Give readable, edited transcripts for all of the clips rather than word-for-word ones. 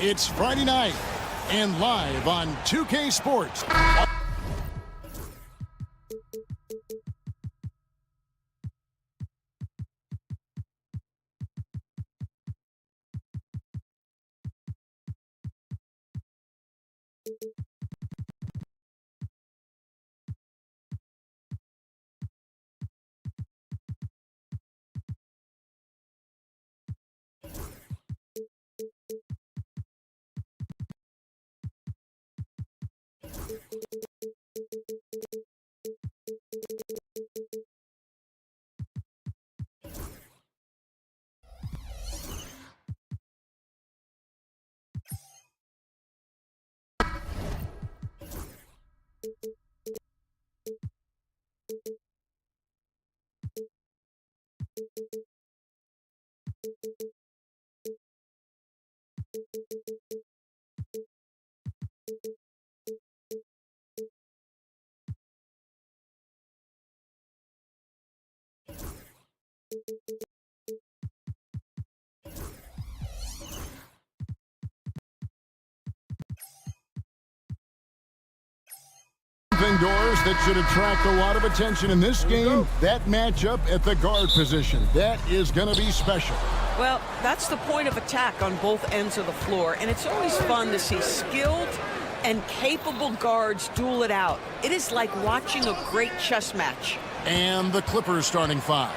It's Friday night and live on 2K Sports. Doors that should attract a lot of attention in this game. That matchup at the guard position. That is going to be special. Well, that's the point of attack on both ends of the floor, and it's always fun to see skilled and capable guards duel it out. It is like watching a great chess match. And the Clippers starting five.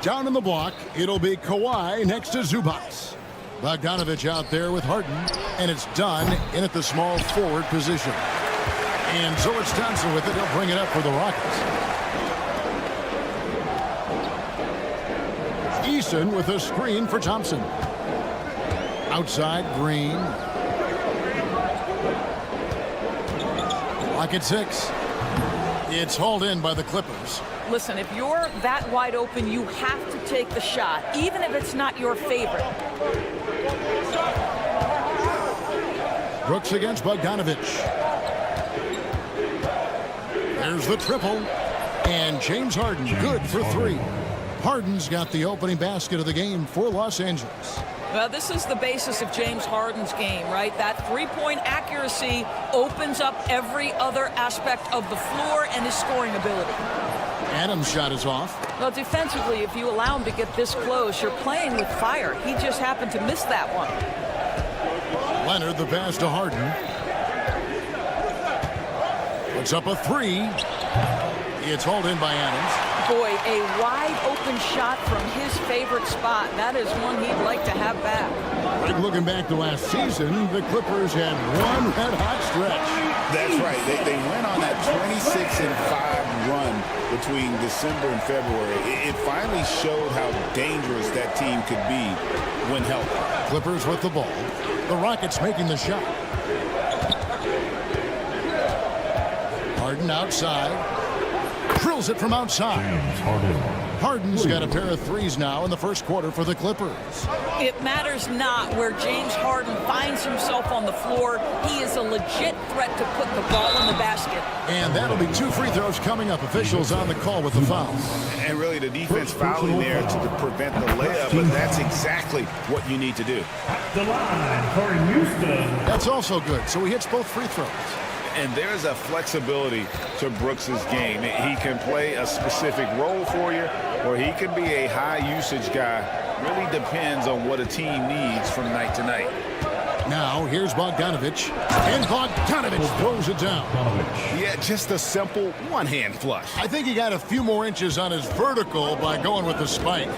Down in the block, it'll be Kawhi next to Zubac. Bogdanovich out there with Harden, and it's done in at the small forward position. And so it's Thompson with it. He'll bring it up for the Rockets. Eason with a screen for Thompson. Outside, Green. Clock at 6. It's hauled in by the Clippers. Listen, if you're that wide open, you have to take the shot, even if it's not your favorite. Brooks against Bogdanovich. There's the triple. And James Harden, good for 3. Harden's got the opening basket of the game for Los Angeles. Well, this is the basis of James Harden's game, right? That three-point accuracy opens up every other aspect of the floor and his scoring ability. Adams' shot is off. Well, defensively, if you allow him to get this close, you're playing with fire. He just happened to miss that one. Leonard, the pass to Harden. Puts up a 3. It's hauled in by Adams. Boy, a wide open shot from his favorite spot. That is one he'd like to have back. Looking back to last season, the Clippers had one red-hot stretch. That's right. They went on that 26-5 run between December and February. It finally showed how dangerous that team could be when healthy. Clippers with the ball. The Rockets making the shot. Harden outside. Drills it from outside. Harden's got a pair of 3s now in the first quarter for the Clippers. It matters not where James Harden finds himself on the floor. He is a legit threat to put the ball in the basket. And that'll be 2 free throws coming up. Officials on the call with the foul. And really the defense fouling there to prevent the layup, but that's exactly what you need to do. The line for Houston. That's also good. So he hits both free throws. And there's a flexibility to Brooks's game. He can play a specific role for you, or he can be a high-usage guy. Really depends on what a team needs from night to night. Now, here's Bogdanovich. And Bogdanovich throws it down. Yeah, just a simple one-hand flush. I think he got a few more inches on his vertical by going with the spike.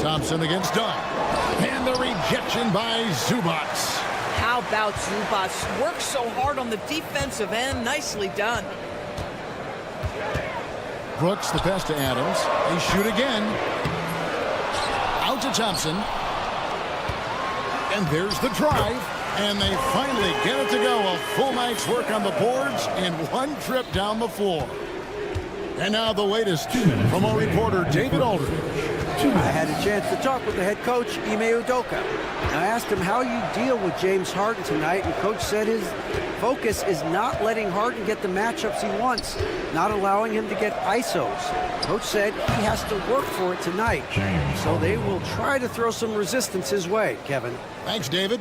Thompson against Dunn. And the rejection by Zubac. How about Zubac? Works so hard on the defensive end. Nicely done. Brooks, the pass to Adams. They shoot again. Out to Thompson. And there's the drive. And they finally get it to go. A full night's work on the boards in one trip down the floor. And now the latest from our reporter, David Aldridge. I had a chance to talk with the head coach, Ime Udoka. And I asked him how you deal with James Harden tonight, and Coach said his focus is not letting Harden get the matchups he wants, not allowing him to get ISOs. Coach said he has to work for it tonight. So they will try to throw some resistance his way, Kevin. Thanks, David.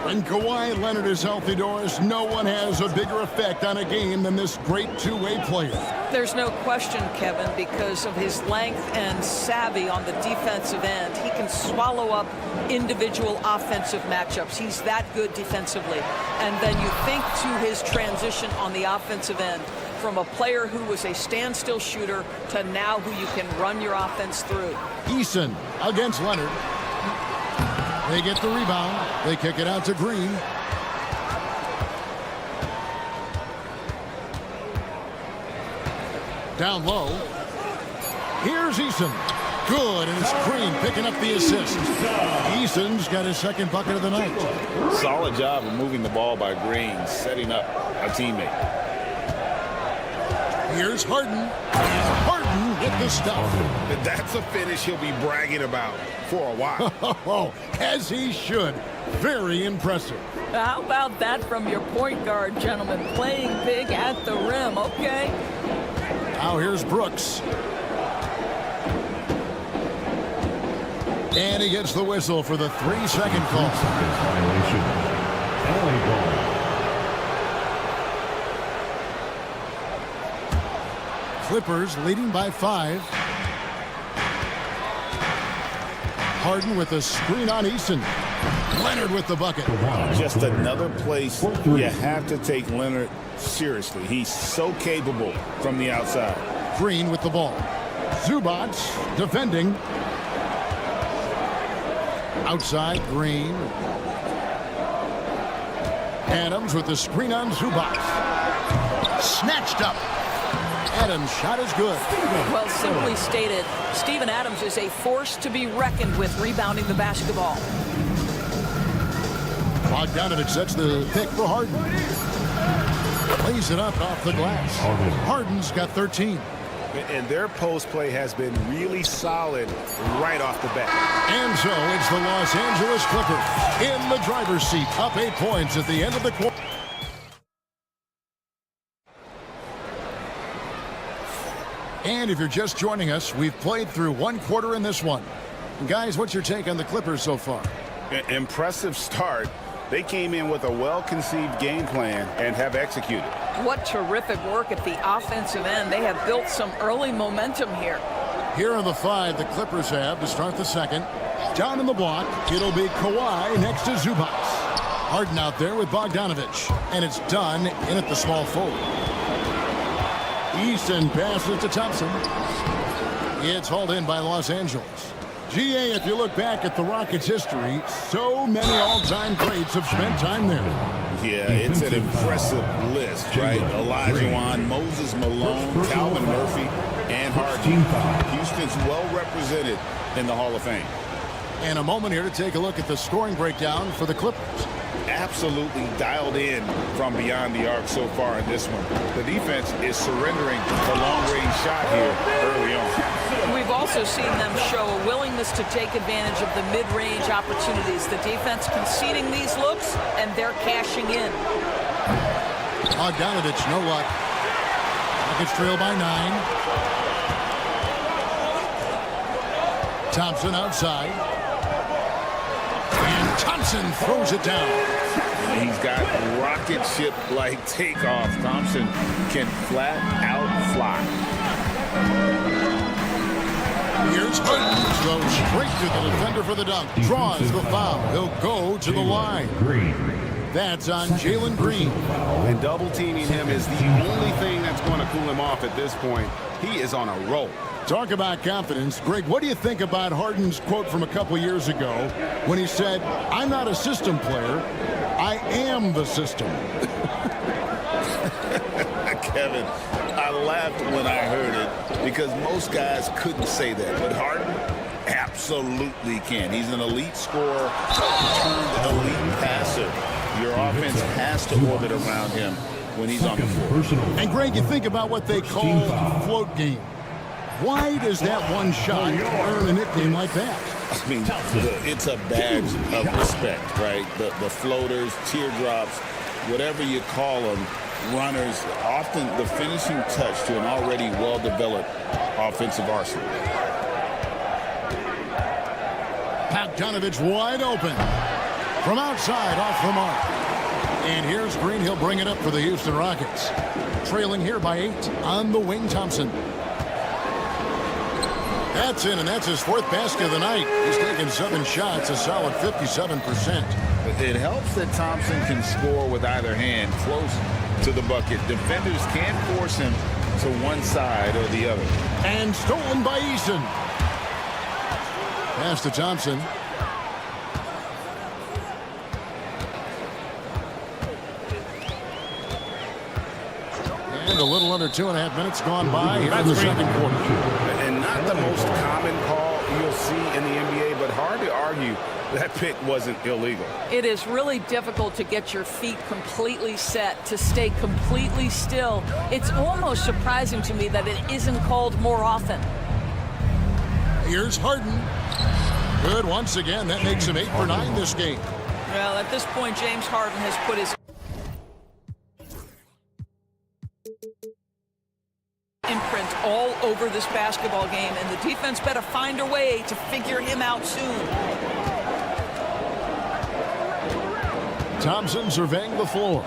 When Kawhi Leonard is healthy, Doris, no one has a bigger effect on a game than this great two-way player. There's no question, Kevin, because of his length and savvy on the defensive end. He can swallow up individual offensive matchups. He's that good defensively. And then you think to his transition on the offensive end, from a player who was a standstill shooter to now who you can run your offense through. Eason against Leonard. They get the rebound. They kick it out to Green. Down low. Here's Eason. Good, and it's Green picking up the assist. Eason's got his second bucket of the night. Solid job of moving the ball by Green, setting up a teammate. Here's Harden. And Harden with the stuff. That's a finish he'll be bragging about for a while. Oh, as he should. Very impressive. How about that from your point guard, gentlemen? Playing big at the rim, okay? Now here's Brooks. And he gets the whistle for the 3-second call. Violation. LA ball. Clippers leading by 5. Harden with a screen on Eason. Leonard with the bucket. Just another place you have to take Leonard seriously. He's so capable from the outside. Green with the ball. Zubac defending. Outside, Green. Adams with the screen on Zubac. Snatched up. Adams' shot is good. Well, simply stated, Steven Adams is a force to be reckoned with rebounding the basketball. Bogdanovich sets the pick for Harden. Lays it up off the glass. Harden's got 13. And their post play has been really solid right off the bat. And so it's the Los Angeles Clippers in the driver's seat, up 8 points at the end of the quarter. And if you're just joining us, we've played through 1 quarter in this one. Guys, what's your take on the Clippers so far? Impressive start. They came in with a well-conceived game plan and have executed. What terrific work at the offensive end. They have built some early momentum here. Here are the 5 the Clippers have to start the second. Down in the block, it'll be Kawhi next to Zubac. Harden out there with Bogdanovich. And it's done in at the small forward. Eason passes to Thompson. It's hauled in by Los Angeles. GA, if you look back at the Rockets' history, so many all-time greats have spent time there. Yeah, it's an impressive list, right? Olajuwon, Moses Malone, Calvin Murphy, and Harden. Houston's well represented in the Hall of Fame. And a moment here to take a look at the scoring breakdown for the Clippers. Absolutely dialed in from beyond the arc so far in this one. The defense is surrendering the long-range shot here early on. We've also seen them show a willingness to take advantage of the mid-range opportunities. The defense conceding these looks, and they're cashing in. Bogdanovich, no luck. Rockets trail by 9. Thompson outside. And Thompson throws it down. He's got rocket ship-like takeoff. Thompson can flat out fly. Here's Harden. Goes straight to the defender for the dunk. Draws the foul. He'll go to the line. That's on Jalen Green. And double teaming him is the only thing that's going to cool him off at this point. He is on a roll. Talk about confidence. Greg, what do you think about Harden's quote from a couple years ago when he said, "I'm not a system player, I am the system"? Kevin, I laughed when I heard it because most guys couldn't say that, but Harden absolutely can. He's an elite scorer turned elite passer. Your offense has to orbit around him when he's on the floor. And Greg, you think about what they call the float game. Why does that one shot earn a nickname like that? I mean, it's a badge of respect, right? The floaters, teardrops, whatever you call them, runners, often the finishing touch to an already well-developed offensive arsenal. Bogdanovich wide open. From outside, off the mark. And here's Green. He'll bring it up for the Houston Rockets. Trailing here by 8 on the wing, Thompson. That's in, and that's his 4th basket of the night. He's taken 7 shots, a solid 57%. It helps that Thompson can score with either hand close to the bucket. Defenders can't force him to one side or the other. And stolen by Eason. Pass to Thompson. And a little under 2.5 minutes gone by here in the second quarter. And not the most common call you'll see in the NBA, but hard to argue that pick wasn't illegal. It is really difficult to get your feet completely set, to stay completely still. It's almost surprising to me that it isn't called more often. Here's Harden. Good once again. That makes him 8 for 9 this game. Well, at this point, James Harden has put his imprint all over this basketball game, and the defense better find a way to figure him out soon. Thompson surveying the floor.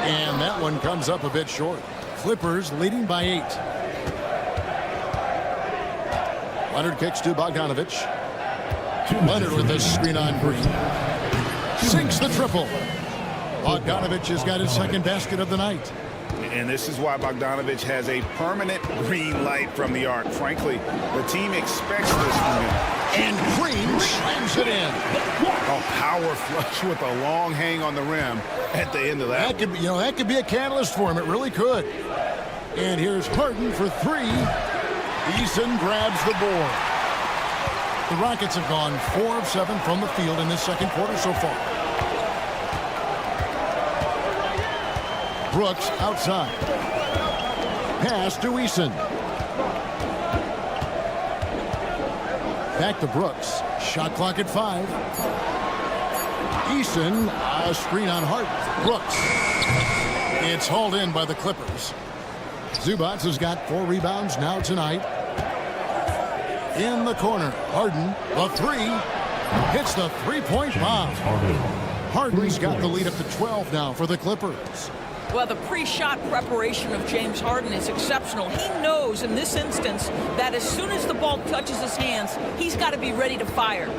And that one comes up a bit short. Clippers leading by 8. Leonard kicks to Bogdanovich. Leonard with the screen on Green. Sinks the triple. Bogdanovich has got his 2nd basket of the night. And this is why Bogdanovich has a permanent green light from the arc. Frankly, the team expects this from him. And Green slams it in. A power flush with a long hang on the rim at the end of that. That could be, that could be a catalyst for him. It really could. And here's Harden for 3. Eason grabs the board. The Rockets have gone 4 of 7 from the field in this second quarter so far. Brooks outside. Pass to Eason. Back to Brooks. Shot clock at 5. Eason, a screen on Harden. Brooks. It's hauled in by the Clippers. Zubac has got 4 rebounds now tonight. In the corner, Harden, the 3. Hits the three-point bomb. Harden's got the lead up to 12 now for the Clippers. Well, the pre-shot preparation of James Harden is exceptional. He knows in this instance that as soon as the ball touches his hands, he's got to be ready to fire.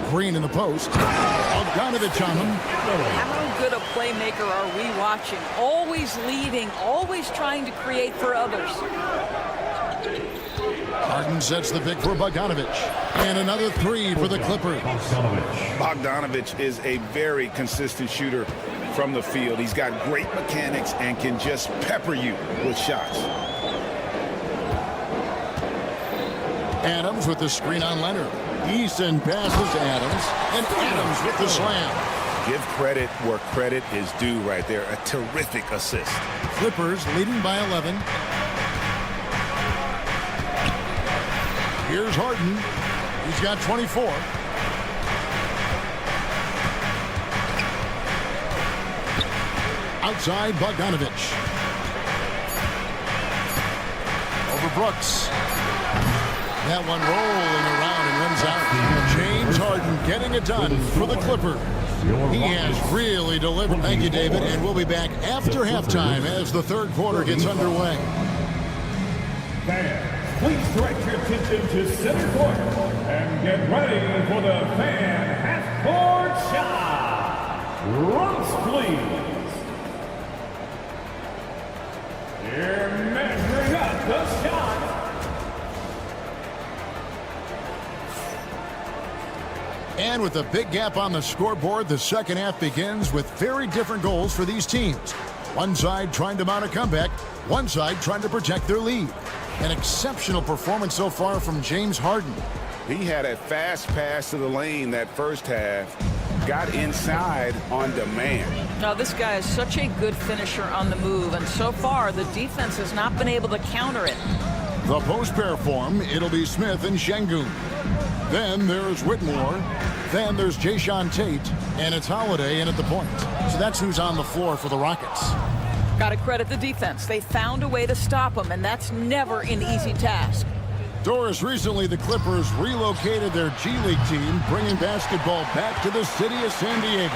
Green in the post. Bogdanovich on him. How good a playmaker are we watching? Always leading, always trying to create for others. Harden sets the pick for Bogdanovich. And another 3 for the Clippers. Bogdanovich is a very consistent shooter from the field. He's got great mechanics and can just pepper you with shots. Adams with the screen on Leonard. Eason passes to Adams. And Adams with the slam. Give credit where credit is due right there. A terrific assist. Clippers leading by 11. Here's Harden. He's got 24. Outside, Bogdanovich. Over Brooks. That one rolling around and runs out. James Harden getting it done for the Clippers. He has really delivered. Thank you, David. And we'll be back after halftime as the third quarter gets underway. Please direct your attention to center court and get ready for the fan half-court shot. Rumps, please. Here measuring up the shot. And with a big gap on the scoreboard, the second half begins with very different goals for these teams. One side trying to mount a comeback, one side trying to protect their lead. An exceptional performance so far from James Harden. He had a fast pass to the lane that first half. got inside on demand. Now, this guy is such a good finisher on the move, and so far the defense has not been able to counter it. The post pair form, it'll be Smith and Şengün. Then there's Whitmore. Then there's Jayshawn Tate, and it's Holiday in at the point. So that's who's on the floor for the Rockets. Got to credit the defense. They found a way to stop him, and that's never an easy task. Doris, recently the Clippers relocated their G League team, bringing basketball back to the city of San Diego.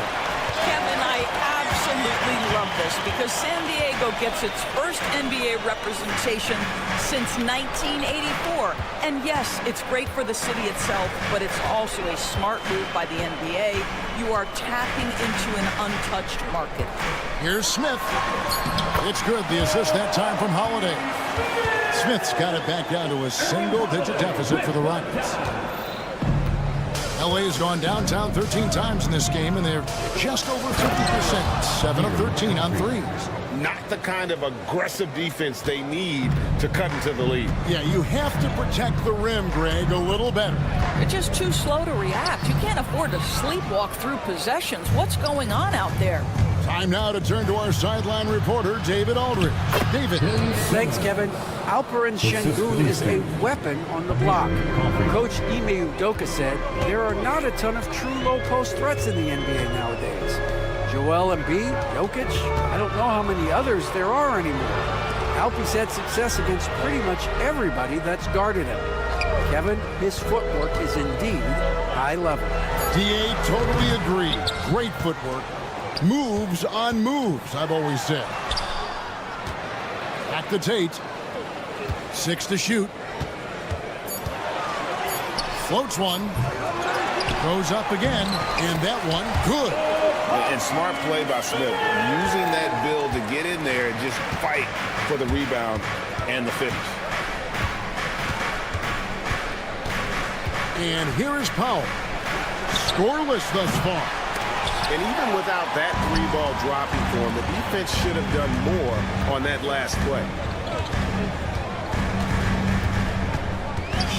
Kevin, I absolutely love this because San Diego gets its first NBA representation since 1984. And yes, it's great for the city itself, but it's also a smart move by the NBA. You are tapping into an untouched market. Here's Smith. It's good. The assist that time from Holiday. Smith's got it back down to a single-digit deficit for the Rockets. LA's gone downtown 13 times in this game, and they're just over 50%, 7 of 13 on threes. Not the kind of aggressive defense they need to cut into the lead. Yeah, you have to protect the rim, Greg, a little better. You're just too slow to react. You can't afford to sleepwalk through possessions. What's going on out there? Time now to turn to our sideline reporter, David Aldridge. David. Thanks, Kevin. Alperen Şengün is a weapon on the block. Coach Ime Udoka said there are not a ton of true low-post threats in the NBA nowadays. Joel Embiid, Jokic, I don't know how many others there are anymore. Alpie's had success against pretty much everybody that's guarded him. Kevin, his footwork is indeed high level. DA, totally agree. Great footwork. Moves on moves, I've always said. Back to Tate. 6 to shoot. Floats one. Goes up again. And that one, good. And smart play by Smith. Using that build to get in there and just fight for the rebound and the finish. And here is Powell. Scoreless thus far. And even without that three-ball dropping for him, the defense should have done more on that last play.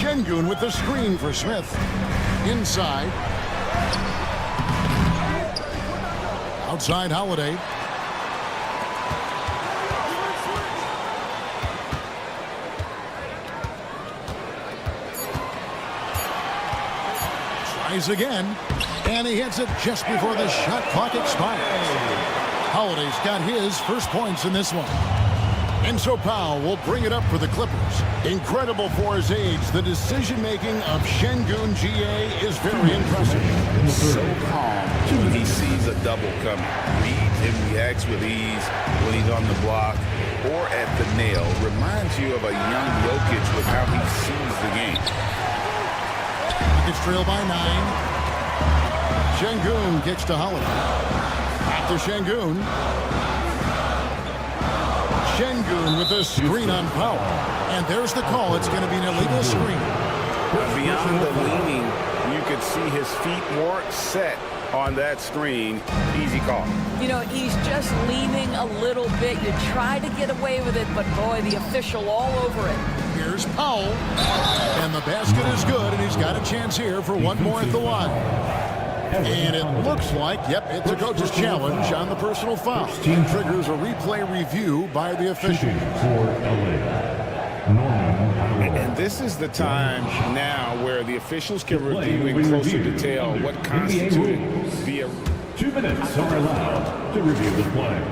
Şengün with the screen for Smith. Inside. Outside Holiday. Tries again. And he hits it just before the shot clock expires. Holiday's got his first points in this one. And so Powell will bring it up for the Clippers. Incredible for his age. The decision-making of Şengün GA is very impressive. So calm when he sees a double coming. Reads and reacts with ease when he's on the block or at the nail. Reminds you of a young Jokic with how he sees the game. It's trailed by 9. Şengün kicks to Holiday. Back to Şengün. Şengün with a screen on Powell. And there's the call. It's going to be an illegal screen. Beyond the leaning, you could see his feet weren't set on that screen. Easy call. You know, he's just leaning a little bit. You try to get away with it, but boy, the official all over it. Here's Powell. And the basket is good, and he's got a chance here for one more at the line. And it looks like, yep, it's a coach's challenge on the personal foul. Team triggers a replay review by the official. And this is the time now where the officials can review in closer detail what constituted the 2 minutes are allowed to review the play.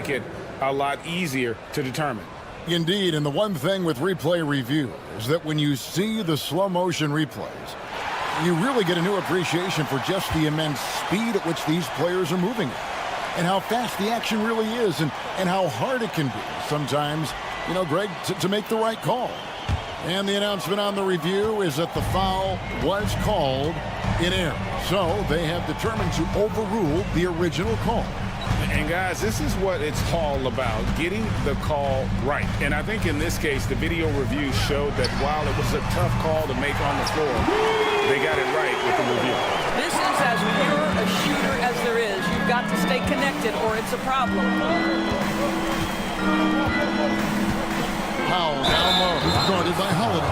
make it a lot easier to determine. Indeed, and the one thing with replay review is that when you see the slow motion replays, you really get a new appreciation for just the immense speed at which these players are moving at, and how fast the action really is, and how hard it can be sometimes, you know, Greg, to make the right call. And the announcement on the review is that the foul was called in error. So they have determined to overrule the original call. And guys, this is what it's all about, getting the call right. And I think in this case, the video review showed that while it was a tough call to make on the floor, they got it right with the review. This is as pure a shooter as there is. You've got to stay connected or it's a problem. Powell down low, guarded by Holiday.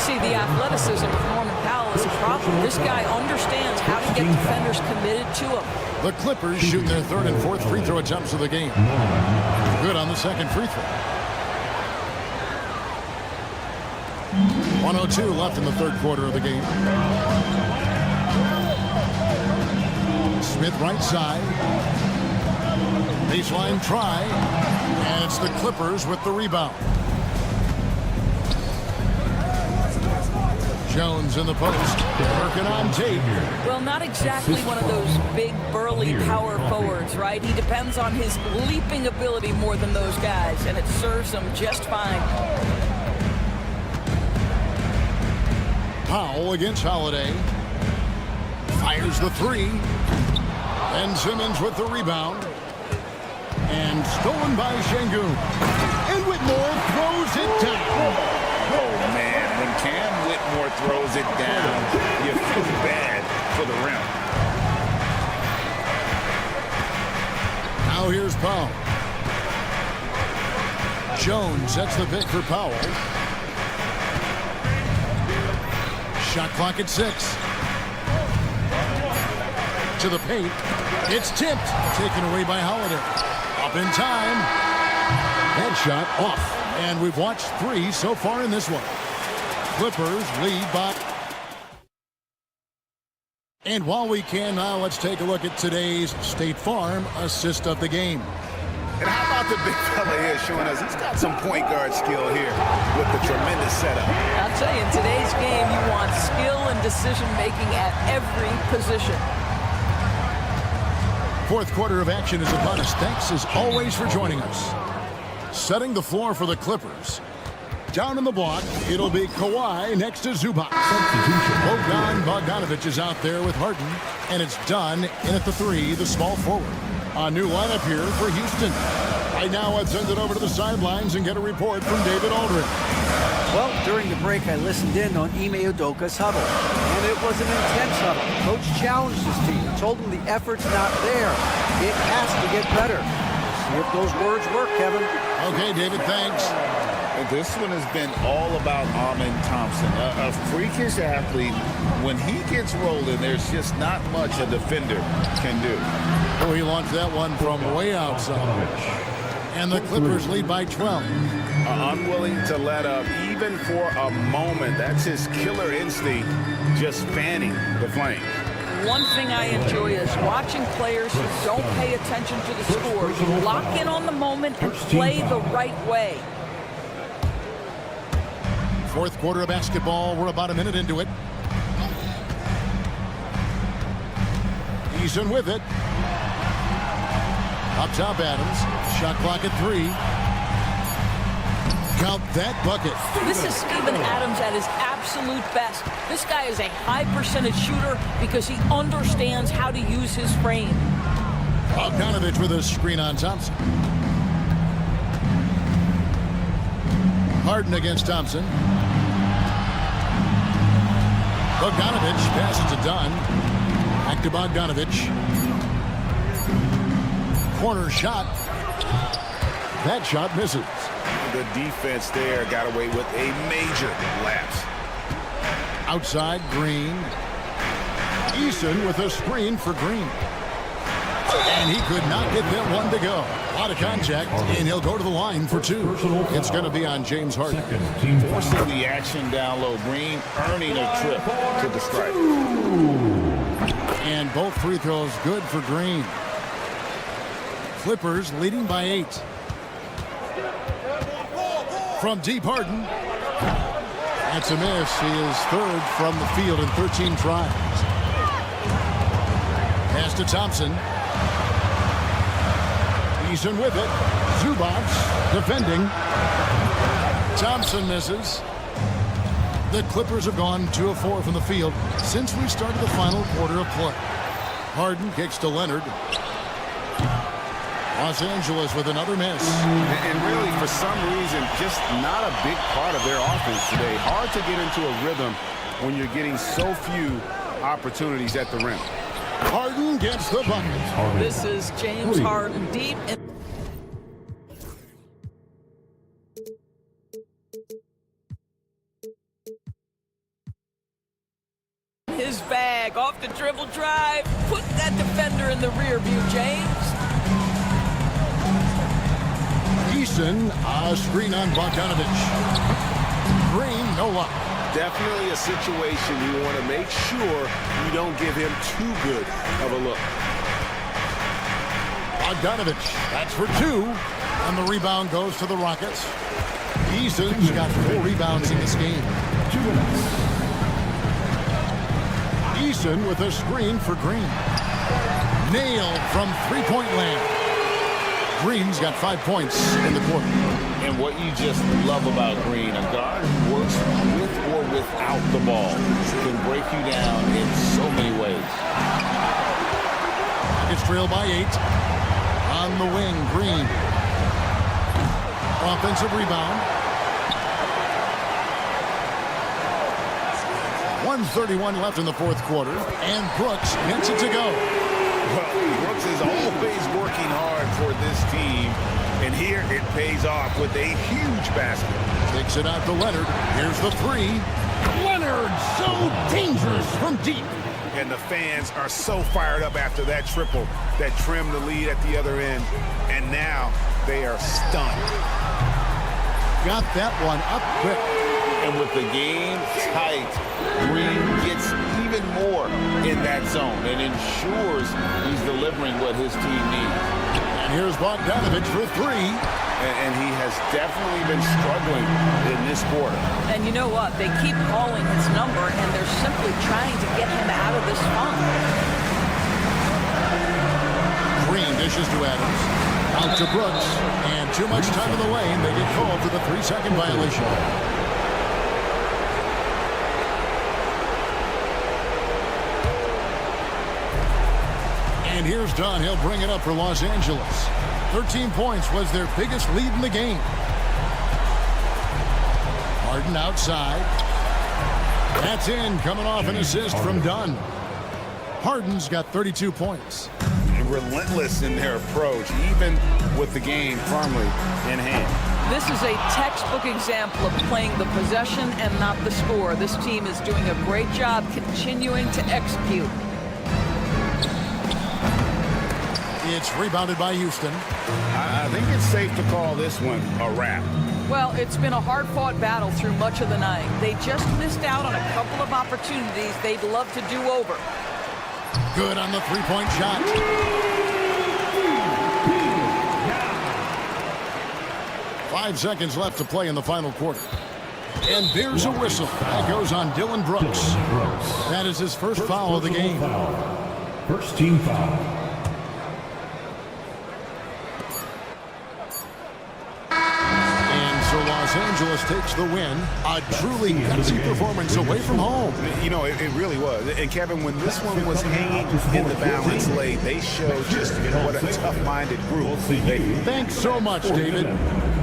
See, the athleticism of Norman Powell That's the problem. This guy understands how to get defenders committed to him. The Clippers shooting their third and fourth free throw attempts of the game. Good on the second free throw. 1:02 left in the third quarter of the game. Smith right side. Baseline try. And it's the Clippers with the rebound. Jones in the post. Working on tape. Well, not exactly one of those big, burly power forwards, right? He depends on his leaping ability more than those guys, and it serves him just fine. Powell against Holiday. Fires the three. And Simmons with the rebound. And stolen by Şengün. And Whitmore throws it down. Oh, man, when Cam Whitmore throws it down, you feel bad for the rim. Now here's Powell. Jones sets the pick for Powell. Shot clock at 6. To the paint. It's tipped. Taken away by Holiday. Up in time. Headshot off. And we've watched 3 so far in this one. Clippers lead by. And while we can now, let's take a look at today's State Farm assist of the game. And how about the big fella here showing us he's got some point guard skill here with the tremendous setup. I'll tell you, in today's game, you want skill and decision-making at every position. Fourth quarter of action is upon us. Thanks as always for joining us. Setting the floor for the Clippers. Down in the block, it'll be Kawhi next to Zubac. Bogdanovic is out there with Harden, and it's done in at the 3, the small forward. A new lineup here for Houston. Right now, let's send it over to the sidelines and get a report from David Aldridge. Well, during the break, I listened in on Ime Udoka's huddle, and it was an intense huddle. Coach challenged his team, told them the effort's not there. It has to get better. See if those words work, Kevin. Okay, David, thanks. This one has been all about Amen Thompson, a freakish athlete. When he gets rolling, there's just not much a defender can do. Oh, he launched that one from way outside. And the Clippers lead by 12. Unwilling to let up, even for a moment. That's his killer instinct, just fanning the flame. One thing I enjoy is watching players who don't pay attention to the score, lock in on the moment and play the right way. Fourth quarter of basketball. We're about a minute into it. Eason with it. Up top, Adams. Shot clock at 3. Count that bucket. This is Steven Adams at his absolute best. This guy is a high percentage shooter because he understands how to use his frame. Bogdanovic with a screen on Thompson. Harden against Thompson. Bogdanovic passes to Dunn. Back to Bogdanovic. Corner shot. That shot misses. The defense there got away with a major lapse. Outside, Green. Eason with a screen for Green. And he could not get that one to go. A lot of contact, and he'll go to the line for 2. It's going to be on James Harden. Forcing the action down low. Green earning a trip to the stripe. And both free throws good for Green. Clippers leading by 8. From deep, Harden. That's a miss. He is third from the field in 13 tries. Pass to Thompson. Eason with it. Zubac defending. Thompson misses. The Clippers have gone 2 of 4 from the field since we started the final quarter of play. Harden kicks to Leonard. Los Angeles with another miss. And really, for some reason, just not a big part of their offense today. Hard to get into a rhythm when you're getting so few opportunities at the rim. Harden gets the bucket. This is James Harden deep in bag. Off the dribble drive. Put that defender in the rear view, James. Eason, a screen on Bogdanovich. Green, no luck. Definitely a situation you want to make sure you don't give him too good of a look. Bogdanovich, that's for 2. And the rebound goes to the Rockets. Eason's got 4 rebounds in this game. Eason with a screen for Green. Nailed from three-point land. Green's got 5 points in the quarter. And what you just love about Green, a guard who works with or without the ball, can break you down in so many ways. It's trailed by 8. On the wing, Green. Offensive rebound. 1:31 left in the fourth quarter, and Brooks gets it to go. Well, Brooks is always working hard for this team, and here it pays off with a huge basket. Takes it out to Leonard. Here's the 3. Leonard, so dangerous from deep. And the fans are so fired up after that triple that trimmed the lead at the other end, and now they are stunned. Got that one up quick. And with the game tight, Green gets even more in that zone and ensures he's delivering what his team needs. And here's Bogdanovich for 3. And he has definitely been struggling in this quarter. And you know what? They keep calling his number, and they're simply trying to get him out of this funk. Green dishes to Adams. Out to Brooks. And too much time in the lane. They get called for the 3-second violation. And here's Dunn. He'll bring it up for Los Angeles. 13 points was their biggest lead in the game. Harden outside. That's in, coming off an assist from Dunn. Harden's got 32 points. Relentless in their approach, even with the game firmly in hand. This is a textbook example of playing the possession and not the score. This team is doing a great job continuing to execute. It's rebounded by Houston. I think it's safe to call this one a wrap. Well, it's been a hard-fought battle through much of the night. They just missed out on a couple of opportunities they'd love to do over. Good on the three-point shot. 5 seconds left to play in the final quarter. And there's a whistle. That goes on Dylan Brooks. That is his first foul of the game. First team foul. And so Los Angeles takes the win. A truly gutsy performance away from home. You know, it really was. And Kevin, when this one was hanging in the balance late, they showed just what a tough-minded group. Thanks so much, David.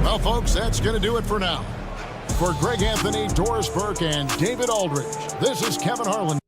Well, folks, that's going to do it for now. For Greg Anthony, Doris Burke, and David Aldridge, this is Kevin Harlan.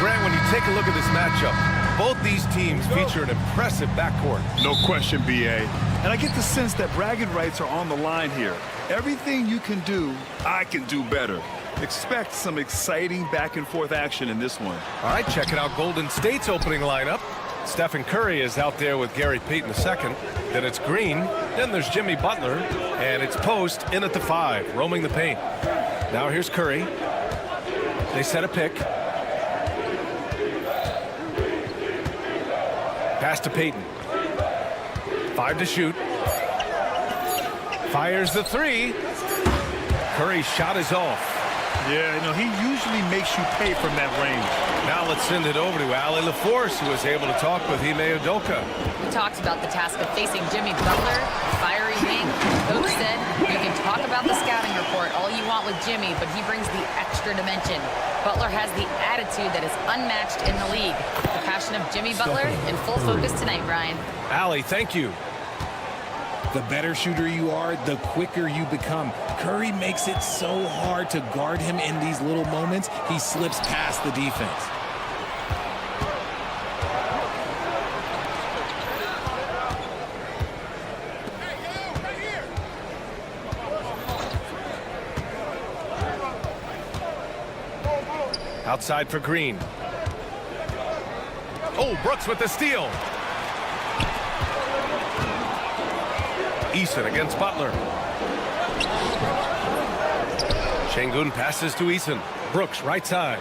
Grant, when you take a look at this matchup, both these teams feature an impressive backcourt. No question, BA. And I get the sense that bragging rights are on the line here. Everything you can do, I can do better. Expect some exciting back-and-forth action in this one. All right, checking out Golden State's opening lineup. Stephen Curry is out there with Gary Payton II. Then it's Green. Then there's Jimmy Butler. And it's Post in at the 5, roaming the paint. Now here's Curry. They set a pick. Pass to Payton. 5 to shoot. Fires the 3. Curry's shot is off. Yeah, you know, he usually makes you pay from that range. Now let's send it over to Allie LaForce, who was able to talk with Ime Udoka. We talked about the task of facing Jimmy Butler, fiery wing. Coach said you can talk about the scouting report all you want with Jimmy, but he brings the extra dimension. Butler has the attitude that is unmatched in the league. The passion of Jimmy Butler in full focus tonight, Brian. Allie, thank you. The better shooter you are, the quicker you become. Curry makes it so hard to guard him in these little moments. He slips past the defense. Outside for Green. Oh, Brooks with the steal. Eason against Butler. Şengün passes to Eason. Brooks right side.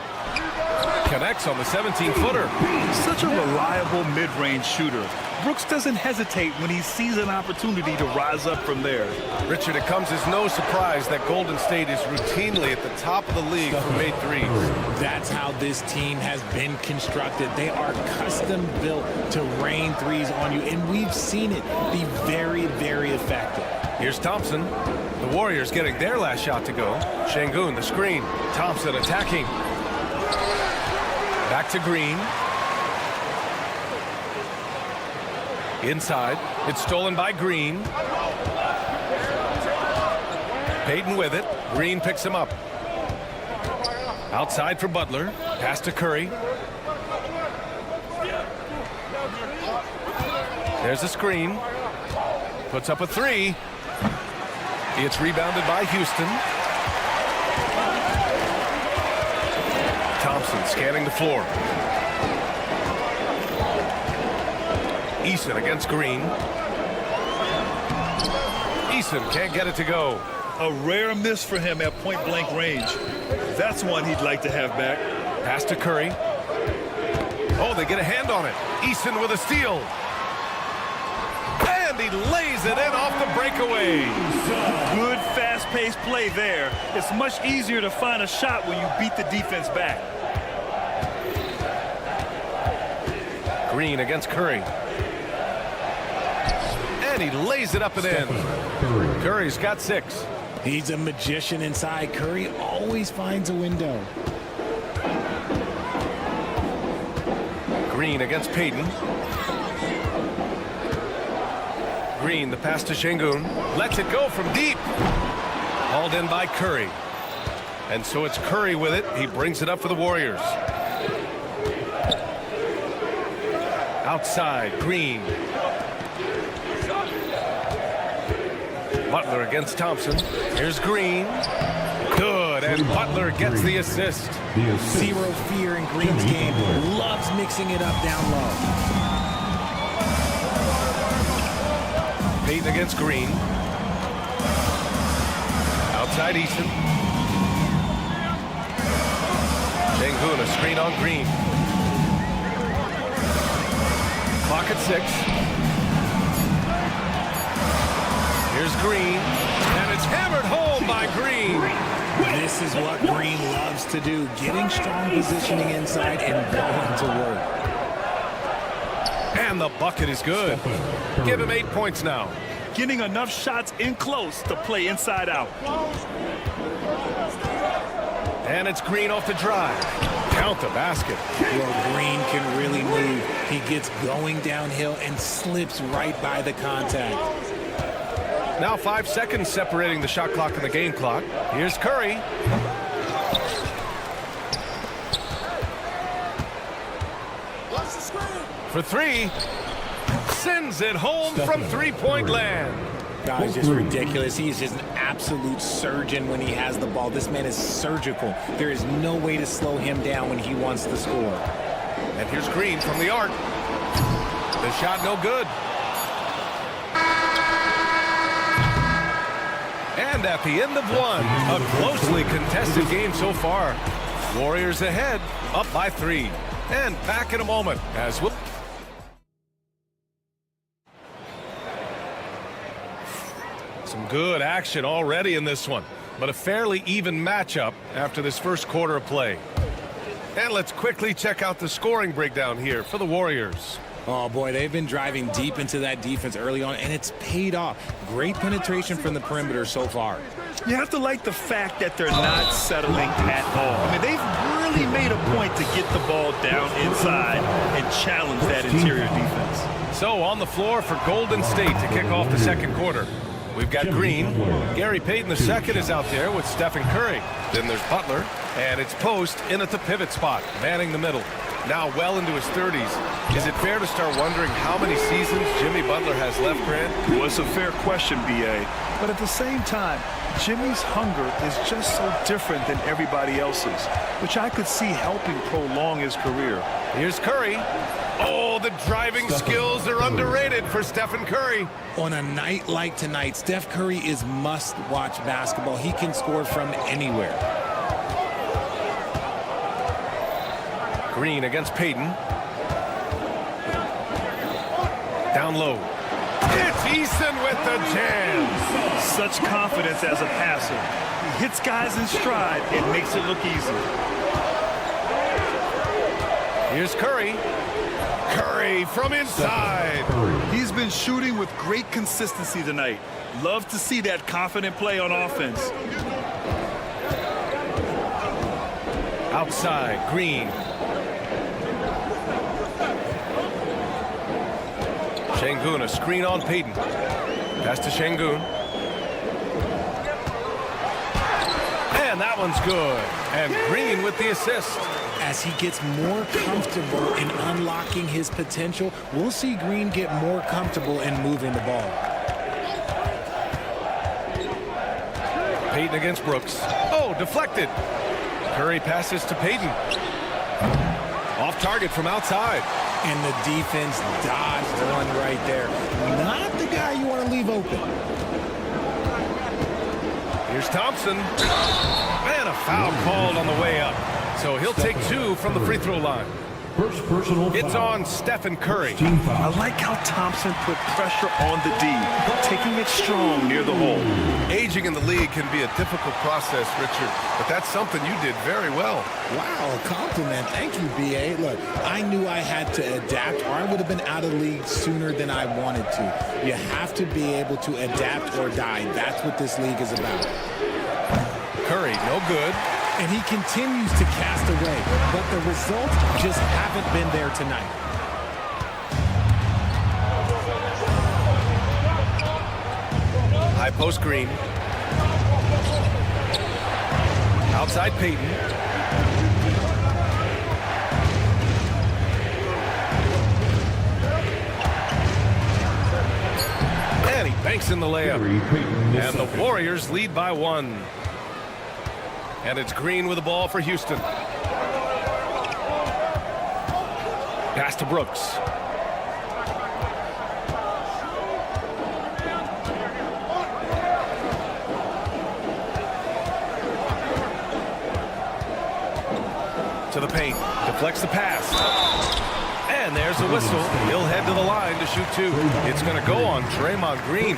Connects on the 17-footer. Such a reliable mid-range shooter. Brooks doesn't hesitate when he sees an opportunity to rise up from there. Richard, it comes as no surprise that Golden State is routinely at the top of the league for made threes. That's how this team has been constructed. They are custom built to rain threes on you, and we've seen it be very, very effective. Here's Thompson. The Warriors getting their last shot to go. Şengün, the screen. Thompson attacking. Back to Green. Inside. It's stolen by Green. Payton with it. Green picks him up. Outside for Butler. Pass to Curry. There's a screen. Puts up a 3. It's rebounded by Houston. Thompson scanning the floor. Eason against Green. Eason can't get it to go. A rare miss for him at point-blank range. That's one he'd like to have back. Pass to Curry. Oh, they get a hand on it. Eason with a steal. And he lays it in off the breakaway. Good fast-paced play there. It's much easier to find a shot when you beat the defense back. Green against Curry. And he lays it up and in. Curry's got 6. He's a magician inside. Curry always finds a window. Green against Payton. Green, the pass to Şengün. Lets it go from deep. Hauled in by Curry. And so it's Curry with it. He brings it up for the Warriors. Outside, Green. Butler against Thompson. Here's Green. Good, and Butler gets the assist. Zero fear in Green's game. Loves mixing it up down low. Payton against Green. Outside Eason. Şengün, a screen on Green. Clock at 6. Here's Green, and it's hammered home by Green. This is what Green loves to do, getting strong positioning inside and going to work. And the bucket is good. Give him 8 points now. Getting enough shots in close to play inside out. And it's Green off the drive. Count the basket. Well, Green can really move. He gets going downhill and slips right by the contact. Now 5 seconds separating the shot clock and the game clock. Here's Curry. For three. Sends it home from three-point land. God, it's just ridiculous. He is just an absolute surgeon when he has the ball. This man is surgical. There is no way to slow him down when he wants to score. And here's Green from the arc. The shot no good. And at the end of one, a closely contested game so far. Warriors ahead, up by 3. And back in a moment as we'll... Some good action already in this one, but a fairly even matchup after this first quarter of play. And let's quickly check out the scoring breakdown here for the Warriors. Oh, boy, they've been driving deep into that defense early on, and it's paid off. Great penetration from the perimeter so far. You have to like the fact that they're not settling at all. I mean, they've really made a point to get the ball down inside and challenge that interior defense. So on the floor for Golden State to kick off the second quarter. We've got Green. Gary Payton II is out there with Stephen Curry. Then there's Butler, and it's Post in at the pivot spot, manning the middle. Now well into his 30s. Is it fair to start wondering how many seasons Jimmy Butler has left, Grant? Well, it's a fair question, B.A. But at the same time, Jimmy's hunger is just so different than everybody else's, which I could see helping prolong his career. Here's Curry. Oh, the driving skills are underrated for Stephen Curry. On a night like tonight, Steph Curry is must-watch basketball. He can score from anywhere. Green against Payton. Down low. It's Eason with the jam. Such confidence as a passer. He hits guys in stride and makes it look easy. Here's Curry. Curry from inside. He's been shooting with great consistency tonight. Love to see that confident play on offense. Outside, Green. Şengün, a screen on Payton. Pass to Şengün. And that one's good. And Green with the assist. As he gets more comfortable in unlocking his potential, we'll see Green get more comfortable in moving the ball. Payton against Brooks. Oh, deflected. Curry passes to Payton. Off target from outside. And the defense dodged one right there. Not the guy you want to leave open. Here's Thompson. And a foul called on the way up. So he'll take 2 from the free throw line. First personal It's on Stephen Curry. I like how Thompson put pressure on the D, taking it strong near the hole. Aging in the league can be a difficult process, Richard, but that's something you did very well. Wow, a compliment. Thank you, B.A. Look, I knew I had to adapt or I would have been out of the league sooner than I wanted to. You have to be able to adapt or die. That's what this league is about. Curry, no good. And he continues to cast away, but the results just haven't been there tonight. High post Green. Outside Payton. And he banks in the layup. And the Warriors lead by 1. And it's Green with the ball for Houston. Pass to Brooks. To the paint. Deflects the pass. And there's a whistle. He'll head to the line to shoot 2. It's going to go on Draymond Green.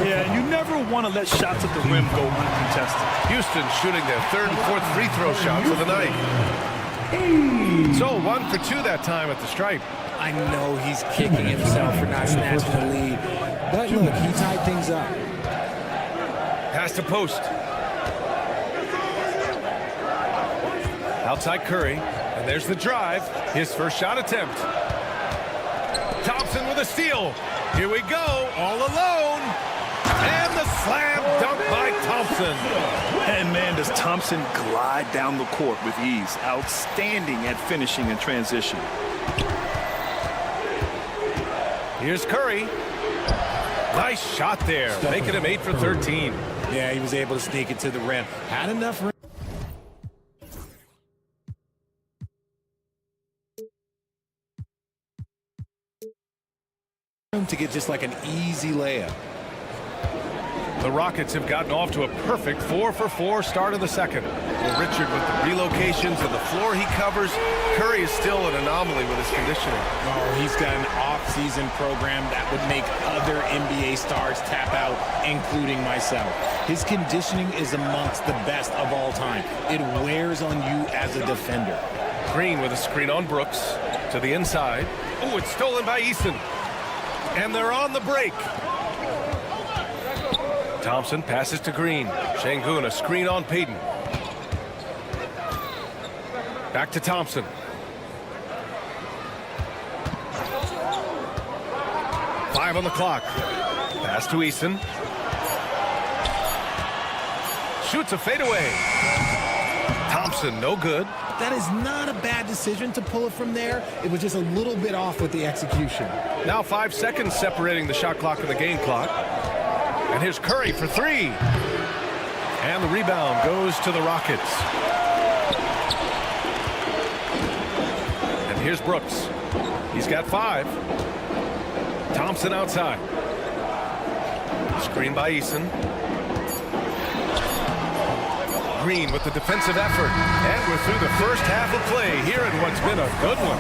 Yeah, you never want to let shots at the rim go uncontested. Houston shooting their 3rd and 4th free throw shots of the night. So 1 for 2 that time at the stripe. I know he's kicking himself for not snatching the lead. But look, he tied things up. Pass to post. Outside Curry. And there's the drive. His first shot attempt. Thompson with a steal. Here we go. All alone. And the slam dunk by Thompson. And man, does Thompson glide down the court with ease. Outstanding at finishing in transition. Here's Curry. Nice shot there, making him 8 for 13. Yeah, he was able to sneak it to the rim. Had enough room to get just like an easy layup. The Rockets have gotten off to a perfect 4 for 4 start of the second. Well, Richard with the relocations and the floor he covers. Curry is still an anomaly with his conditioning. Oh, he's got an off-season program that would make other NBA stars tap out, including myself. His conditioning is amongst the best of all time. It wears on you as a defender. Green with a screen on Brooks to the inside. Oh, it's stolen by Eason. And they're on the break. Thompson passes to Green. Şengün, a screen on Payton. Back to Thompson. Five on the clock. Pass to Eason. Shoots a fadeaway. Thompson, no good. That is not a bad decision to pull it from there. It was just a little bit off with the execution. Now 5 seconds separating the shot clock and the game clock. And here's Curry for 3. And the rebound goes to the Rockets. And here's Brooks. He's got 5. Thompson outside. Screen by Eason. Green with the defensive effort. And we're through the first half of play here in what's been a good one.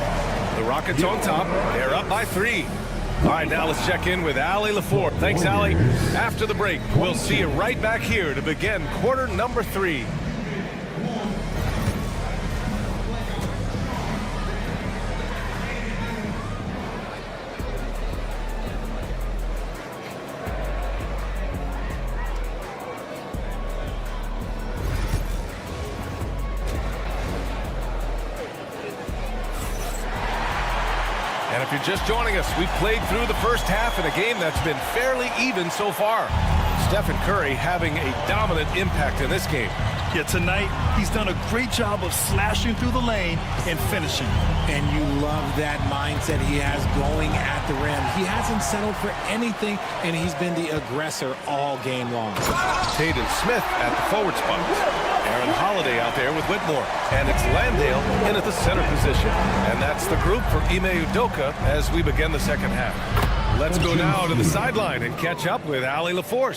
The Rockets on top. They're up by 3. All right, now let's check in with Allie LaFour. Thanks, Allie. After the break, we'll see you right back here to begin quarter number 3. And if you're just joining us, we've played through the first half in a game that's been fairly even so far. Stephen Curry having a dominant impact in this game. Yeah, tonight he's done a great job of slashing through the lane and finishing. And you love that mindset he has going at the rim. He hasn't settled for anything, and he's been the aggressor all game long. Tatum Smith at the forward spot. Aaron Holiday out there with Whitmore. And it's Landale in at the center position. And that's the group for Ime Udoka as we begin the second half. Let's go now to the sideline and catch up with Allie LaFour.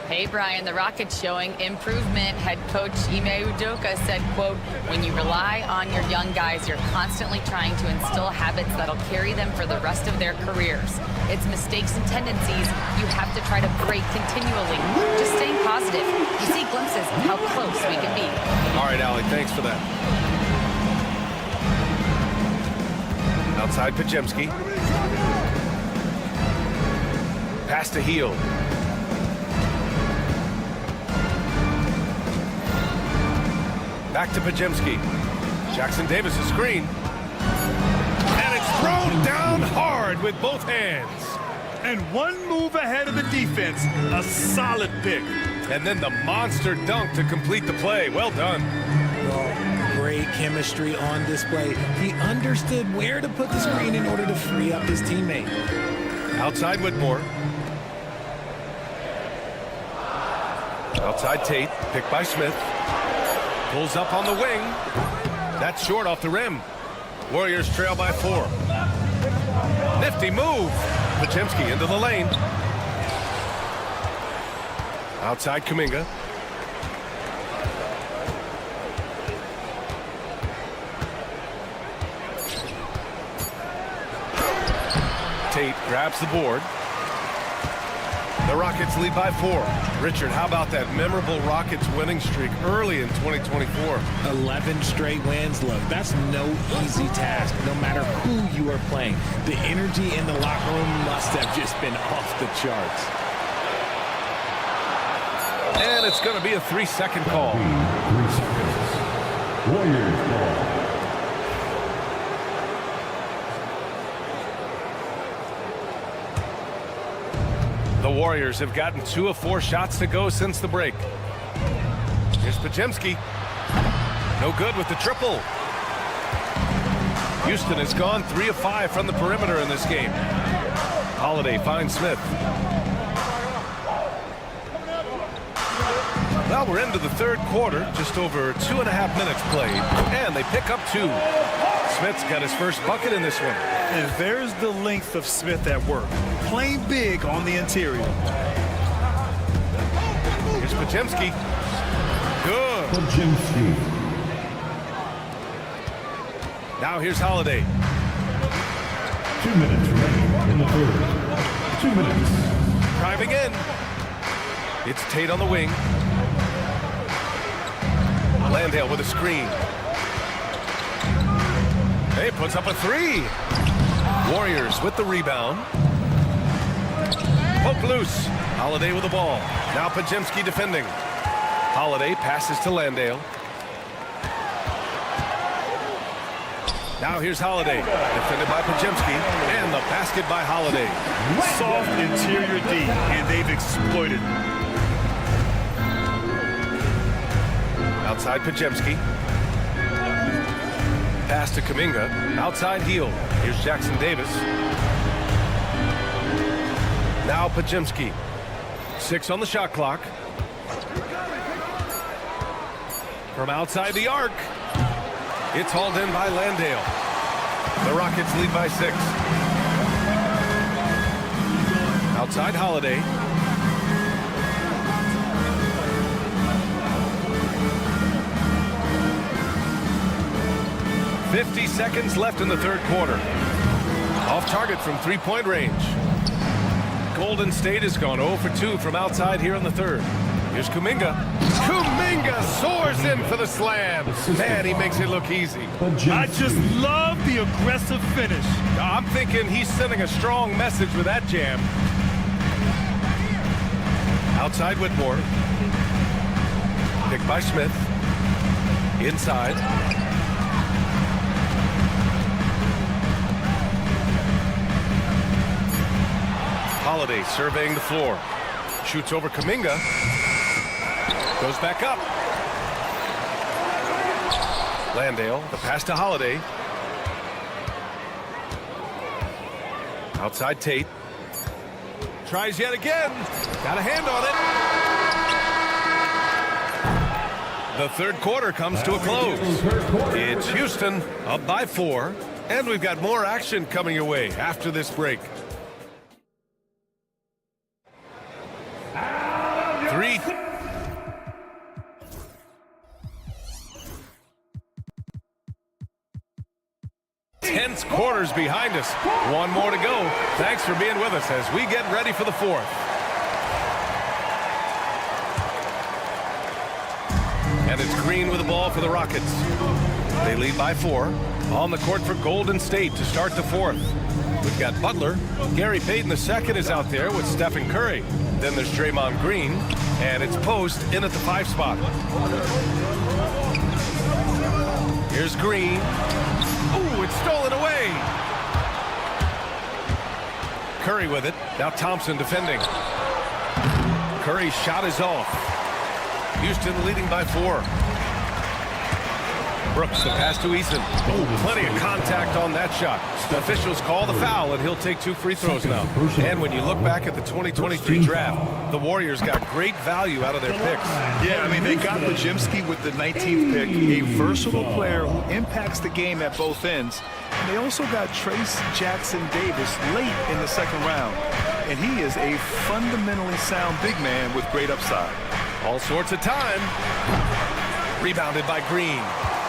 Hey, Brian, the Rockets showing improvement. Head coach Ime Udoka said, quote, when you rely on your young guys, you're constantly trying to instill habits that'll carry them for the rest of their careers. It's mistakes and tendencies you have to try to break continually. Just staying positive. You see glimpses of how close we can be. All right, Allie, thanks for that. Outside Podziemski. Pass to Hield. Back to Podziemski. Jackson Davis' screen. And it's thrown down hard with both hands. And one move ahead of the defense. A solid pick. And then the monster dunk to complete the play. Well done. Oh, great chemistry on display. He understood where to put the screen in order to free up his teammate. Outside Whitmore. Outside Tate. Picked by Smith. Pulls up on the wing. That's short off the rim. Warriors trail by 4. Nifty move. Podziemski into the lane. Outside Kuminga. Tate grabs the board. The Rockets lead by 4. Richard, how about that memorable Rockets winning streak early in 2024? 11 straight wins. Look, that's no easy task, no matter who you are playing. The energy in the locker room must have just been off the charts. And it's going to be a 3-second call. 3 seconds. Warriors ball. The Warriors have gotten 2 of 4 shots to go since the break. Here's Podziemski. No good with the triple. Houston has gone 3 of 5 from the perimeter in this game. Holiday finds Smith. Well, we're into the third quarter, just over 2.5 minutes played, and they pick up 2. Smith's got his first bucket in this one. And there's the length of Smith at work. Playing big on the interior. Here's Podziemski. Good. Podziemski. Now here's Holiday. 2 minutes remaining in the third. 2 minutes. Driving in. It's Tate on the wing. Landale with a screen. He puts up a 3. Warriors with the rebound. Poke loose. Holiday with the ball. Now Podziemski defending. Holiday passes to Landale. Now here's Holiday. Defended by Podziemski. And the basket by Holiday. Soft interior D, and they've exploited. Outside Podziemski. Pass to Kuminga. Outside heel. Here's Jackson Davis. Now Podziemski. 6 on the shot clock. From outside the arc. It's hauled in by Landale. The Rockets lead by 6. Outside Holiday. .50 seconds left in the third quarter. Off target from 3-point range. Golden State has gone 0 for 2 from outside here in the third. Here's Kuminga. Kuminga soars in for the slam. Man, he makes it look easy. I just love the aggressive finish. I'm thinking he's sending a strong message with that jam. Outside Whitmore. Picked by Smith. Inside. Holiday surveying the floor. Shoots over Kuminga. Goes back up. Landale, the pass to Holiday. Outside Tate. Tries yet again. Got a hand on it. The third quarter comes to a close. It's Houston up by 4. And we've got more action coming your way after this break. 3. Tense quarters behind us. 1 more to go. Thanks for being with us as we get ready for the 4th. And it's Green with the ball for the Rockets. They lead by 4. On the court for Golden State to start the 4th. We've got Butler. Gary Payton II is out there with Stephen Curry. Then there's Draymond Green. And it's Post in at the 5 spot. Here's Green. Ooh, it's stolen away. Curry with it. Now Thompson defending. Curry's shot is off. Houston leading by 4. Brooks, the pass to Eason. Oh, plenty of contact on that shot. The officials call the foul, and he'll take 2 free throws now. And when you look back at the 2023 draft, the Warriors got great value out of their picks. Yeah, I mean, they got Podziemski with the 19th pick, a versatile player who impacts the game at both ends. And they also got Trace Jackson Davis late in the second round. And he is a fundamentally sound big man with great upside. All sorts of time. Rebounded by Green.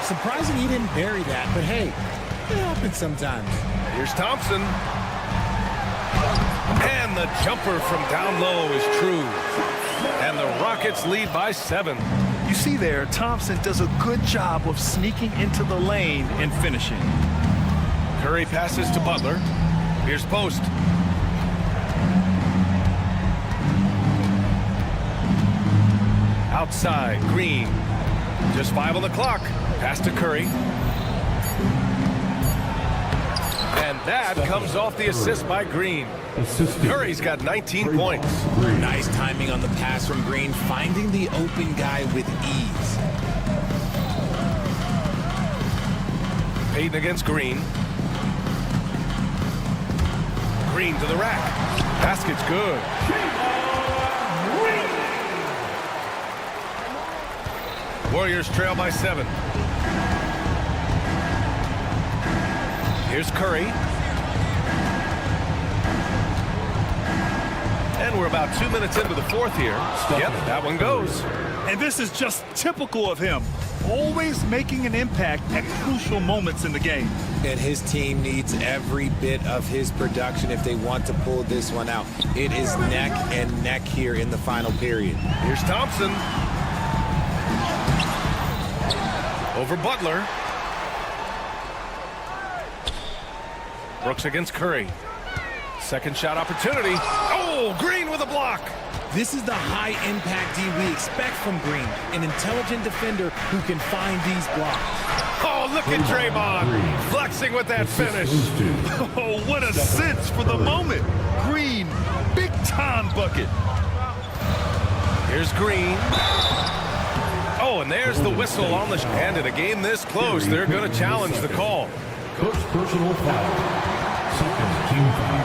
Surprising he didn't bury that, but hey, it happens sometimes. Here's Thompson. And the jumper from down low is true. And the Rockets lead by 7. You see there, Thompson does a good job of sneaking into the lane and finishing. Curry passes to Butler. Here's post. Outside, Green. Just 5 on the clock. Pass to Curry. And that comes off the assist by Green. Curry's got 19 points. Nice timing on the pass from Green, finding the open guy with ease. Payton against Green. Green to the rack. Basket's good. Warriors trail by 7. Here's Curry. And we're about 2 minutes into the fourth here. Yep, that one goes. And this is just typical of him. Always making an impact at crucial moments in the game. And his team needs every bit of his production if they want to pull this one out. It is neck and neck here in the final period. Here's Thompson. Over Butler. Brooks against Curry. Second shot opportunity. Oh, Green with a block. This is the high-impact D we expect from Green, an intelligent defender who can find these blocks. Oh, look at Draymond flexing with that finish. Oh, what a sense for the moment. Green, big-time bucket. Here's Green. Oh, and there's the whistle on the and in a game this close, they're going to challenge the call. Coach personal foul. Second team foul.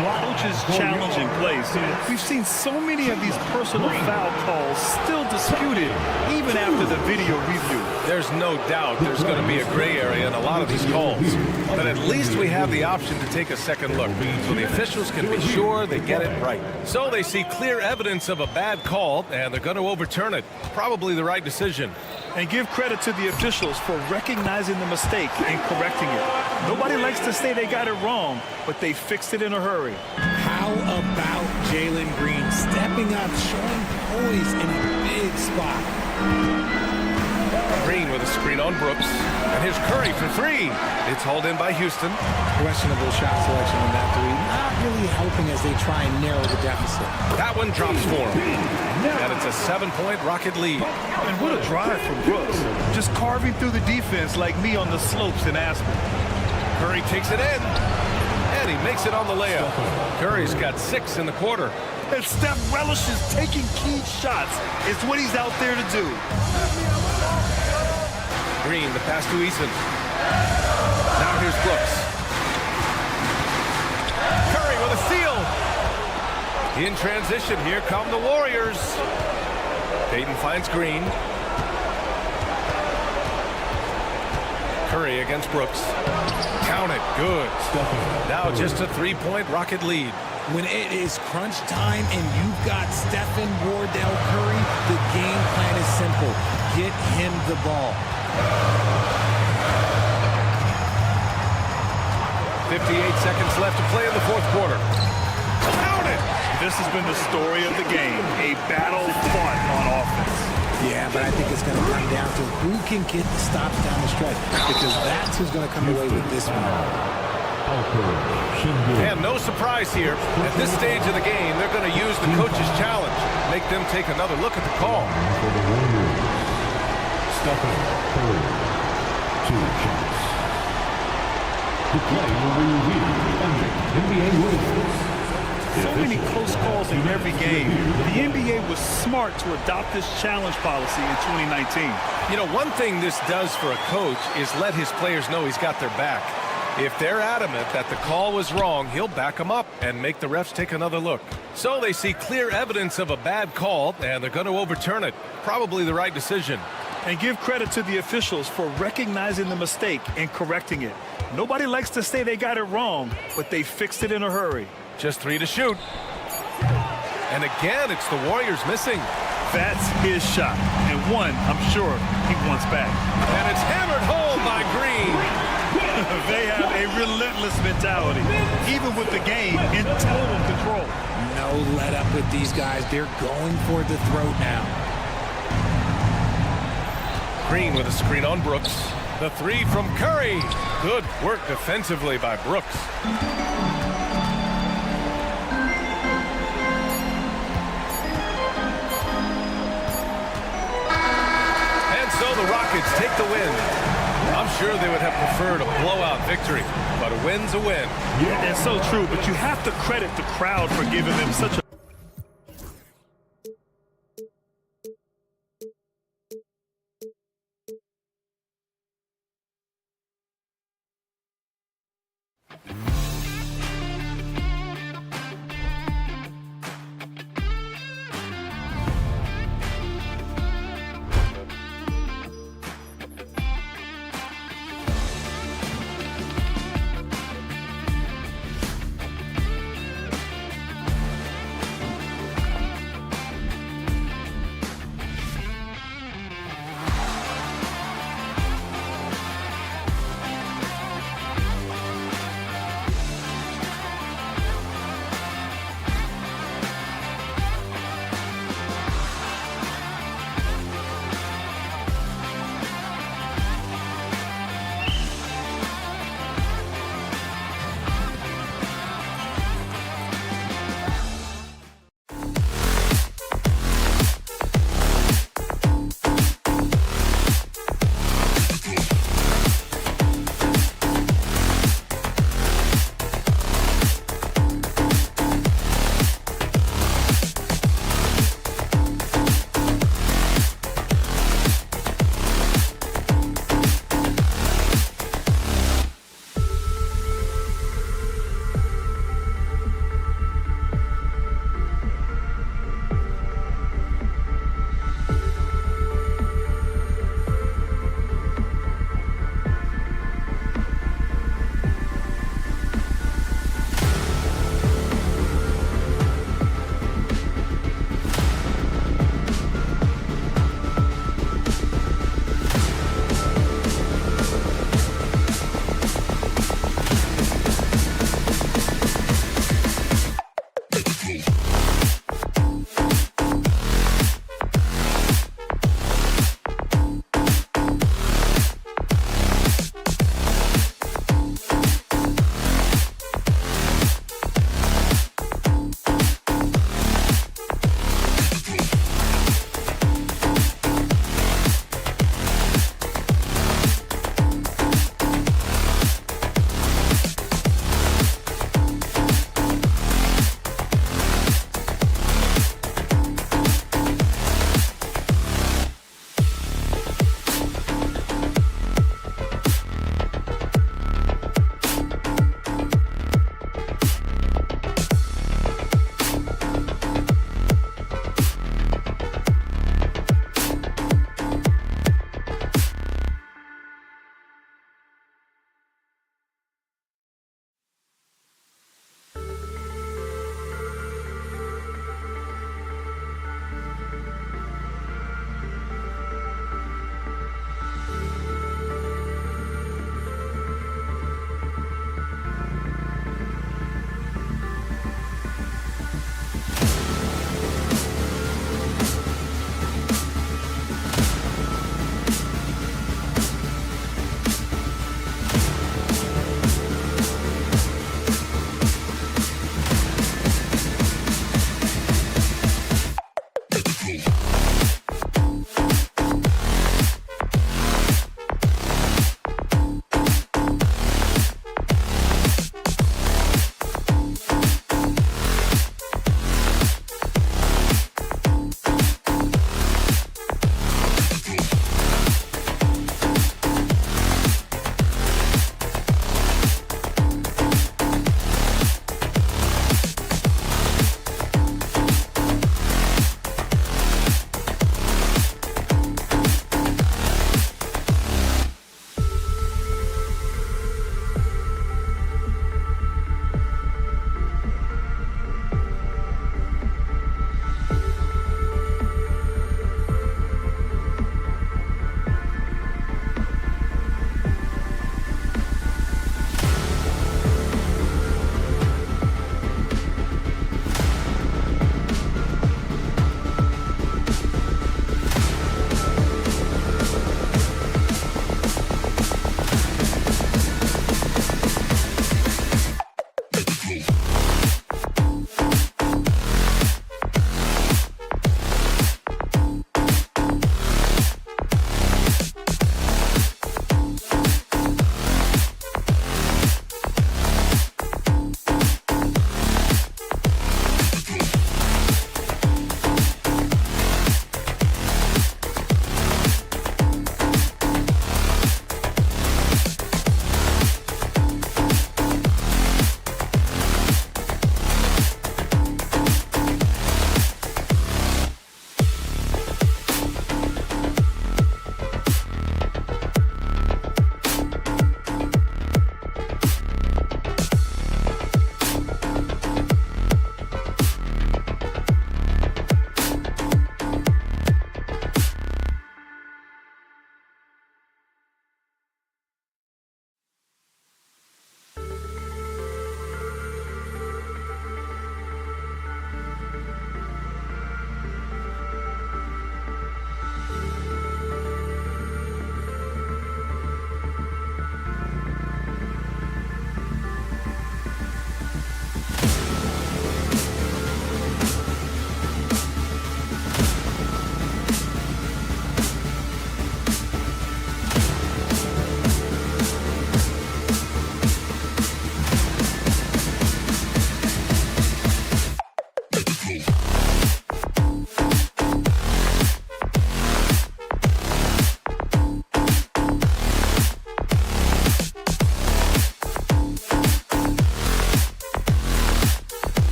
Coaches challenging plays. We've seen so many of these personal foul calls still disputed even after the video review. There's no doubt there's going to be a gray area in a lot of these calls. But at least we have the option to take a second look so the officials can be sure they get it right. So they see clear evidence of a bad call and they're going to overturn it. Probably the right decision. And give credit to the officials for recognizing the mistake and correcting it. Nobody likes to say they got it wrong, but they fixed it in a hurry. How about Jalen Green stepping up, showing poise in a big spot? Green with a screen on Brooks. And here's Curry for 3. It's hauled in by Houston. Questionable shot selection on that 3. Not really helping as they try and narrow the deficit. That one drops for him. And it's a 7-point Rocket lead. And what a drive from Brooks. Just carving through the defense like me on the slopes in Aspen. Curry takes it in. And he makes it on the layup. Curry's got 6 in the quarter. And Steph relishes taking key shots. It's what he's out there to do. Green, the pass to Eason. Now here's Brooks. Curry with a steal. In transition, here come the Warriors. Payton finds Green. Curry against Brooks. Count it, good. Now just a 3-point Rocket lead. When it is crunch time and you've got Stephen Wardell Curry, the game plan is simple. Get him the ball. 58 seconds left to play in the fourth quarter. Count it! This has been the story of the game, a battle fought on offense. Yeah, but I think it's going to come down to who can get the stops down the stretch, because that's who's going to come away with this one. And no surprise here. At this stage of the game, they're going to use the coach's challenge. Make them take another look at the call. Stephen Curry. 2 shots. To play will be NBA rules. So many close calls in every game. The NBA was smart to adopt this challenge policy in 2019. You know, one thing this does for a coach is let his players know he's got their back. If they're adamant that the call was wrong, he'll back them up and make the refs take another look. So they see clear evidence of a bad call, and they're going to overturn it. Probably the right decision. And give credit to the officials for recognizing the mistake and correcting it. Nobody likes to say they got it wrong, but they fixed it in a hurry. Just 3 to shoot. And again, it's the Warriors missing. That's his shot. And one, I'm sure, he wants back. And it's hammered home by Green. They have a relentless mentality. even with the game in total control. No let up with these guys. They're going for the throat now. Green with a screen on Brooks. The three from Curry. Good work defensively by Brooks. And so the Rockets take the win. I'm sure they would have preferred a blowout victory, but a win's a win. Yeah, that's so true, but you have to credit the crowd for giving them such a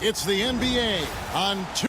It's the NBA on 2.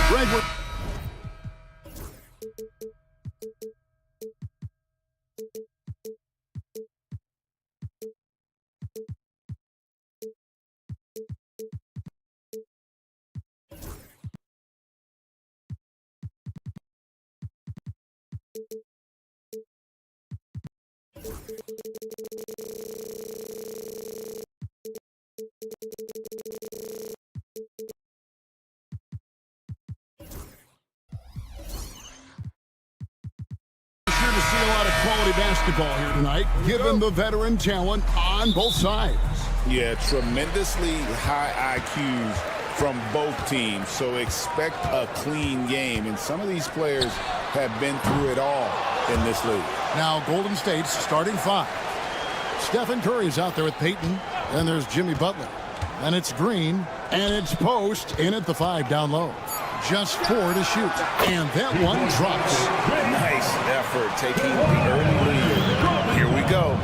Greg, to see a lot of quality basketball here tonight, given the veteran talent on both sides. Yeah, tremendously high IQs from both teams, so expect a clean game. And some of these players have been through it all in this league. Now Golden State's starting 5. Stephen Curry's out there with Peyton. Then there's Jimmy Butler. Then it's Green. And it's Post in at the 5 down low. Just 4 to shoot. And that one drops. Nice effort taking the early lead. Here we go.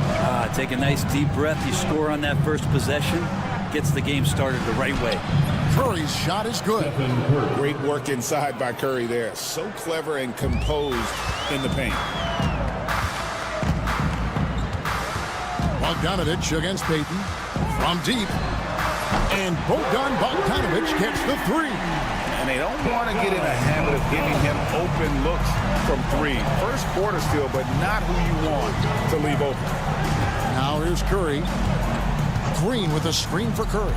Take a nice deep breath. You score on that first possession. Gets the game started the right way. Curry's shot is good. Great work inside by Curry there. So clever and composed in the paint. Bogdanovich against Peyton. From deep. And Bogdanovich gets the 3. And they don't want to get in a habit of giving him open looks from 3. First quarter still, but not who you want to leave open. Now here's Curry. Green with a screen for Curry.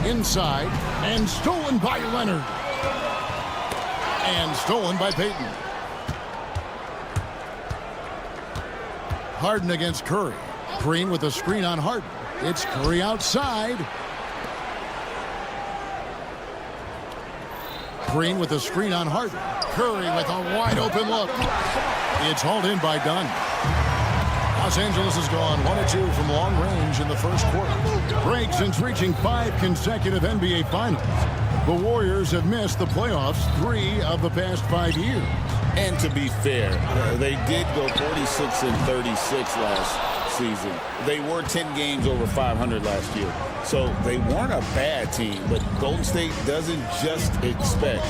Inside, and stolen by Leonard. And stolen by Peyton. Harden against Curry. Green with a screen on Harden. It's Curry outside. Green with a screen on Harden. Curry with a wide open look. It's hauled in by Dunn. Los Angeles has gone 1-2 from long range in the first quarter. Break since reaching 5 consecutive NBA Finals. The Warriors have missed the playoffs 3 of the past 5 years. And to be fair, they did go 46-36 last season. They were 10 games over 500 last year. So they weren't a bad team, but Golden State doesn't just expect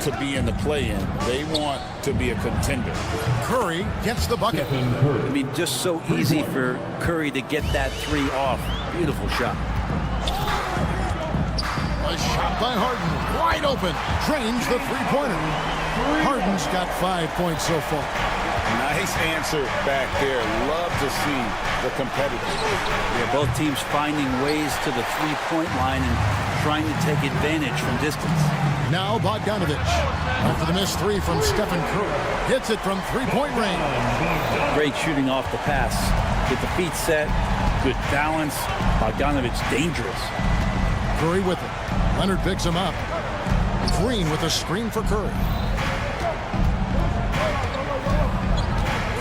to be in the play-in. They want to be a contender. Curry gets the bucket. I mean, just so easy for Curry to get that 3 off. Beautiful shot. A shot by Harden. Wide open. Drains the three-pointer. Harden's got 5 points so far. Nice answer back there. Love to see the competitors. Yeah, both teams finding ways to the three-point line and trying to take advantage from distance. Now Bogdanovich. After the missed 3 from Stephen Curry. Hits it from three-point range. Great shooting off the pass. Get the feet set. Good balance. Bogdanovich dangerous. Curry with it. Leonard picks him up. Green with a screen for Curry.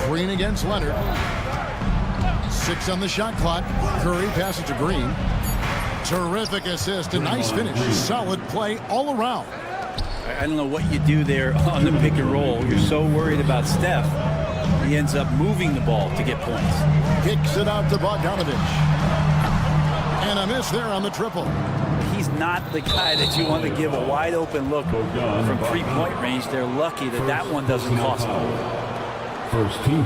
Green against Leonard. 6 on the shot clock. Curry passes to Green. Terrific assist. A nice finish. Solid play all around. I don't know what you do there on the pick and roll. You're so worried about Steph. He ends up moving the ball to get points. Kicks it out to Bogdanovich. And a miss there on the triple. He's not the guy that you want to give a wide open look from three-point range. They're lucky that that one doesn't cost them. First team.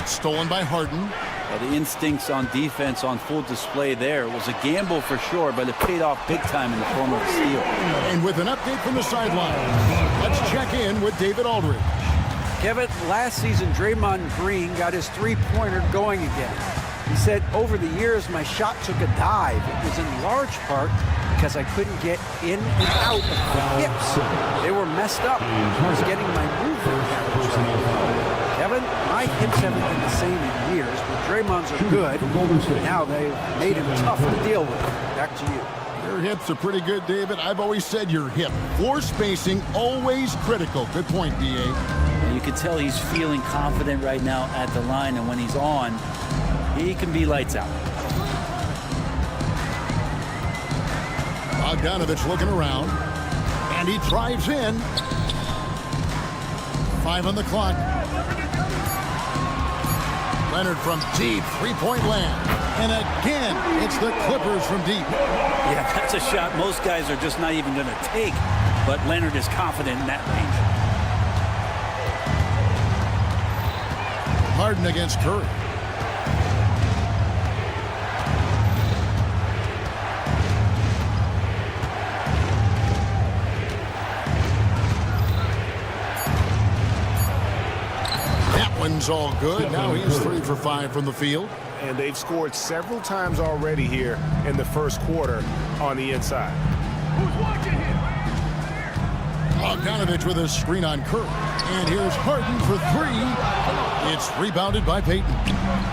Stolen by Harden. The instincts on defense on full display there. It was a gamble for sure, but it paid off big time in the form of a steal. And with an update from the sideline, let's check in with David Aldridge. Kevin, last season, Draymond Green got his three-pointer going again. He said, over the years, my shot took a dive. It was in large part because I couldn't get in and out of the hips. They were messed up. I was getting my movement right. Kevin, my hips haven't been the same in years, but Draymond's are good. Now they've made him tough to deal with. Back to you. Your hips are pretty good, David. I've always said your hip. Floor spacing, always critical. Good point, D.A. You can tell he's feeling confident right now at the line, and when he's on, he can be lights out. Bogdanovich looking around, and he drives in. 5 on the clock. Leonard from deep, three-point land. And again, it's the Clippers from deep. Yeah, that's a shot most guys are just not even going to take, but Leonard is confident in that range. Harden against Curry. That one's all good. Now he's 3 for 5 from the field. And they've scored several times already here in the first quarter on the inside. Bogdanovich with a screen on Curry. And here's Harden for 3. It's rebounded by Payton.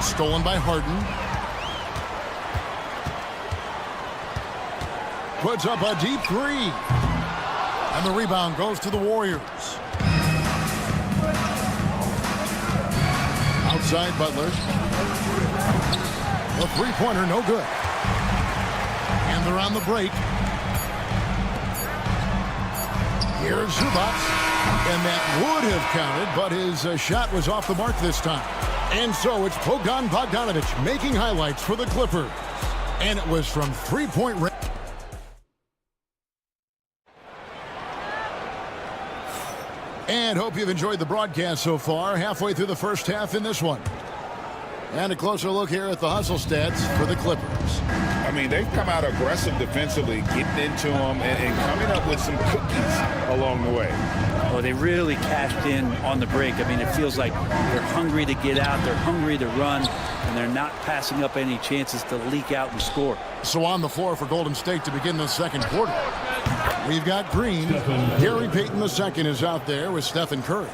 Stolen by Harden. Puts up a deep 3. And the rebound goes to the Warriors. Outside Butler. The three-pointer no good. And they're on the break. Here's Zubac. And that would have counted, but his shot was off the mark this time. And so it's Bogdanovich making highlights for the Clippers. And it was from three-point range. And hope you've enjoyed the broadcast so far. Halfway through the first half in this one. And a closer look here at the hustle stats for the Clippers. I mean, they've come out aggressive defensively, getting into them and coming up with some cookies along the way. Well, they really cashed in on the break. I mean, it feels like they're hungry to get out, they're hungry to run, and they're not passing up any chances to leak out and score. So on the floor for Golden State to begin the second quarter. We've got Green. Gary Payton II is out there with Stephen Curry.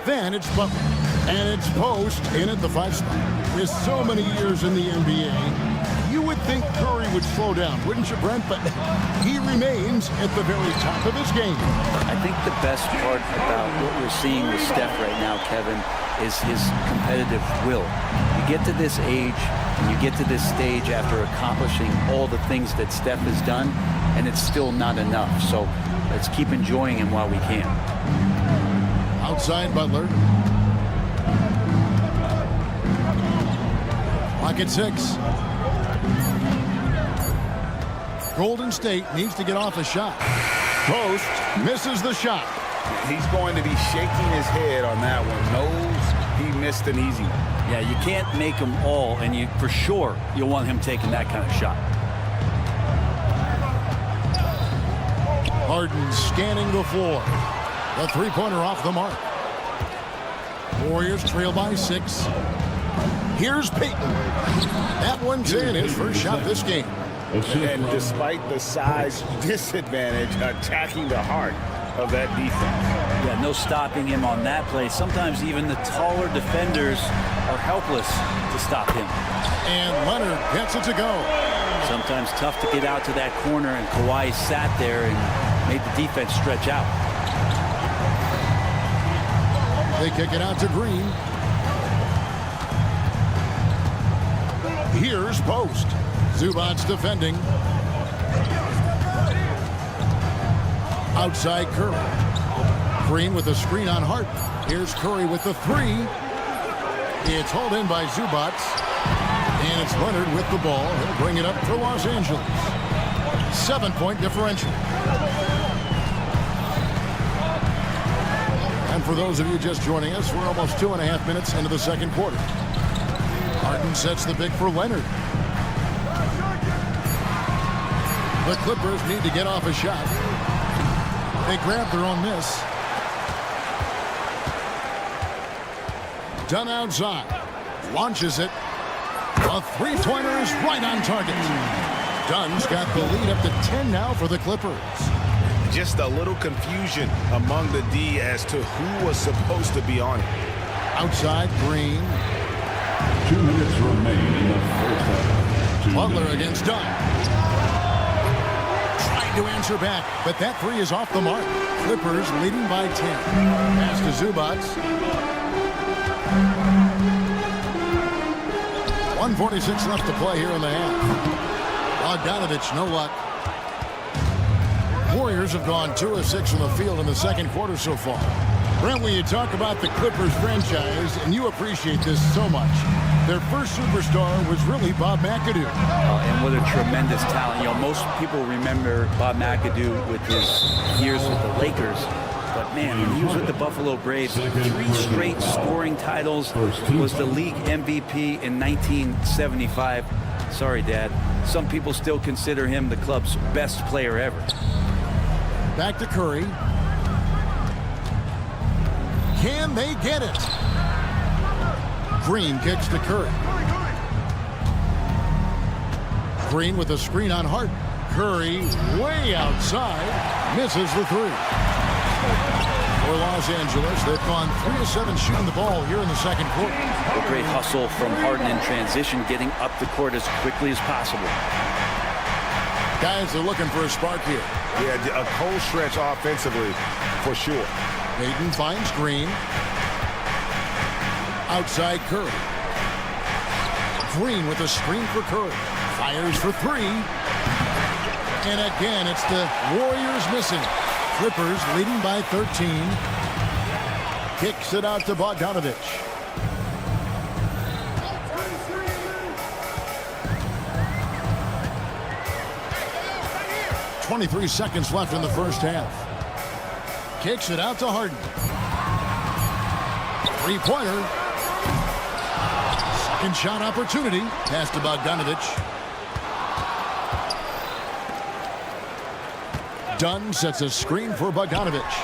Then it's Butler. And it's Post in at the 5 spot. With so many years in the NBA, you would think Curry would slow down, wouldn't you, Brent? But he remains at the very top of his game. I think the best part about what we're seeing with Steph right now, Kevin, is his competitive will. You get to this age, and you get to this stage after accomplishing all the things that Steph has done, and it's still not enough. So let's keep enjoying him while we can. Outside Butler. Clock at 6. Golden State needs to get off a shot. Post misses the shot. He's going to be shaking his head on that one. Knows he missed an easy one. Yeah, you can't make them all, and you for sure you'll want him taking that kind of shot. Harden scanning the floor. The three-pointer off the mark. Warriors trail by 6. Here's Payton. That one's in, his first shot this game. And despite the size disadvantage, attacking the heart of that defense. Yeah, no stopping him on that play. Sometimes even the taller defenders are helpless to stop him. And Leonard gets it to go. Sometimes tough to get out to that corner, and Kawhi sat there and made the defense stretch out. They kick it out to Green. Here's Post. Zubac's defending. Outside Curry. Green with a screen on Hart. Here's Curry with the 3. It's hauled in by Zubac. And it's Leonard with the ball. He'll bring it up for Los Angeles. 7-point differential. And for those of you just joining us, we're almost 2.5 minutes into the second quarter. Harden sets the pick for Leonard. The Clippers need to get off a shot. They grab their own miss. Dunn outside. Launches it. A three-pointer is right on target. Dunn's got the lead up to 10 now for the Clippers. Just a little confusion among the D as to who was supposed to be on it. Outside, Green. 2 minutes remain in the first half. Butler against Dunn. Trying to answer back, but that three is off the mark. Clippers leading by 10. Pass to Zubats. 1:46 left to play here in the half. Bogdanovich, no luck. Warriors have gone 2 of 6 from the field in the second quarter so far. Brent, when you talk about the Clippers franchise, and you appreciate this so much, their first superstar was really Bob McAdoo. And what a tremendous talent. You know, most people remember Bob McAdoo with his years with the Lakers. But, man, when he was with the Buffalo Braves, 3 straight scoring titles, was the league MVP in 1975. Sorry, Dad. Some people still consider him the club's best player ever. Back to Curry. Can they get it? Green kicks to Curry. Green with a screen on Harden. Curry way outside. Misses the three. For Los Angeles, they've gone 3 of 7 shooting the ball here in the second quarter. A great hustle from Harden in transition, getting up the court as quickly as possible. Guys are looking for a spark here. Yeah, a cold stretch offensively, for sure. Payton finds Green. Outside Curry. Green with a screen for Curry. Fires for 3. And again, it's the Warriors missing. Clippers leading by 13. Kicks it out to Bogdanovich. .23 seconds left in the first half. Kicks it out to Harden. Three-pointer. Second shot opportunity. Pass to Bogdanovich. Dunn sets a screen for Bogdanovich.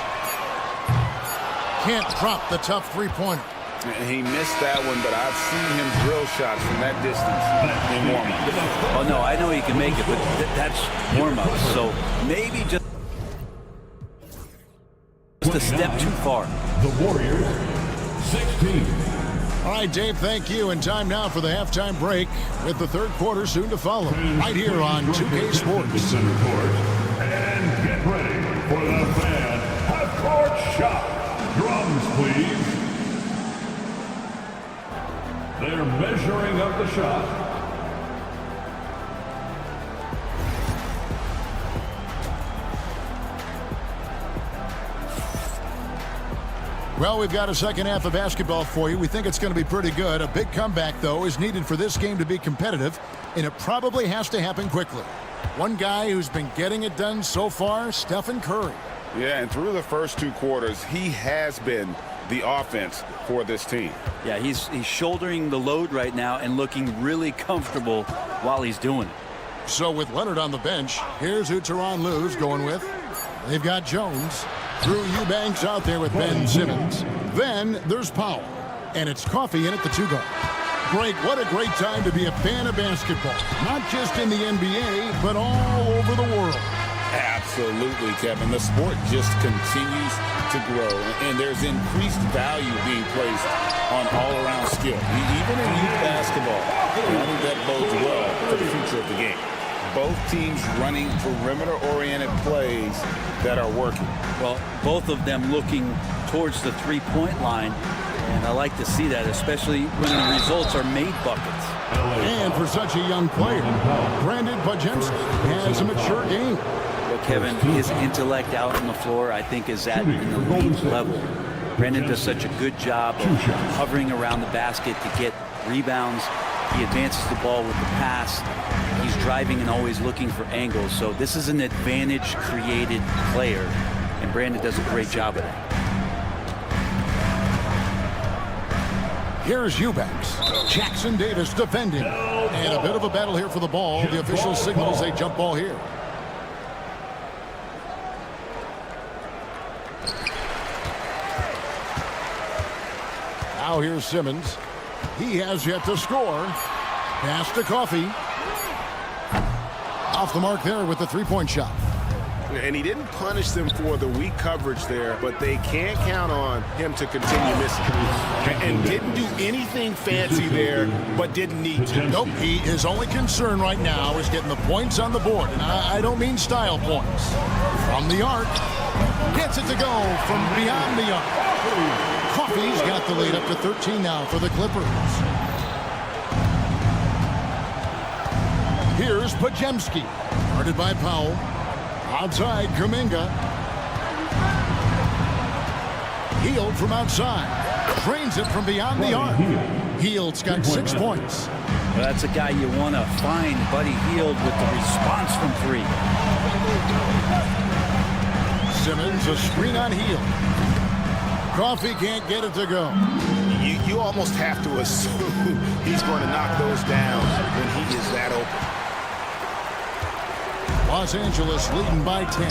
Can't drop the tough three-pointer. He missed that one, but I've seen him drill shots from that distance in warm-up. Oh, no, I know he can make it, but that's warm-up. So maybe just a step too far. The Warriors, 16. All right, Dave, thank you. And time now for the halftime break with the third quarter soon to follow. Right here on 2K Sports. Center court. And get ready for the fan half-court shot. Drums, please. They're measuring up the shot. Well, we've got a second half of basketball for you. We think it's going to be pretty good. A big comeback, though, is needed for this game to be competitive, and it probably has to happen quickly. One guy who's been getting it done so far, Stephen Curry. Yeah, and through the first 2 quarters, he has been the offense for this team. Yeah, he's shouldering the load right now and looking really comfortable while he's doing it. So with Leonard on the bench, here's who SuperLu's going with. They've got Jones. Drew Eubanks out there with Ben Simmons. Then there's Powell. And it's Coffee in at the 2-guard. Greg, what a great time to be a fan of basketball. Not just in the NBA, but all over the world. Absolutely, Kevin. The sport just continues to grow, and there's increased value being placed on all-around skill. Even in youth basketball, I think that bodes well for the future of the game. Both teams running perimeter-oriented plays that are working. Well, both of them looking towards the three-point line, and I like to see that, especially when the results are made buckets. And for such a young player, Brandon Bajemski has a mature game. Well, Kevin, his intellect out on the floor, I think, is at an elite level. Brandon does such a good job of hovering around the basket to get rebounds. He advances the ball with the pass. He's driving and always looking for angles. So this is an advantage-created player, and Brandon does a great job of that. Here's Eubanks. Jackson Davis defending. And a bit of a battle here for the ball. The official signals a jump ball here. Now here's Simmons. He has yet to score. Pass to Coffey. Off the mark there with the three-point shot. And he didn't punish them for the weak coverage there, but they can't count on him to continue missing. And didn't do anything fancy there, but didn't need to. Nope, his only concern right now is getting the points on the board. And I don't mean style points. From the arc, gets it to go from beyond the arc. Coffey's got the lead up to 13 now for the Clippers. Here's Podziemski, guarded by Powell. Outside, Kuminga. Hield from outside. Drains it from beyond the arc. Hield's got 6 points. Well, that's a guy you want to find, Buddy Hield, with the response from three. Simmons, a screen on Hield. Coffey can't get it to go. You almost have to assume he's going to knock those down when he is that open. Los Angeles leading by 10.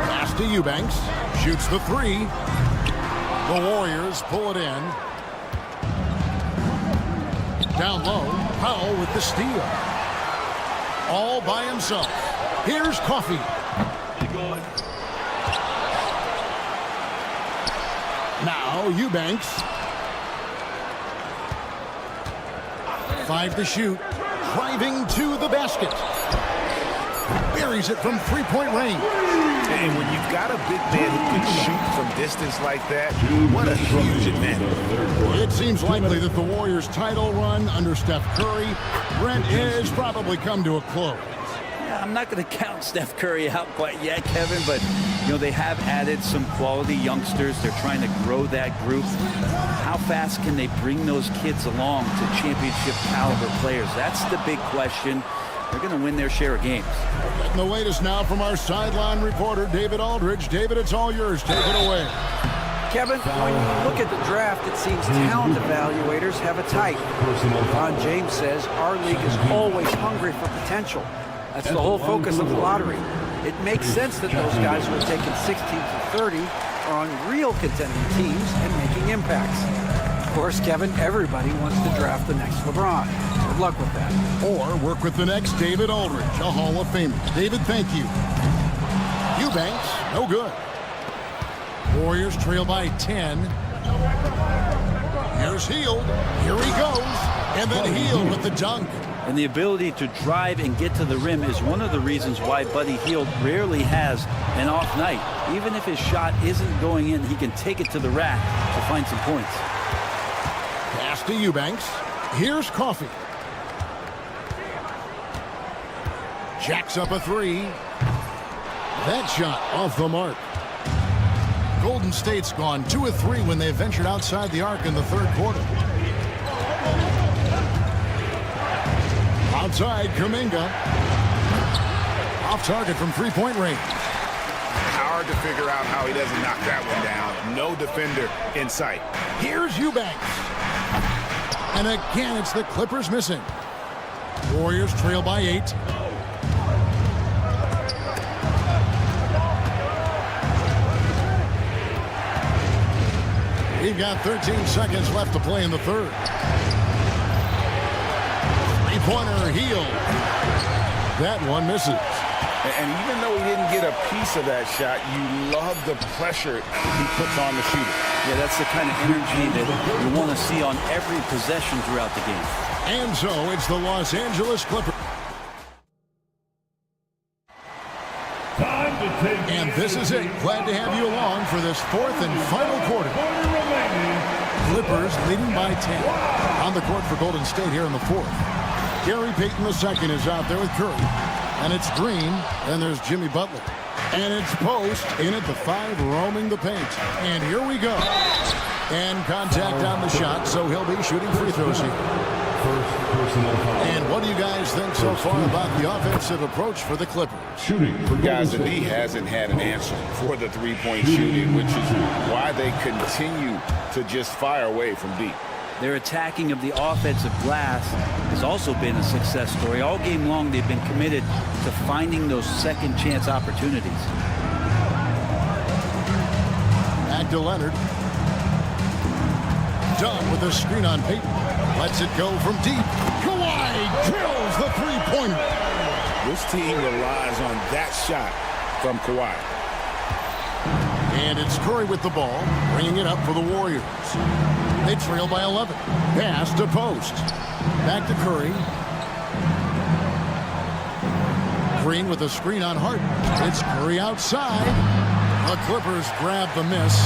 Pass to Eubanks. Shoots the three. The Warriors pull it in. Down low. Powell with the steal. All by himself. Here's Coffey. Now Eubanks. 5 to shoot. Driving to the basket. Buries it from three-point range. And when you've got a big man who can shoot from distance like that, what a huge advantage. It seems likely that the Warriors' title run under Steph Curry, Brent, has probably come to a close. Yeah, I'm not going to count Steph Curry out quite yet, Kevin, but they have added some quality youngsters. They're trying to grow that group. How fast can they bring those kids along to championship caliber players? That's the big question. They're going to win their share of games. Getting the latest now from our sideline reporter, David Aldridge. David, it's all yours. Take it away. Kevin, when you look at the draft, it seems talent evaluators have a type. Ron James says our league is always hungry for potential. That's the whole focus of the lottery. It makes sense that those guys who are taken 16 to 30 are on real contending teams and making impacts. Of course, Kevin, everybody wants to draft the next LeBron. Good luck with that. Or work with the next David Aldridge, a Hall of Famer. David, thank you. Eubanks, no good. Warriors trail by 10. Here's Hield. Here he goes. And then Hield with the dunk. And the ability to drive and get to the rim is one of the reasons why Buddy Hield rarely has an off night. Even if his shot isn't going in, he can take it to the rack to find some points. Pass to Eubanks. Here's Coffey. Jacks up a three. That shot off the mark. Golden State's gone 2 of 3 when they ventured outside the arc in the third quarter. Outside, Kuminga. Off target from three-point range. Hard to figure out how he doesn't knock that one down. No defender in sight. Here's Eubanks. And again, it's the Clippers missing. Warriors trail by 8. We've got 13 seconds left to play in the third. Three-pointer, Hield. That one misses. And even though he didn't get a piece of that shot, you love the pressure he puts on the shooter. Yeah, that's the kind of energy that you want to see on every possession throughout the game. And so it's the Los Angeles Clippers. And this is it. Glad to have you along for this fourth and final quarter. Clippers leading by 10. On the court for Golden State here in the fourth. Gary Payton II is out there with Curry. And it's Green. And there's Jimmy Butler. And it's Post in at the 5, roaming the paint. And here we go. And contact on the shot, so he'll be shooting free throws here. First personal foul. And What do you guys think so far about the offensive approach for the Clippers? Guys, the D hasn't had an answer for the three-point shooting, which is why they continue to just fire away from deep. Their attacking of the offensive glass has also been a success story. All game long, they've been committed to finding those second chance opportunities. Back to Leonard. Done with a screen on Payton. Lets it go from deep. Kawhi drills the three-pointer. This team relies on that shot from Kawhi. And it's Curry with the ball, bringing it up for the Warriors. They trail by 11. Pass to post. Back to Curry. Green with a screen on Harden. It's Curry outside. The Clippers grab the miss.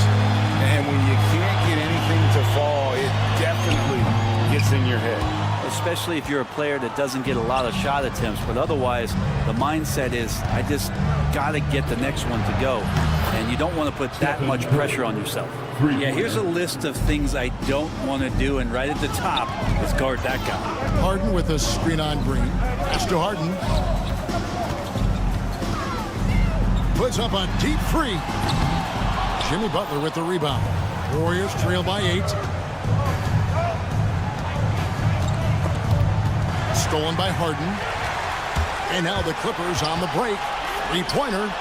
And when you can't get anything to fall, it definitely gets in your head. Especially if you're a player that doesn't get a lot of shot attempts, but otherwise the mindset is I just got to get the next one to go, and you don't want to put that much pressure on yourself. Yeah, here's a list of things I don't want to do, and right at the top is guard that guy. Harden with a screen on Green. Pass to Harden. Puts up a deep three. Jimmy Butler with the rebound. Warriors trail by 8. Stolen by Harden. And now the Clippers on the break. Three-pointer.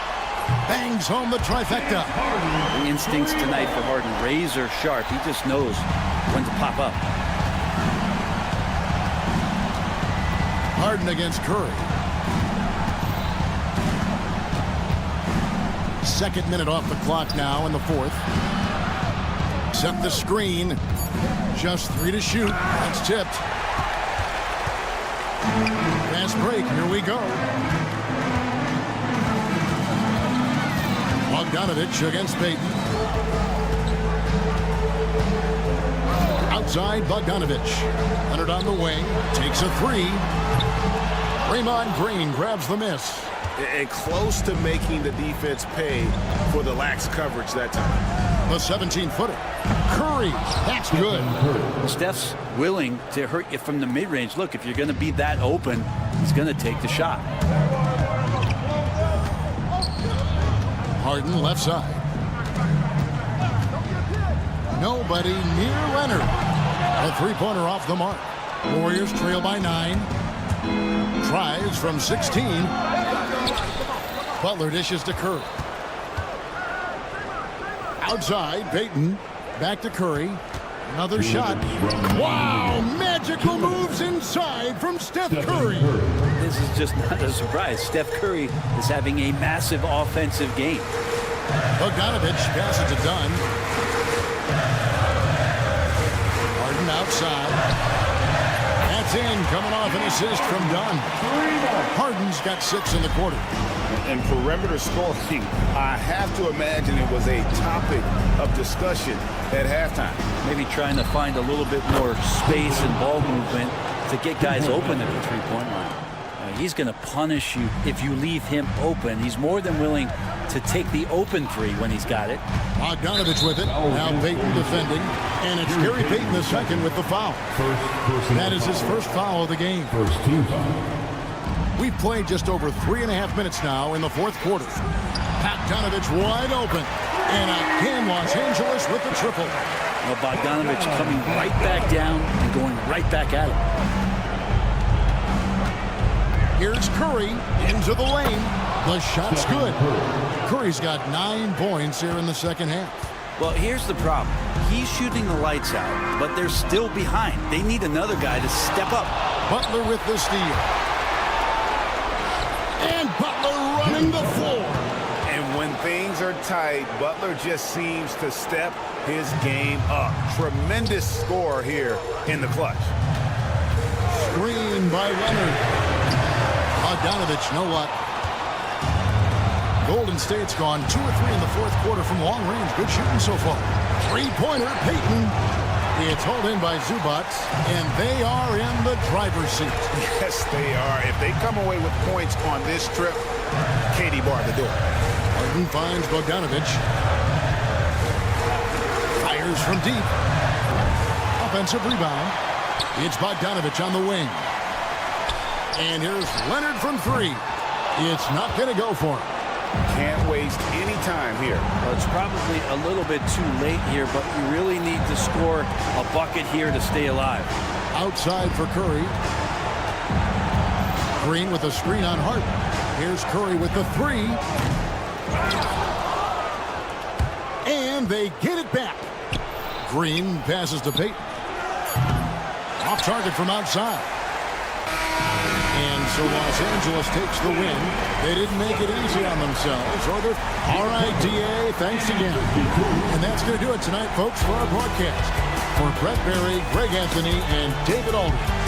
Bangs home the trifecta. The instincts tonight for Harden, razor sharp. He just knows when to pop up. Harden against Curry. Second minute off the clock now in the fourth. Set the screen. Just 3 to shoot. That's tipped. Fast break. Here we go. Bogdanovich against Payton. Outside Bogdanovich. Leonard on the wing. Takes a 3. Draymond Green grabs the miss. And close to making the defense pay for the lax coverage that time. The 17-footer. Curry. That's good. Steph's willing to hurt you from the mid-range. Look, if you're going to be that open, he's going to take the shot. Harden left side. Nobody near Leonard. A three-pointer off the mark. Warriors trail by 9. Tries from 16. Butler dishes to Curry. Outside, Payton. Back to Curry. Another shot. Wow! Magical moves inside from Steph Curry. This is just not a surprise. Steph Curry is having a massive offensive game. Bogdanovich passes it Dunn. Harden outside. That's in, coming off an assist from Dunn. Harden's got 6 in the quarter. And perimeter scoring, I have to imagine it was a topic of discussion at halftime. Maybe trying to find a little bit more space and ball movement to get guys open at the three-point line. He's going to punish you if you leave him open. He's more than willing to take the open 3 when he's got it. Bogdanovich with it. Now Payton defending. And it's Gary Payton the second with the foul. That is his first foul of the game. First team foul. We've played just over 3.5 minutes now in the fourth quarter. Bogdanovich wide open. And again, Los Angeles with the triple. Well, Bogdanovich coming right back down and going right back at it. Here's Curry into the lane. The shot's good. Curry's got 9 points here in the second half. Well, here's the problem. He's shooting the lights out, but they're still behind. They need another guy to step up. Butler with the steal. And Butler running the floor. And when things are tight, Butler just seems to step his game up. Tremendous score here in the clutch. Screen by Leonard. Bogdanovich, no luck. Golden State's gone 2 or 3 in the fourth quarter from long range. Good shooting so far. Three-pointer, Payton. It's hauled in by Zubac, and they are in the driver's seat. Yes, they are. If they come away with points on this trip, Katie barred the door. Harden finds Bogdanovich. Fires from deep. Offensive rebound. It's Bogdanovich on the wing. And here's Leonard from 3. It's not going to go for him. Can't waste any time here. Well, it's probably a little bit too late here, but you really need to score a bucket here to stay alive. Outside for Curry. Green with a screen on Harden. Here's Curry with the 3. And they get it back. Green passes to Payton. Off target from outside. And so Los Angeles takes the win. They didn't make it easy on themselves. All right, DA, thanks again. And that's going to do it tonight, folks, for our broadcast. For Brett Berry, Greg Anthony, and David Aldridge.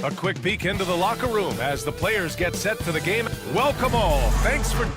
A quick peek into the locker room as the players get set for the game. Welcome all. Thanks for...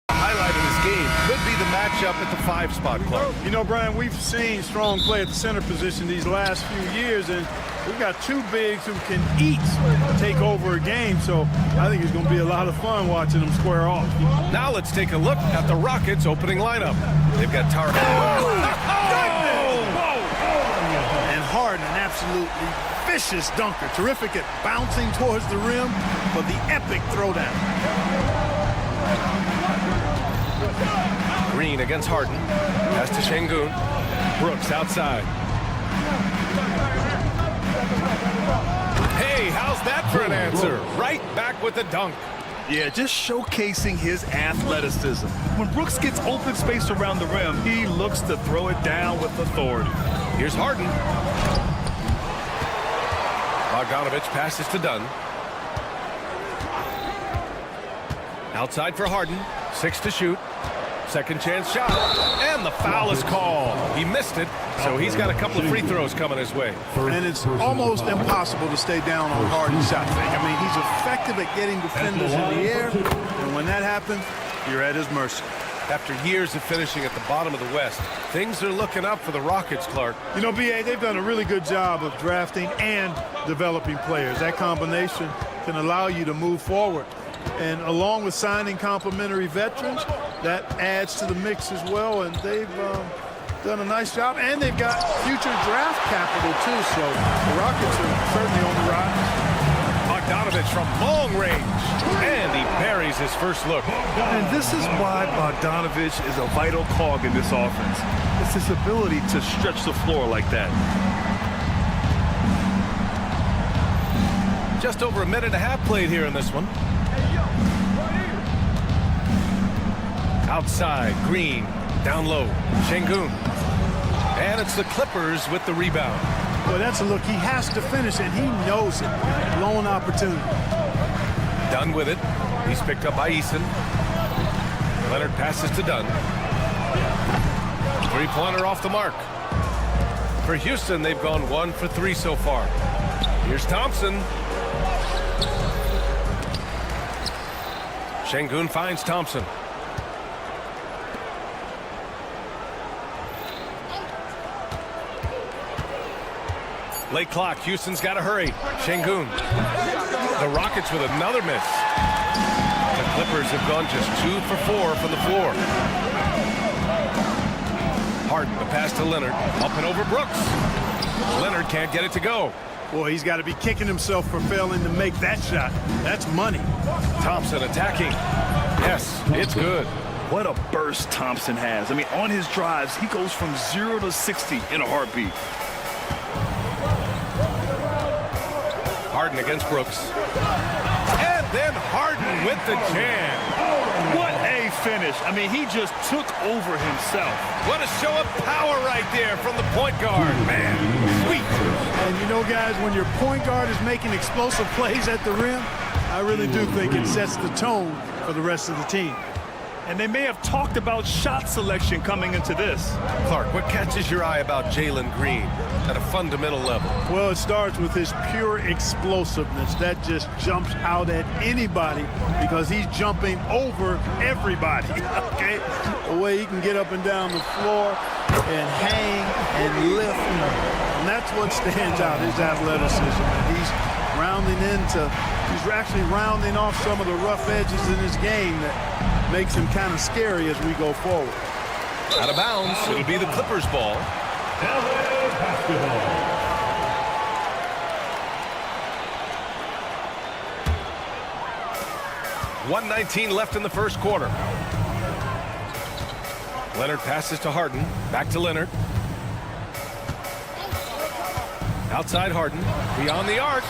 Highlight of this game could be the matchup at the 5 spot, Clark. You know, Brian, we've seen strong play at the center position these last few years, and we've got 2 bigs who can each take over a game, so I think it's going to be a lot of fun watching them square off. Now let's take a look at the Rockets' opening lineup. They've got Tar. And Harden, an absolutely vicious dunker. Terrific at bouncing towards the rim, but the epic throwdown. Green against Harden. Pass to Şengün. Brooks outside. Hey, how's that for an answer? Right back with the dunk. Yeah, just showcasing his athleticism. When Brooks gets open space around the rim, he looks to throw it down with authority. Here's Harden. Bogdanovich passes to Dunn. Outside for Harden. 6 to shoot. Second chance shot. And the foul is called. He missed it, so he's got a couple of free throws coming his way. And it's almost impossible to stay down on Harden's shot fake. I mean, he's effective at getting defenders in the air, and when that happens, you're at his mercy. After years of finishing at the bottom of the West, things are looking up for the Rockets, Clark. You know, B.A., they've done a really good job of drafting and developing players. That combination can allow you to move forward. And along with signing complementary veterans, that adds to the mix as well. And they've done a nice job. And they've got future draft capital, too. So the Rockets are certainly on the rise. Bogdanovich from long range. And he buries his first look. And this is why Bogdanovich is a vital cog in this offense. It's his ability to stretch the floor like that. Just over a minute and a half played here in this one. Outside, Green, down low, Şengün. And it's the Clippers with the rebound. Well, that's a look. He has to finish, and he knows it. Lone opportunity. Dunn with it. He's picked up by Eason. Leonard passes to Dunn. 3-pointer off the mark. For Houston, they've gone 1 for 3 so far. Here's Thompson. Şengün finds Thompson. Late clock. Houston's got to hurry. Şengün. The Rockets with another miss. The Clippers have gone just 2 for 4 from the floor. Harden, the pass to Leonard. Up and over Brooks. Leonard can't get it to go. Boy, he's got to be kicking himself for failing to make that shot. That's money. Thompson attacking. Yes, it's good. What a burst Thompson has. I mean, on his drives, he goes from 0 to 60 in a heartbeat. Harden against Brooks. And then Harden with the jam. What a finish. I mean, he just took over himself. What a show of power right there from the point guard. Man, sweet. And you know, guys, when your point guard is making explosive plays at the rim, I really do think it sets the tone for the rest of the team. And they may have talked about shot selection coming into this. Clark, what catches your eye about Jalen Green at a fundamental level? Well, it starts with his pure explosiveness. That just jumps out at anybody because he's jumping over everybody, okay? The way he can get up and down the floor and hang and lift. And that's what stands out, his athleticism. And he's actually rounding off some of the rough edges in his game that makes him kind of scary as we go forward. Out of bounds, it'll be the Clippers ball. LA basketball. .119 left in the first quarter. Leonard passes to Harden. Back to Leonard. Outside Harden. Beyond the arc.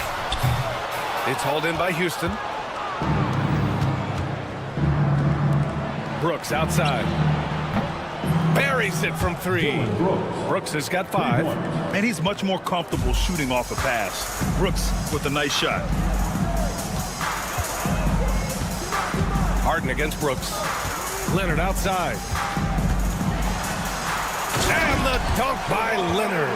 It's hauled in by Houston. Brooks outside. Buries it from three. Brooks has got 5. And he's much more comfortable shooting off a pass. Brooks with a nice shot. Harden against Brooks. Leonard outside. And the dunk by Leonard.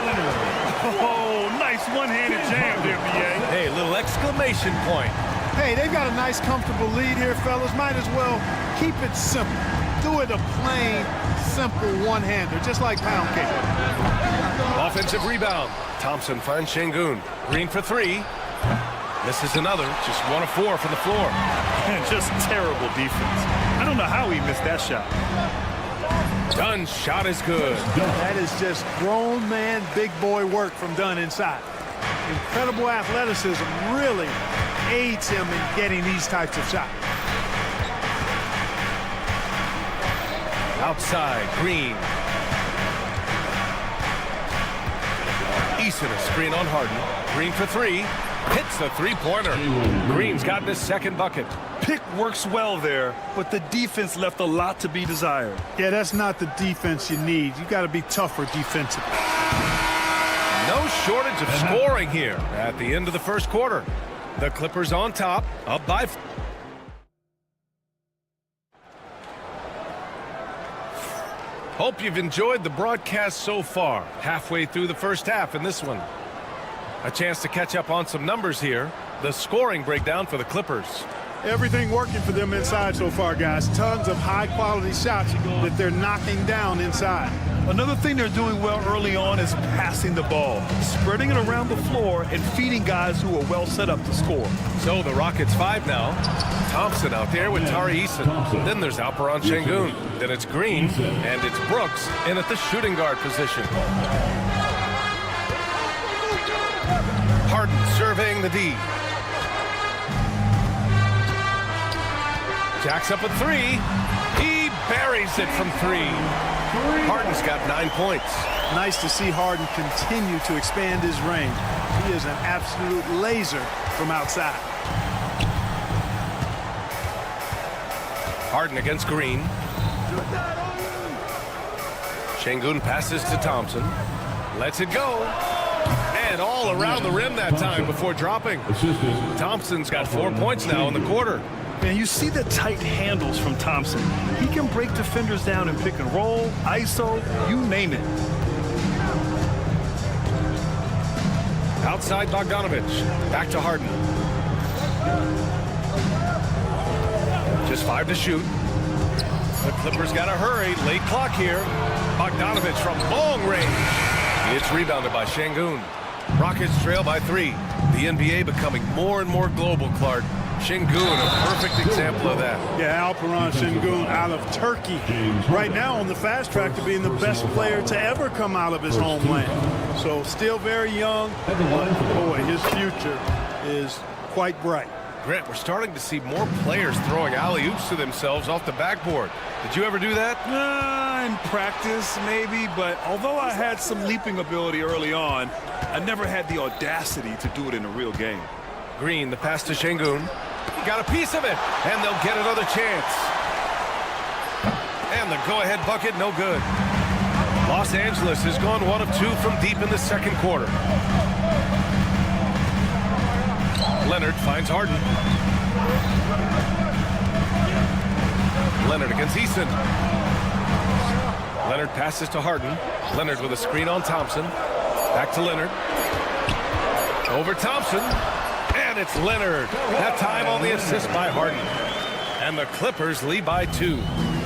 Oh, nice one-handed jam there, B.A. Hey, little exclamation point. Hey, they've got a nice, comfortable lead here, fellas. Might as well keep it simple. Do it a plain, simple one-hander, just like pound cake. Offensive rebound. Thompson finds Şengün. Green for 3. Misses another. Just 1 of 4 from the floor. And just terrible defense. I don't know how he missed that shot. Dunn's shot is good. That is just grown man, big boy work from Dunn inside. Incredible athleticism really aids him in getting these types of shots. Outside, Green. Eason a screen on Harden. Green for 3. Hits the three-pointer. Green's gotten his second bucket. Pick works well there, but the defense left a lot to be desired. Yeah, that's not the defense you need. You got to be tougher defensively. No shortage of scoring here at the end of the first quarter. The Clippers on top, up by 4. Hope you've enjoyed the broadcast so far. Halfway through the first half in this one. A chance to catch up on some numbers here. The scoring breakdown for the Clippers. Everything working for them inside so far, guys. Tons of high-quality shots that they're knocking down inside. Another thing they're doing well early on is passing the ball, spreading it around the floor and feeding guys who are well set up to score. So the Rockets 5 now. Thompson out there with Tari Eason. Then there's Alperen Şengün. Then it's Green, and it's Brooks in at the shooting guard position. Harden surveying the D. Jacks up a 3. He buries it from 3. Harden's got 9 points. Nice to see Harden continue to expand his range. He is an absolute laser from outside. Harden against Green. Şengün passes to Thompson. Lets it go. And all around the rim that time before dropping. Thompson's got 4 points now in the quarter. And you see the tight handles from Thompson. He can break defenders down in pick and roll, ISO, you name it. Outside Bogdanovic. Back to Harden. Just 5 to shoot. The Clippers got to hurry. Late clock here. Bogdanovic from long range. It's rebounded by Şengün. Rockets trail by 3. The NBA becoming more and more global, Clark. Şengün, a perfect example of that. Yeah, Alperen Şengün out of Turkey. Right now on the fast track to being the best player to ever come out of his homeland. So still very young, but boy, his future is quite bright. Grant, we're starting to see more players throwing alley-oops to themselves off the backboard. Did you ever do that? In practice, maybe, but although I had some leaping ability early on, I never had the audacity to do it in a real game. Green, the pass to Şengün. Got a piece of it, and they'll get another chance. And the go-ahead bucket, no good. Los Angeles has gone 1 of 2 from deep in the second quarter. Leonard finds Harden. Leonard against Eason. Leonard passes to Harden. Leonard with a screen on Thompson. Back to Leonard. Over Thompson. And it's Leonard. That time on the assist by Harden. And the Clippers lead by 2.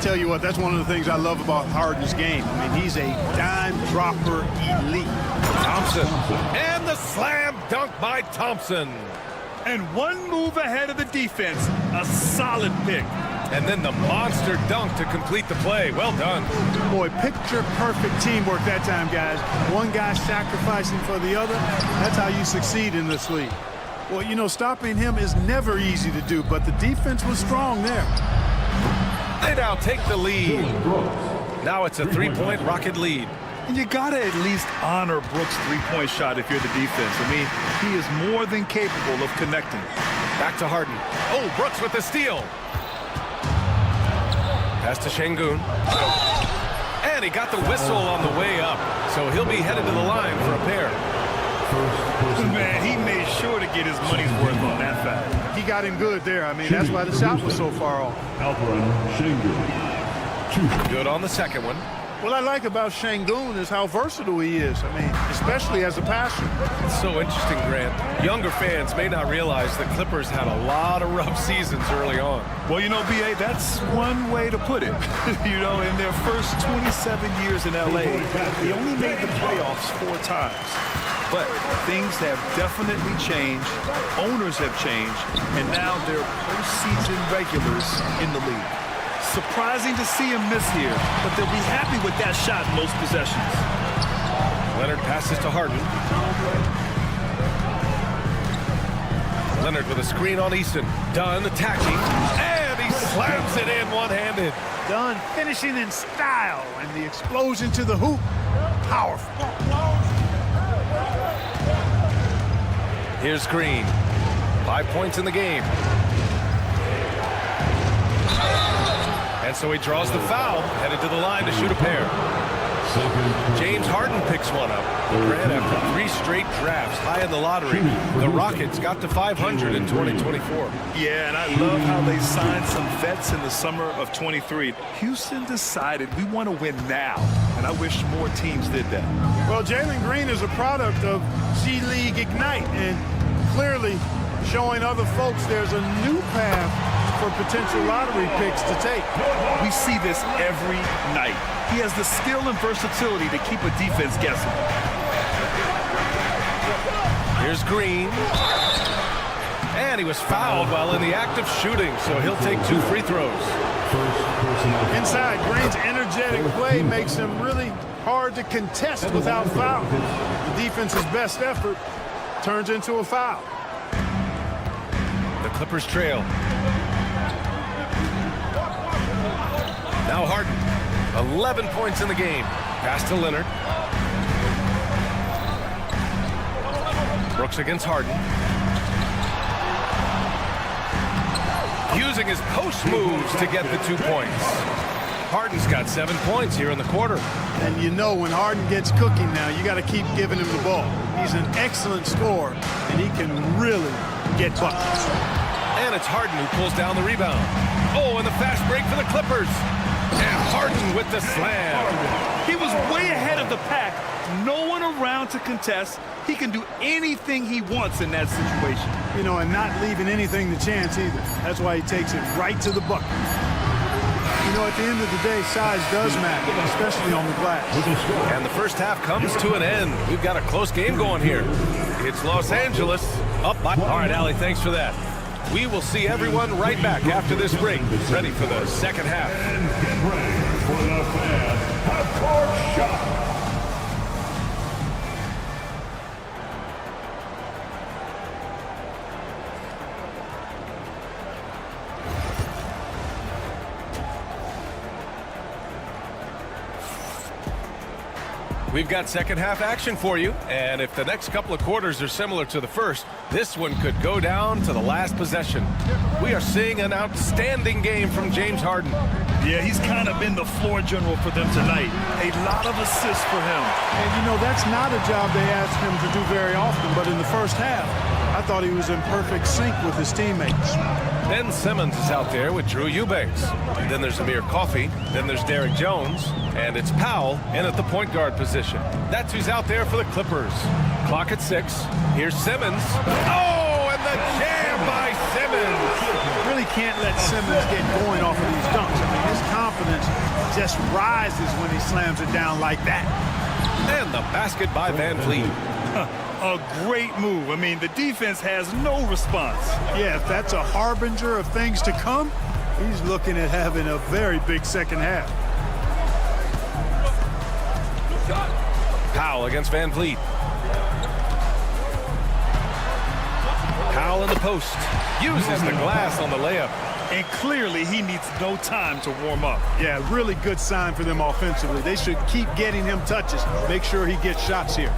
Tell you what, that's one of the things I love about Harden's game. I mean, he's a dime dropper elite. Thompson. And the slam dunk by Thompson. And one move ahead of the defense. A solid pick. And then the monster dunk to complete the play. Well done. Boy, picture-perfect teamwork that time, guys. One guy sacrificing for the other. That's how you succeed in this league. Well, you know, stopping him is never easy to do, but the defense was strong there. They now take the lead. Now it's a 3-point Rocket lead. And you got to at least honor Brooks' three-point shot if you're the defense. I mean, he is more than capable of connecting. Back to Harden. Oh, Brooks with the steal. Pass to Şengün. And he got the whistle on the way up. So he'll be headed to the line for a pair. Man, he made sure to get his money's worth on that foul. He got him good there. I mean, that's why the shot was so far off. Good on the second one. What I like about Şengün is how versatile he is. I mean, especially as a passer. It's so interesting, Grant. Younger fans may not realize the Clippers had a lot of rough seasons early on. Well, you know, B.A., that's one way to put it. You know, in their first 27 years in L.A., they only made the playoffs 4 times. But things have definitely changed. Owners have changed. And now they're postseason regulars in the league. Surprising to see him miss here, but they'll be happy with that shot in most possessions. Leonard passes to Harden. Leonard with a screen on Eason. Dunn attacking, and he slams it in one-handed. Dunn finishing in style, and the explosion to the hoop, powerful. Here's Green. 5 points in the game. And so he draws the foul, headed to the line to shoot a pair. James Harden picks one up. Grant, after 3 straight drafts high in the lottery, the Rockets got to 500 in 2024. Yeah, and I love how they signed some vets in the summer of 23. Houston decided we want to win now, and I wish more teams did that. Well, Jalen Green is a product of G League Ignite, and clearly showing other folks there's a new path for potential lottery picks to take. We see this every night. He has the skill and versatility to keep a defense guessing. Here's Green. And he was fouled while in the act of shooting, so he'll take 2 free throws. Inside, Green's energetic play makes him really hard to contest without foul. The defense's best effort turns into a foul. The Clippers trail. Now Harden, 11 points in the game. Pass to Leonard. Brooks against Harden. Using his post moves to get the 2 points. Harden's got 7 points here in the quarter. And you know when Harden gets cooking now, you got to keep giving him the ball. He's an excellent scorer, and he can really get buckets. And it's Harden who pulls down the rebound. Oh, and the fast break for the Clippers. And Harden with the slam. He was way ahead of the pack. No one around to contest. He can do anything he wants in that situation. You know, and not leaving anything to chance either. That's why he takes it right to the bucket. You know, at the end of the day, size does matter, especially on the glass. And the first half comes to an end. We've got a close game going here. It's Los Angeles up by... All right, Allie, thanks for that. We will see everyone right back after this break, ready for the second half. And get ready for the fan half-court shot. We've got second half action for you, and if the next couple of quarters are similar to the first, this one could go down to the last possession. We are seeing an outstanding game from James Harden. Yeah, he's kind of been the floor general for them tonight. A lot of assists for him. And you know, that's not a job they ask him to do very often, but in the first half, I thought he was in perfect sync with his teammates. Ben Simmons is out there with Drew Eubanks. Then there's Amir Coffey. Then there's Derek Jones. And it's Powell in at the point guard position. That's who's out there for the Clippers. Clock at 6. Here's Simmons. Oh, and the jam by Simmons. Really can't let Simmons get going off of these dunks. I mean, his confidence just rises when he slams it down like that. And the basket by Van Vliet. A great move. I mean, the defense has no response. Yeah, if that's a harbinger of things to come, he's looking at having a very big second half. Powell against Van Vliet. Powell in the post. Uses the glass on the layup. And clearly he needs no time to warm up. Yeah, really good sign for them offensively. They should keep getting him touches. Make sure he gets shots here.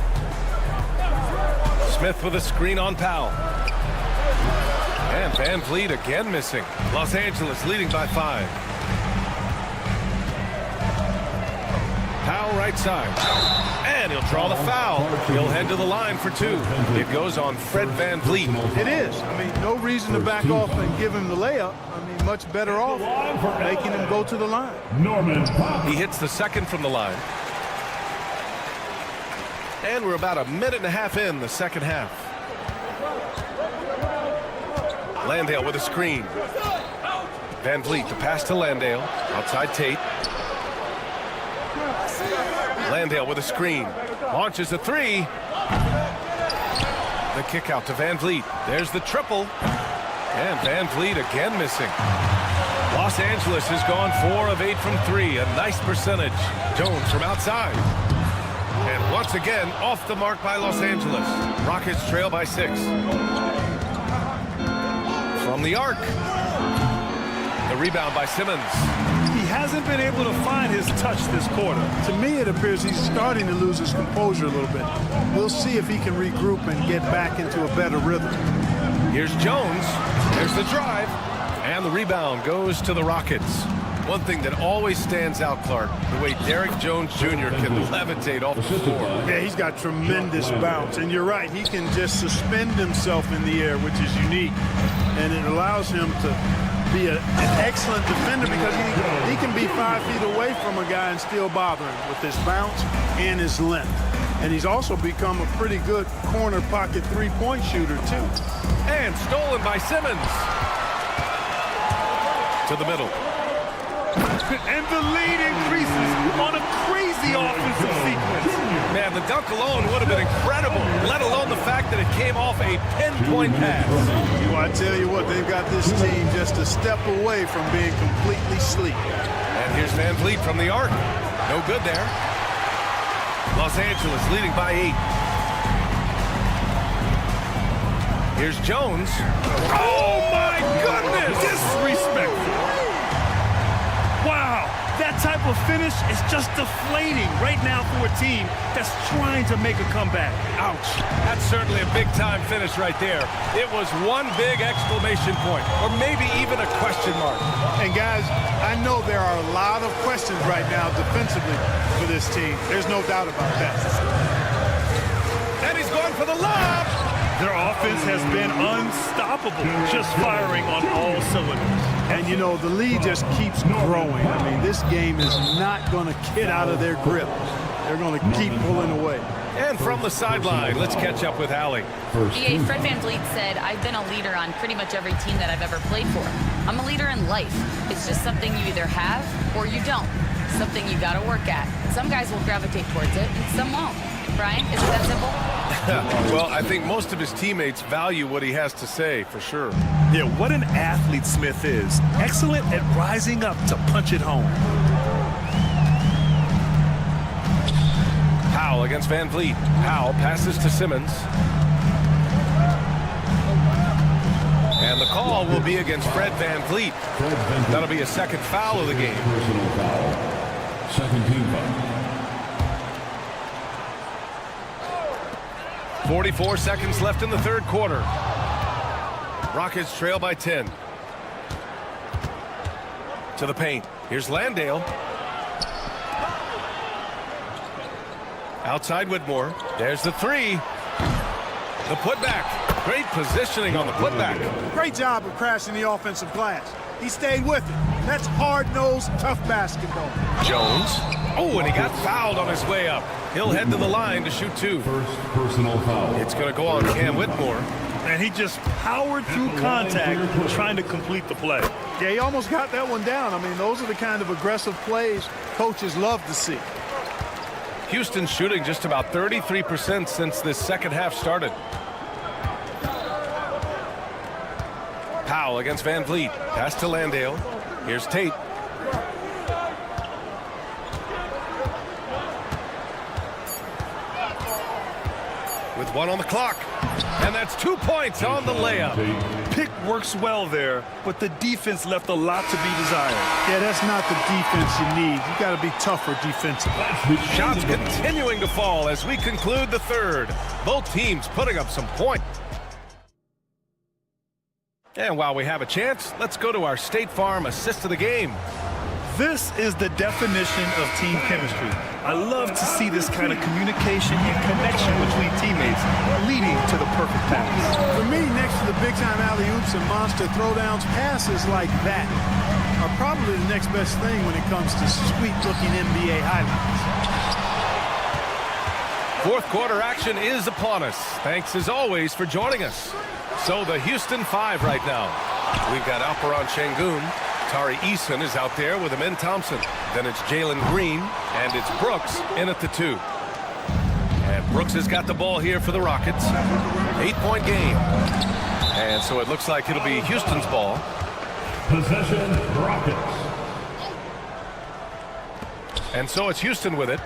Smith with a screen on Powell. And Van Vliet again missing. Los Angeles leading by 5. Powell right side. And he'll draw the foul. He'll head to the line for 2. It goes on Fred Van Vliet. It is. I mean, no reason to back off and give him the layup. I mean, much better off making him go to the line. He hits the second from the line. And we're about a minute and a half in the second half. Landale with a screen. Van Vliet, the pass to Landale. Outside Tate. Landale with a screen. Launches a 3. The kick out to Van Vliet. There's the triple. And Van Vliet again missing. Los Angeles has gone 4 of 8 from 3. A nice percentage. Jones from outside. And once again, off the mark by Los Angeles. Rockets trail by 6. From the arc. The rebound by Simmons. He hasn't been able to find his touch this quarter. To me, it appears he's starting to lose his composure a little bit. We'll see if he can regroup and get back into a better rhythm. Here's Jones. There's the drive. And the rebound goes to the Rockets. One thing that always stands out, Clark, the way Derek Jones Jr. can levitate off the floor. Yeah, he's got tremendous bounce. And you're right, he can just suspend himself in the air, which is unique. And it allows him to be an excellent defender because he can be 5 feet away from a guy and still bother him with his bounce and his length. And he's also become a pretty good corner pocket three-point shooter, too. And stolen by Simmons. To the middle. And the lead increases on a crazy offensive sequence. Man, the dunk alone would have been incredible, let alone the fact that it came off a pinpoint pass. Well, I tell you what, they've got this team just a step away from being completely sleep. And here's Van Vliet from the arc. No good there. Los Angeles leading by 8. Here's Jones. Oh, my goodness! Disrespectful. Wow, that type of finish is just deflating right now for a team that's trying to make a comeback. Ouch. That's certainly a big-time finish right there. It was one big exclamation point, or maybe even a question mark. And, guys, I know there are a lot of questions right now defensively for this team. There's no doubt about that. And he's going for the lob. Their offense has been unstoppable, just firing on all cylinders. And, you know, the lead just keeps growing. I mean, this game is not going to get out of their grip. They're going to keep pulling away. And from the sideline, let's catch up with Allie. EA, Fred Van Vliet said, I've been a leader on pretty much every team that I've ever played for. I'm a leader in life. It's just something you either have or you don't. Something you got to work at. Some guys will gravitate towards it and some won't. Brian, is it that simple? Well, I think most of his teammates value what he has to say, for sure. Yeah, what an athlete Smith is. Excellent at rising up to punch it home. Powell against Van Vliet. Powell passes to Simmons. And the call will be against Fred Van Vliet. That'll be a second foul of the game. Personal foul. Second team foul. 44 seconds left in the third quarter. Rockets trail by 10. To the paint. Here's Landale. Outside Whitmore. There's the 3. The putback. Great positioning on the putback. Great job of crashing the offensive glass. He stayed with it. That's hard-nosed, tough basketball. Jones. Oh, and he got fouled on his way up. He'll head to the line to shoot 2. First personal foul. It's going to go on Cam Whitmore. And he just powered through contact trying to complete the play. Yeah, he almost got that one down. I mean, those are the kind of aggressive plays coaches love to see. Houston shooting just about 33% since this second half started. Powell against Van Vliet. Pass to Landale. Here's Tate. With 1 on the clock. And that's 2 points on the layup. Pick works well there, but the defense left a lot to be desired. Yeah, that's not the defense you need. You got to be tougher defensively. Shots continuing to fall as we conclude the third. Both teams putting up some points. And while we have a chance, let's go to our State Farm assist of the game. This is the definition of team chemistry. I love to see this kind of communication and connection between teammates leading to the perfect pass. For me, next to the big-time alley-oops and monster throwdowns, passes like that are probably the next best thing when it comes to sweet-looking NBA highlights. Fourth quarter action is upon us. Thanks as always for joining us. So the Houston 5 right now. We've got Alperon Şengün. Tari Eason is out there with Amin Thompson. Then it's Jalen Green, and it's Brooks in at the 2. And Brooks has got the ball here for the Rockets. 8-point game. And so it looks like it'll be Houston's ball. Possession, Rockets. And so it's Houston with it.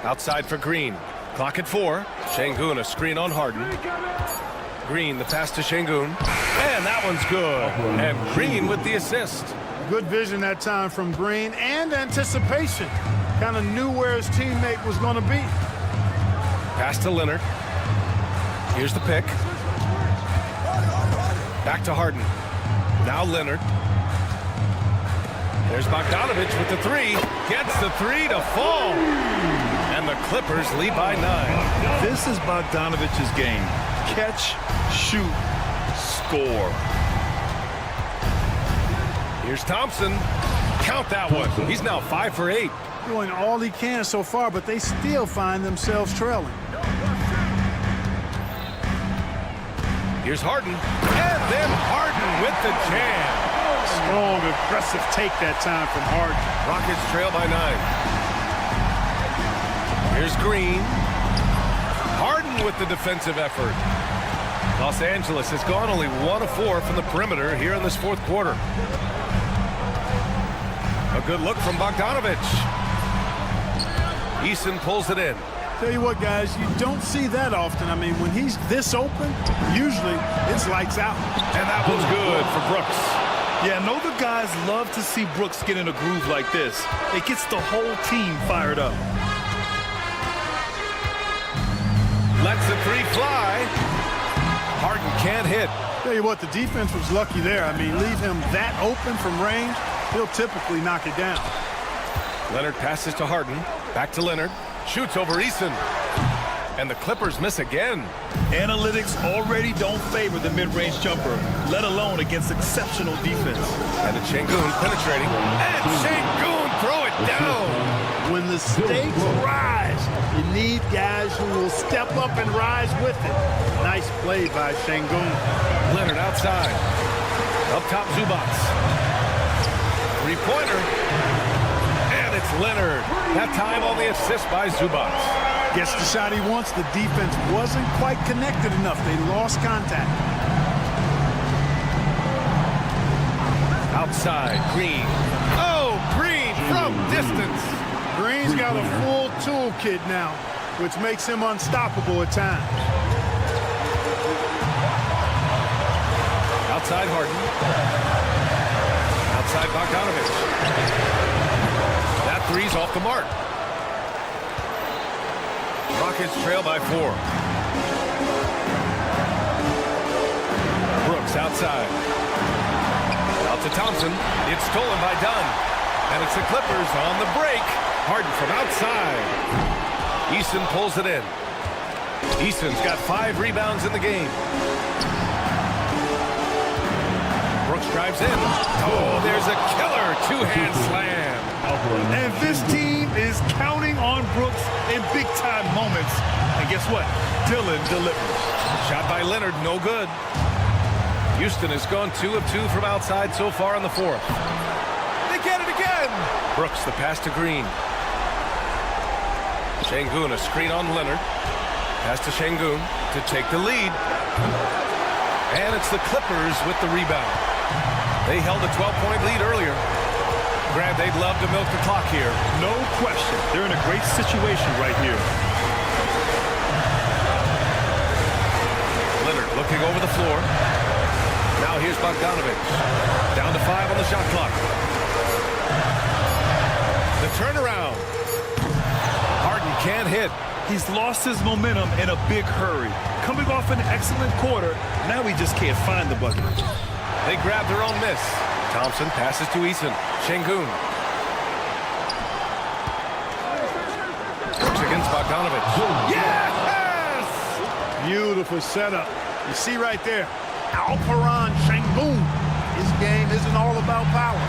Outside for Green. Clock at 4. Şengün a screen on Harden. Green the pass to Şengün. And that one's good. And Green with the assist. Good vision that time from Green and anticipation. Kind of knew where his teammate was going to be. Pass to Leonard. Here's the pick. Back to Harden. Now Leonard. There's Bogdanović with the 3. Gets the 3 to fall. And the Clippers lead by 9. This is Bogdanović's game. Catch, shoot, score. Here's Thompson. Count that one. He's now 5 for 8. Doing all he can so far, but they still find themselves trailing. Here's Harden. And then Harden with the jam. Strong, aggressive take that time from Harden. Rockets trail by 9. Here's Green. Harden with the defensive effort. Los Angeles has gone only 1 of 4 from the perimeter here in this fourth quarter. A good look from Bogdanović. Eason pulls it in. Tell you what, guys, you don't see that often. I mean, when he's this open, usually it's lights out. And that one's good for Brooks. Yeah, I know the guys love to see Brooks get in a groove like this. It gets the whole team fired up. Lets the 3 fly. Harden can't hit. Tell you what, the defense was lucky there. I mean, leave him that open from range, he'll typically knock it down. Leonard passes to Harden. Back to Leonard. Shoots over Eason. And the Clippers miss again. Analytics already don't favor the mid-range jumper, let alone against exceptional defense. And it's Şengün penetrating. And Şengün throw it down. When the stakes rise, you need guys who will step up and rise with it. Nice play by Şengün. Leonard outside. Up top, Zubac. Three-pointer. And it's Leonard. That time on the assist by Zubac. Gets the shot he wants. The defense wasn't quite connected enough. They lost contact. Outside, Green. Oh, Green from distance. Green's got a full toolkit now, which makes him unstoppable at times. Outside Harden. Outside Bogdanović. That 3's off the mark. Rockets trail by 4. Brooks outside. Out to Thompson. It's stolen by Dunn. And it's the Clippers on the break. Harden from outside. Eason pulls it in. Eason's got 5 rebounds in the game. Brooks drives in. Oh, there's a killer two-hand slam. And this team is counting on Brooks in big-time moments. And guess what? Dillon delivers. Shot by Leonard, no good. Houston has gone 2 of 2 from outside so far in the 4th. They get it again. Brooks, the pass to Green. Şengün, a screen on Leonard. Pass to Şengün to take the lead. And it's the Clippers with the rebound. They held a 12-point lead earlier. Grant, they'd love to milk the clock here. No question. They're in a great situation right here. Leonard looking over the floor. Now here's Bogdanović. Down to 5 on the shot clock. The turnaround. Harden can't hit. He's lost his momentum in a big hurry. Coming off an excellent quarter, now he just can't find the bucket. They grab their own miss. Thompson passes to Eason. Şengün. Brooks against Bogdanović. Yes! Beautiful setup. You see right there, Alperen Şengün. His game isn't all about power.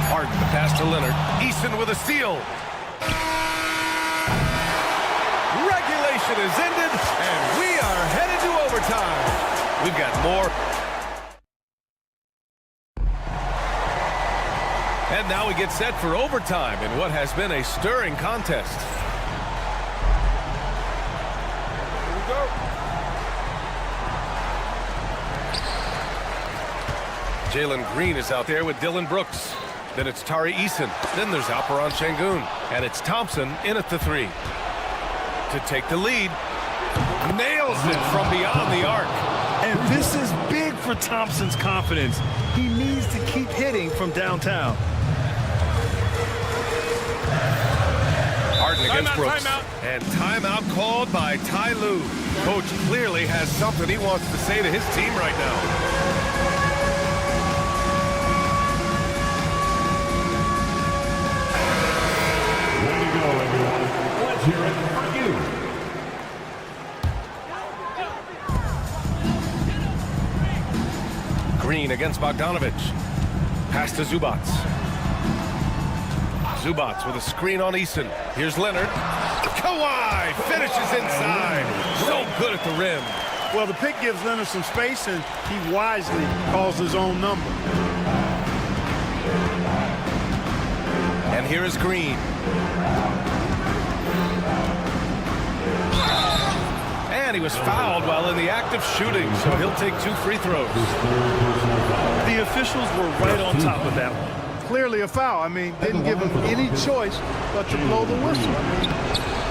Harden, the pass to Leonard. Eason with a steal. Regulation is ended, and we are headed to overtime. We've got more. And now we get set for overtime in what has been a stirring contest. Here we go. Jalen Green is out there with Dillon Brooks. Then it's Tari Eason. Then there's Alperen Şengün. And it's Thompson in at the 3. To take the lead. Nails it from beyond the arc. And this is big for Thompson's confidence. He needs to keep hitting from downtown. Harden against Brooks. And timeout called by Ty Lue. Coach clearly has something he wants to say to his team right now. Way to go, everyone. Let's hear it for you. Green against Bogdanović. Pass to Zubac. Zubac with a screen on Eason. Here's Leonard. Kawhi finishes inside. So good at the rim. Well, the pick gives Leonard some space, and he wisely calls his own number. And here is Green. And he was fouled while in the act of shooting, so he'll take 2 free throws. The officials were right on top of that one. Clearly a foul. I mean, didn't give him any choice but to blow the whistle. I mean,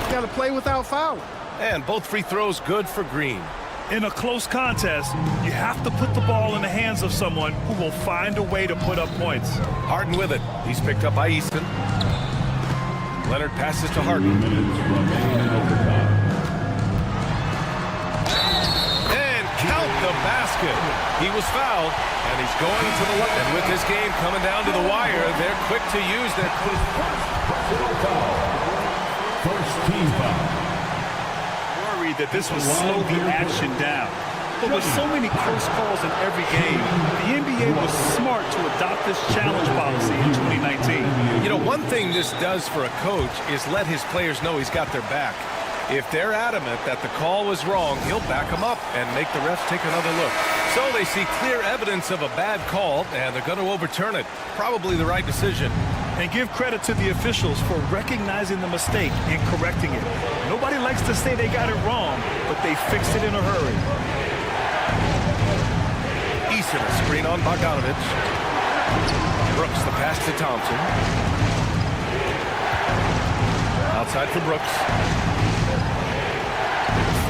you got to play without fouling. And both free throws good for Green. In a close contest, you have to put the ball in the hands of someone who will find a way to put up points. Harden with it. He's picked up by Easton. Leonard passes to Harden. And count the basket. He was fouled, and he's going to the line. And with this game coming down to the wire, they're quick to use their... First team foul. Worried that this would slow the action down. But with so many close calls in every game, the NBA was smart to adopt this challenge policy in 2019. You know, one thing this does for a coach is let his players know he's got their back. If they're adamant that the call was wrong, he'll back them up and make the refs take another look. So they see clear evidence of a bad call, and they're going to overturn it. Probably the right decision. And give credit to the officials for recognizing the mistake and correcting it. Nobody likes to say they got it wrong, but they fixed it in a hurry. Eason, a screen on Bogdanović. Brooks, the pass to Thompson. Outside for Brooks.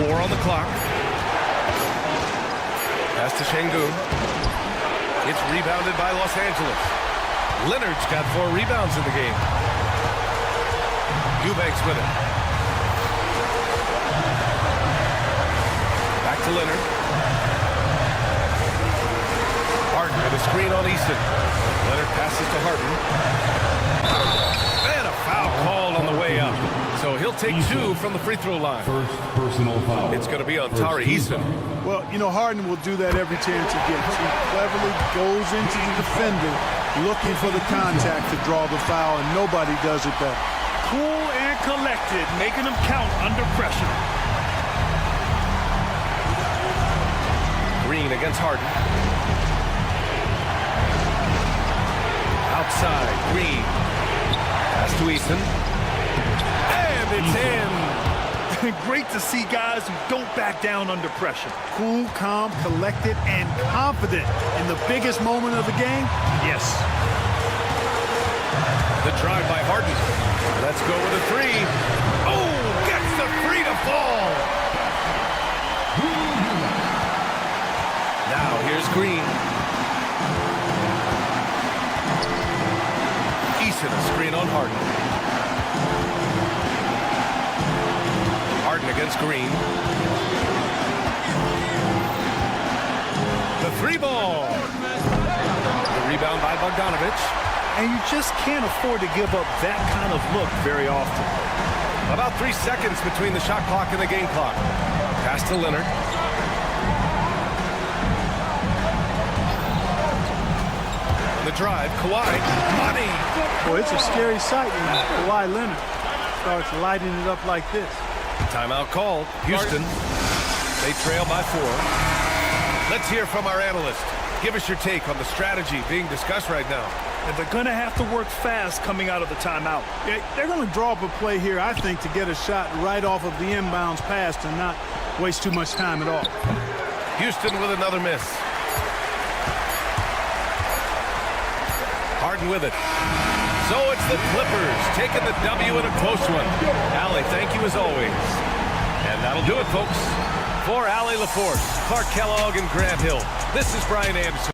4 on the clock. Pass to Şengün. It's rebounded by Los Angeles. Leonard's got 4 rebounds in the game. Eubanks with it. Back to Leonard. Harden with a screen on Easton. Leonard passes to Harden. He'll take 2 from the free throw line. First personal foul. It's going to be on Tari Eason. Well, you know, Harden will do that every chance he gets. He cleverly goes into the defender looking for the contact to draw the foul, and nobody does it better. Cool and collected, making them count under pressure. Green against Harden. Outside, Green. Pass to Eason. And it's in. Great to see guys who don't back down under pressure. Cool, calm, collected, and confident in the biggest moment of the game. Yes. The drive by Harden. Let's go with a 3. Oh, gets the 3 to fall. Now here's Green. Eason, a screen on Harden. Harden against Green. The 3 ball. The rebound by Bogdanovich. And you just can't afford to give up that kind of look very often. About 3 seconds between the shot clock and the game clock. Pass to Leonard. The drive, Kawhi. Money. Boy, it's a scary sight when Kawhi Leonard starts lighting it up like this. Timeout called. Houston. They trail by 4. Let's hear from our analyst. Give us your take on the strategy being discussed right now. And they're going to have to work fast coming out of the timeout. Yeah, they're going to draw up a play here, I think, to get a shot right off of the inbounds pass and not waste too much time at all. Houston with another miss. Harden with it. So it's the Clippers taking the W in a close one. Allie, thank you as always. And that'll do it, folks. For Allie LaForce, Clark Kellogg, and Grant Hill, this is Brian Anderson.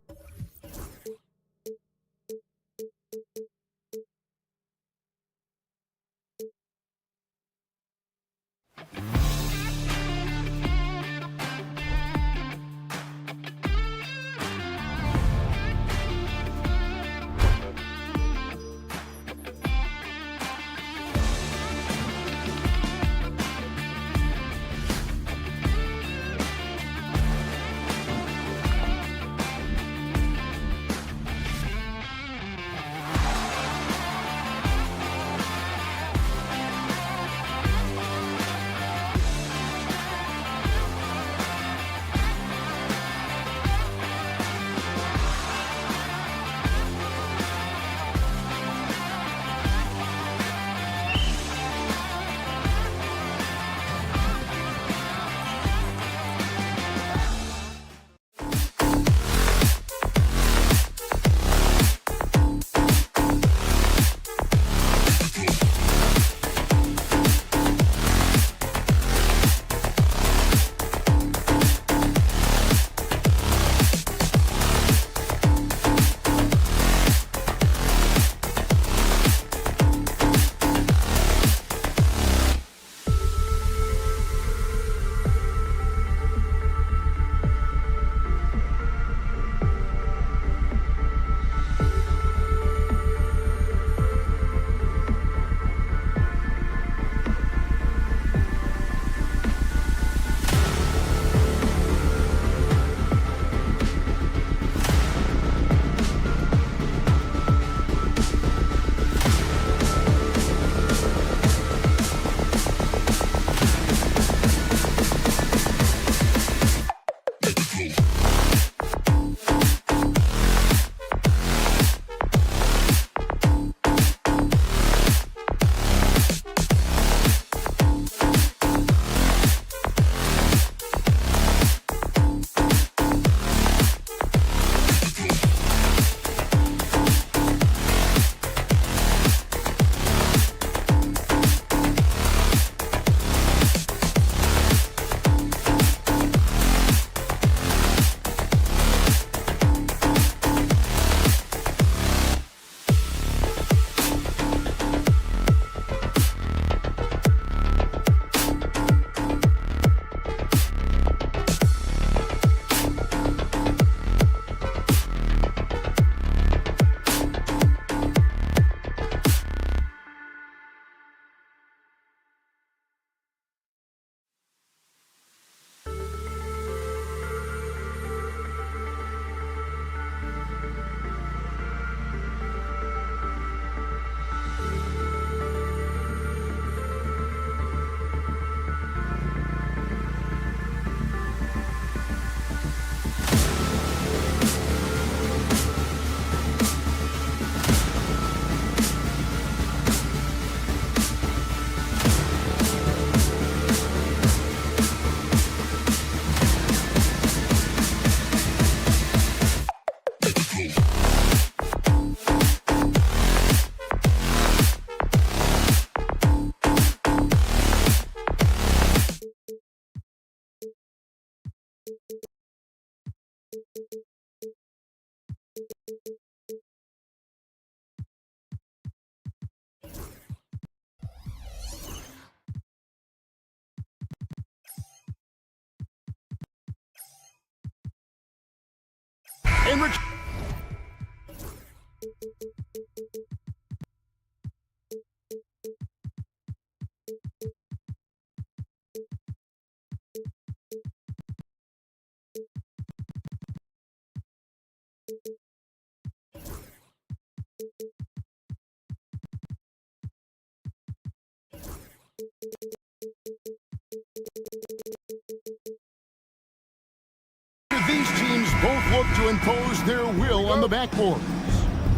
and these teams both look to impose their will on the backboard.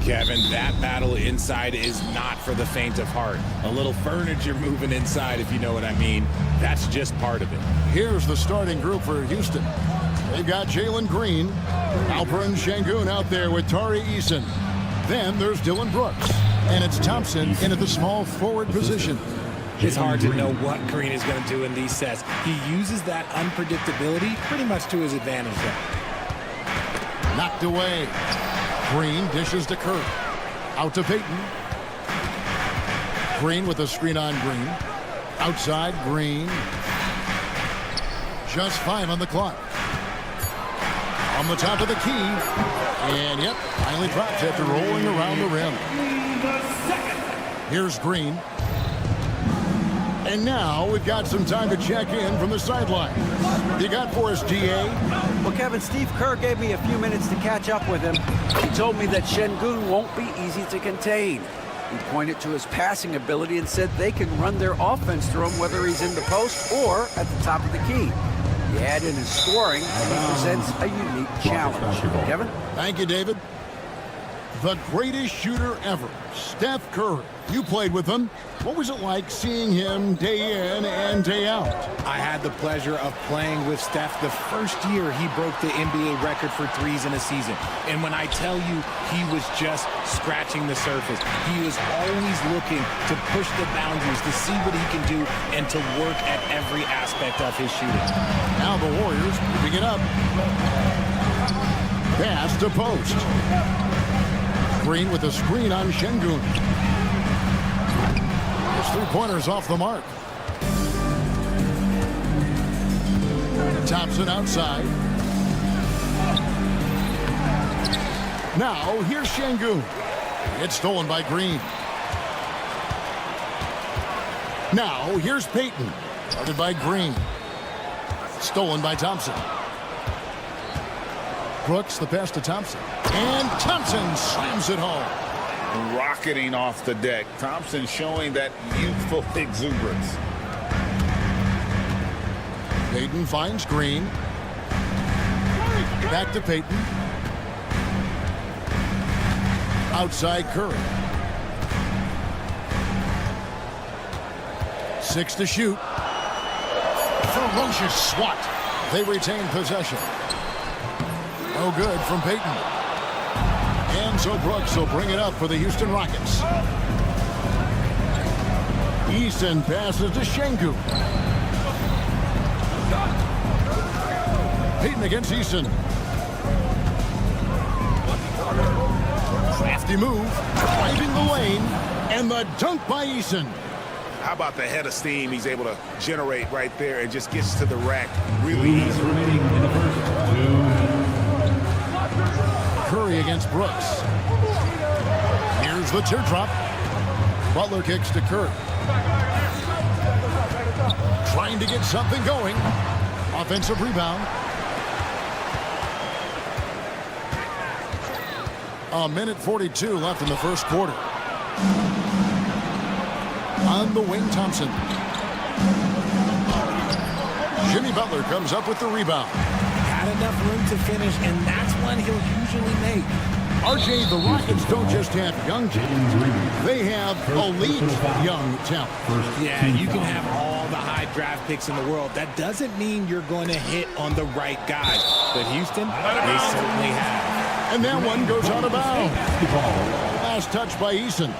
Kevin, that battle inside is not for the faint of heart. A little furniture moving inside, if you know what I mean. That's just part of it. Here's the starting group for Houston. They've got Jalen Green, Alperen Şengün out there with Tari Eason. Then there's Dylan Brooks, and it's Thompson in at the small forward position. It's hard to know what Green is going to do in these sets. He uses that unpredictability pretty much to his advantage there. Knocked away. Green dishes to Kerr. Out to Payton. Green with a screen on Green. Outside Green. Just 5 on the clock. On the top of the key. And yep, finally drops after rolling around the rim. Here's Green. And now we've got some time to check in from the sideline. You got for us, DA? Well, Kevin, Steve Kerr gave me a few minutes to catch up with him. He told me that Şengün won't be easy to contain. He pointed to his passing ability and said they can run their offense through him whether he's in the post or at the top of the key. You add in his scoring, and he presents a unique challenge. Kevin? Thank you, David. The greatest shooter ever, Steph Curry. You played with him. What was it like seeing him day in and day out? I had the pleasure of playing with Steph the first year he broke the NBA record for threes in a season. And when I tell you he was just scratching the surface, he was always looking to push the boundaries, to see what he can do, and to work at every aspect of his shooting. Now the Warriors moving it up. Pass to post. Green with a screen on Şengün. His 3-pointers off the mark. Thompson outside. Now here's Şengün. It's stolen by Green. Now here's Payton. Guarded by Green. Stolen by Thompson. Brooks, the pass to Thompson. And Thompson slams it home. Rocketing off the deck. Thompson showing that youthful exuberance. Payton finds Green. Back to Payton. Outside Curry. 6 to shoot. Ferocious swat. They retain possession. No good from Payton. And so Brooks will bring it up for the Houston Rockets. Eason passes to Şengün. Payton against Eason. Crafty move, driving the lane, and the dunk by Eason. How about the head of steam he's able to generate right there and just gets to the rack really easy. Curry against Brooks. Here's the teardrop. Butler kicks to Curry. Trying to get something going. Offensive rebound. A minute 42 left in the first quarter. On the wing, Thompson. Jimmy Butler comes up with the rebound. Had enough room to finish, and that's one he'll usually make. RJ, the Rockets don't just have young talent. They have elite young talent. Yeah, you can have all the high draft picks in the world. That doesn't mean you're going to hit on the right guys. But Houston, they certainly have. And that one goes out of bounds. Last touch by Eason.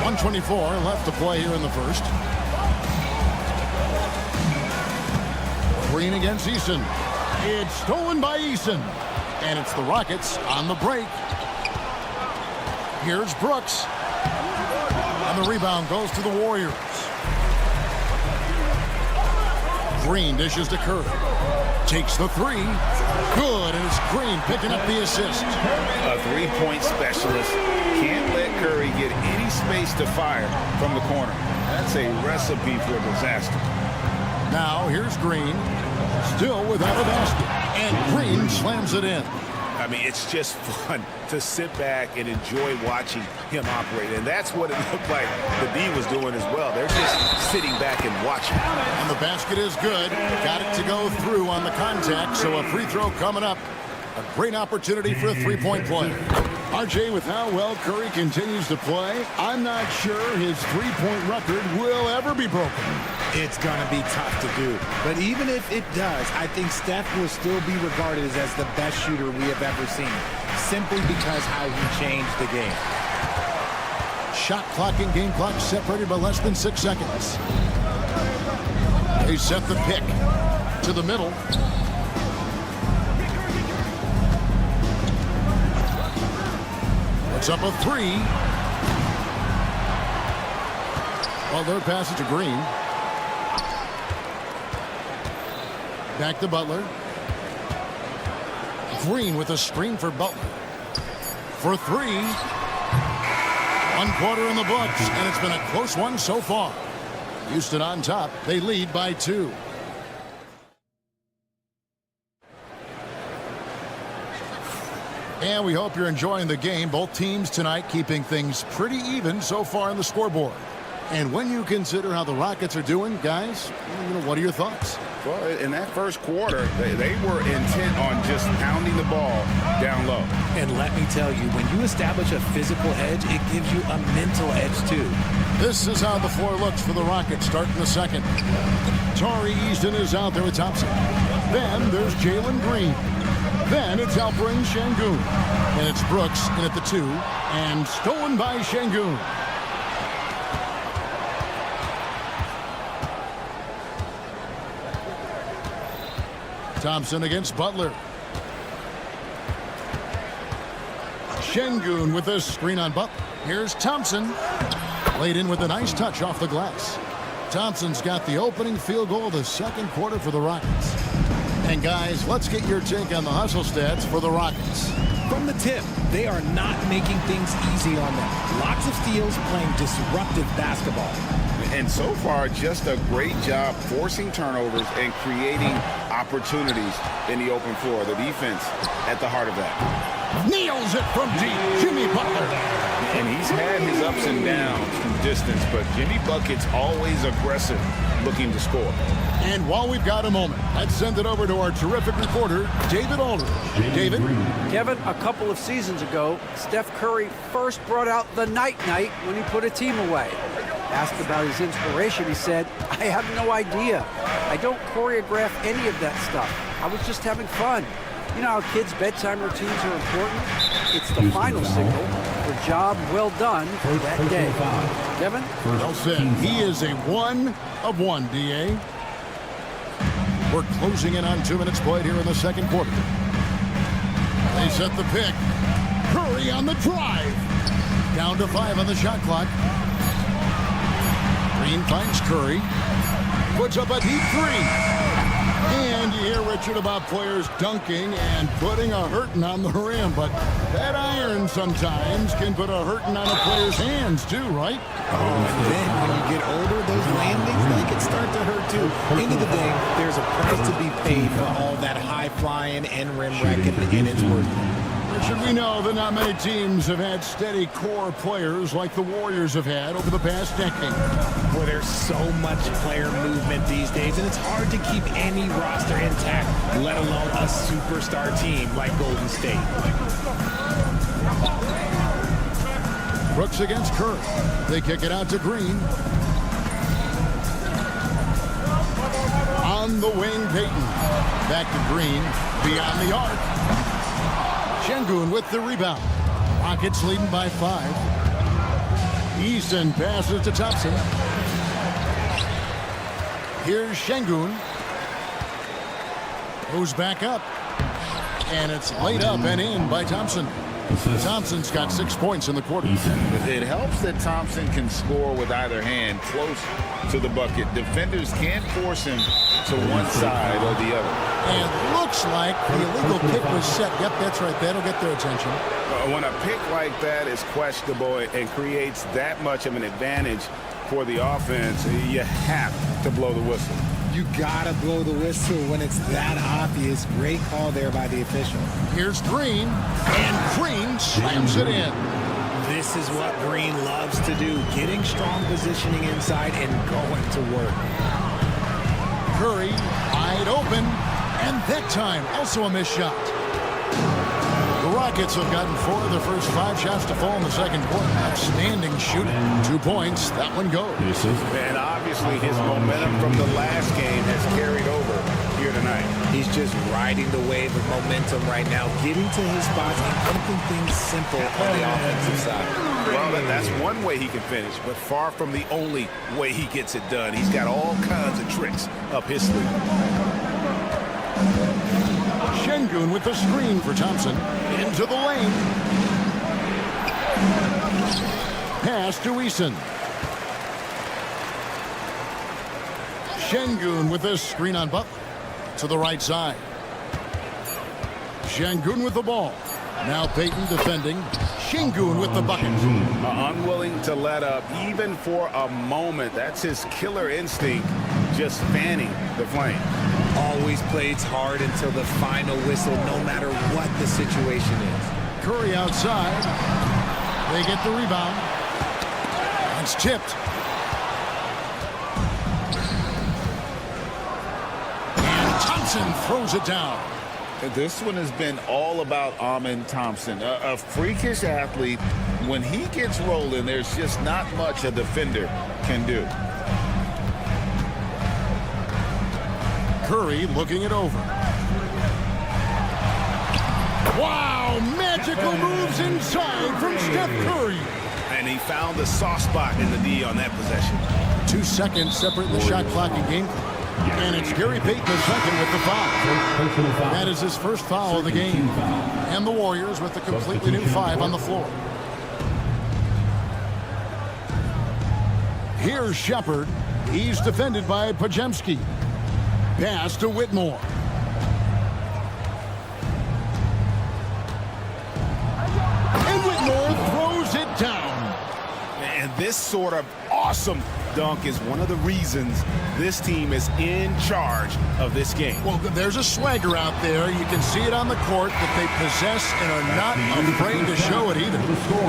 .124 left to play here in the first. Green against Eason. It's stolen by Eason. And it's the Rockets on the break. Here's Brooks. And the rebound goes to the Warriors. Green dishes to Curry. Takes the three. Good, and it's Green picking up the assist. A three-point specialist can't let Curry get any space to fire from the corner. That's a recipe for disaster. Now here's Green, still without a basket, and Green slams it in. I mean, it's just fun to sit back and enjoy watching him operate. And that's what it looked like the D was doing as well. They're just sitting back and watching. And the basket is good. Got it to go through on the contact, so a free throw coming up. A great opportunity for a three-point play. RJ, with how well Curry continues to play, I'm not sure his three-point record will ever be broken. It's going to be tough to do. But even if it does, I think Steph will still be regarded as the best shooter we have ever seen, simply because how he changed the game. Shot clock and game clock separated by less than 6 seconds. They set the pick to the middle. It's up a three. Well, their pass it to Green. Back to Butler. Green with a screen for Butler. For three. 1 quarter in the books, and it's been a close one so far. Houston on top. They lead by 2. And we hope you're enjoying the game. Both teams tonight keeping things pretty even so far on the scoreboard. And when you consider how the Rockets are doing, guys, what are your thoughts? Well, in that first quarter, they were intent on just pounding the ball down low. And let me tell you, when you establish a physical edge, it gives you a mental edge too. This is how the floor looks for the Rockets starting the second. Tari Easton is out there with Thompson. Then there's Jalen Green. Then it's Alperen Şengün. And it's Brooks in at the 2. And stolen by Şengün. Thompson against Butler. Şengün with a screen on Butler. Here's Thompson. Laid in with a nice touch off the glass. Thompson's got the opening field goal of the second quarter for the Rockets. And guys, let's get your take on the hustle stats for the Rockets. From the tip, they are not making things easy on them. Lots of steals, playing disruptive basketball. And so far, just a great job forcing turnovers and creating opportunities in the open floor. The defense at the heart of that. Nails it from deep. Jimmy Butler. And he's had his ups and downs from distance, but Jimmy Bucket's always aggressive, looking to score. And while we've got a moment, let's send it over to our terrific reporter, David Aldridge. David? Kevin, a couple of seasons ago, Steph Curry first brought out the night-night when he put a team away. Asked about his inspiration, he said, I have no idea. I don't choreograph any of that stuff. I was just having fun. You know how kids' bedtime routines are important? It's the final signal for job well done for that day. Kevin? Well said. He is a 1 of 1, D.A. We're closing in on 2 minutes played here in the second quarter. They set the pick. Curry on the drive. Down to 5 on the shot clock. Green finds Curry. Puts up a deep 3. And you hear, Richard, about players dunking and putting a hurting on the rim. But that iron sometimes can put a hurting on a player's hands, too, right? And then when you get older, those landings, they can start to hurt, too. End of the day, there's a price to be paid for all that high-flying and rim wrecking, and it's worth it. Richard, we know that not many teams have had steady core players like the Warriors have had over the past decade. Well, there's so much player movement these days, and it's hard to keep any roster intact, let alone a superstar team like Golden State. Brooks against Curry. They kick it out to Green. On the wing, Payton. Back to Green. Beyond the arc. Şengün with the rebound. Rockets leading by 5. Easton passes to Thompson. Here's Şengün. Goes back up. And it's laid up and in by Thompson. Thompson's got 6 points in the quarter. It helps that Thompson can score with either hand close to the bucket. Defenders can't force him to one side or the other. And looks like the illegal kick was set. Yep, that's right. That'll get their attention. When a pick like that is questionable and creates that much of an advantage for the offense, you have to blow the whistle. You gotta blow the whistle when it's that obvious. Great call there by the official. Here's Green, and Green slams it in. This is what Green loves to do, getting strong positioning inside and going to work. Curry wide open, and that time also a missed shot. The Rockets have gotten 4 of their first 5 shots to fall in the second quarter. Outstanding shooting. 2 points. That one goes. And obviously his momentum from the last game has carried over here tonight. He's just riding the wave of momentum right now, getting to his spots and keeping things simple on the offensive side. Well, that's one way he can finish, but far from the only way he gets it done. He's got all kinds of tricks up his sleeve. Şengün with the screen for Thompson. Into the lane. Pass to Eason. Şengün with the screen on Butler. To the right side. Şengün with the ball. Now Payton defending. Şengün with the bucket. Unwilling to let up even for a moment. That's his killer instinct, just fanning the flame. Always plays hard until the final whistle, no matter what the situation is. Curry outside. They get the rebound. It's tipped. And Thompson throws it down. This one has been all about Amen Thompson, a freakish athlete. When he gets rolling, there's just not much a defender can do. Curry looking it over. Wow, magical moves inside from Steph Curry. And he found the soft spot in the D on that possession. 2 seconds separate the shot clock and game. And it's Gary Payton the second with the foul. That is his first foul of the game. And the Warriors with a completely new 5 on the floor. Here's Shepard. He's defended by Podziemski. Pass to Whitmore. And Whitmore throws it down. And this sort of awesome dunk is one of the reasons this team is in charge of this game. Well, there's a swagger out there. You can see it on the court that they possess and are not afraid to show it either.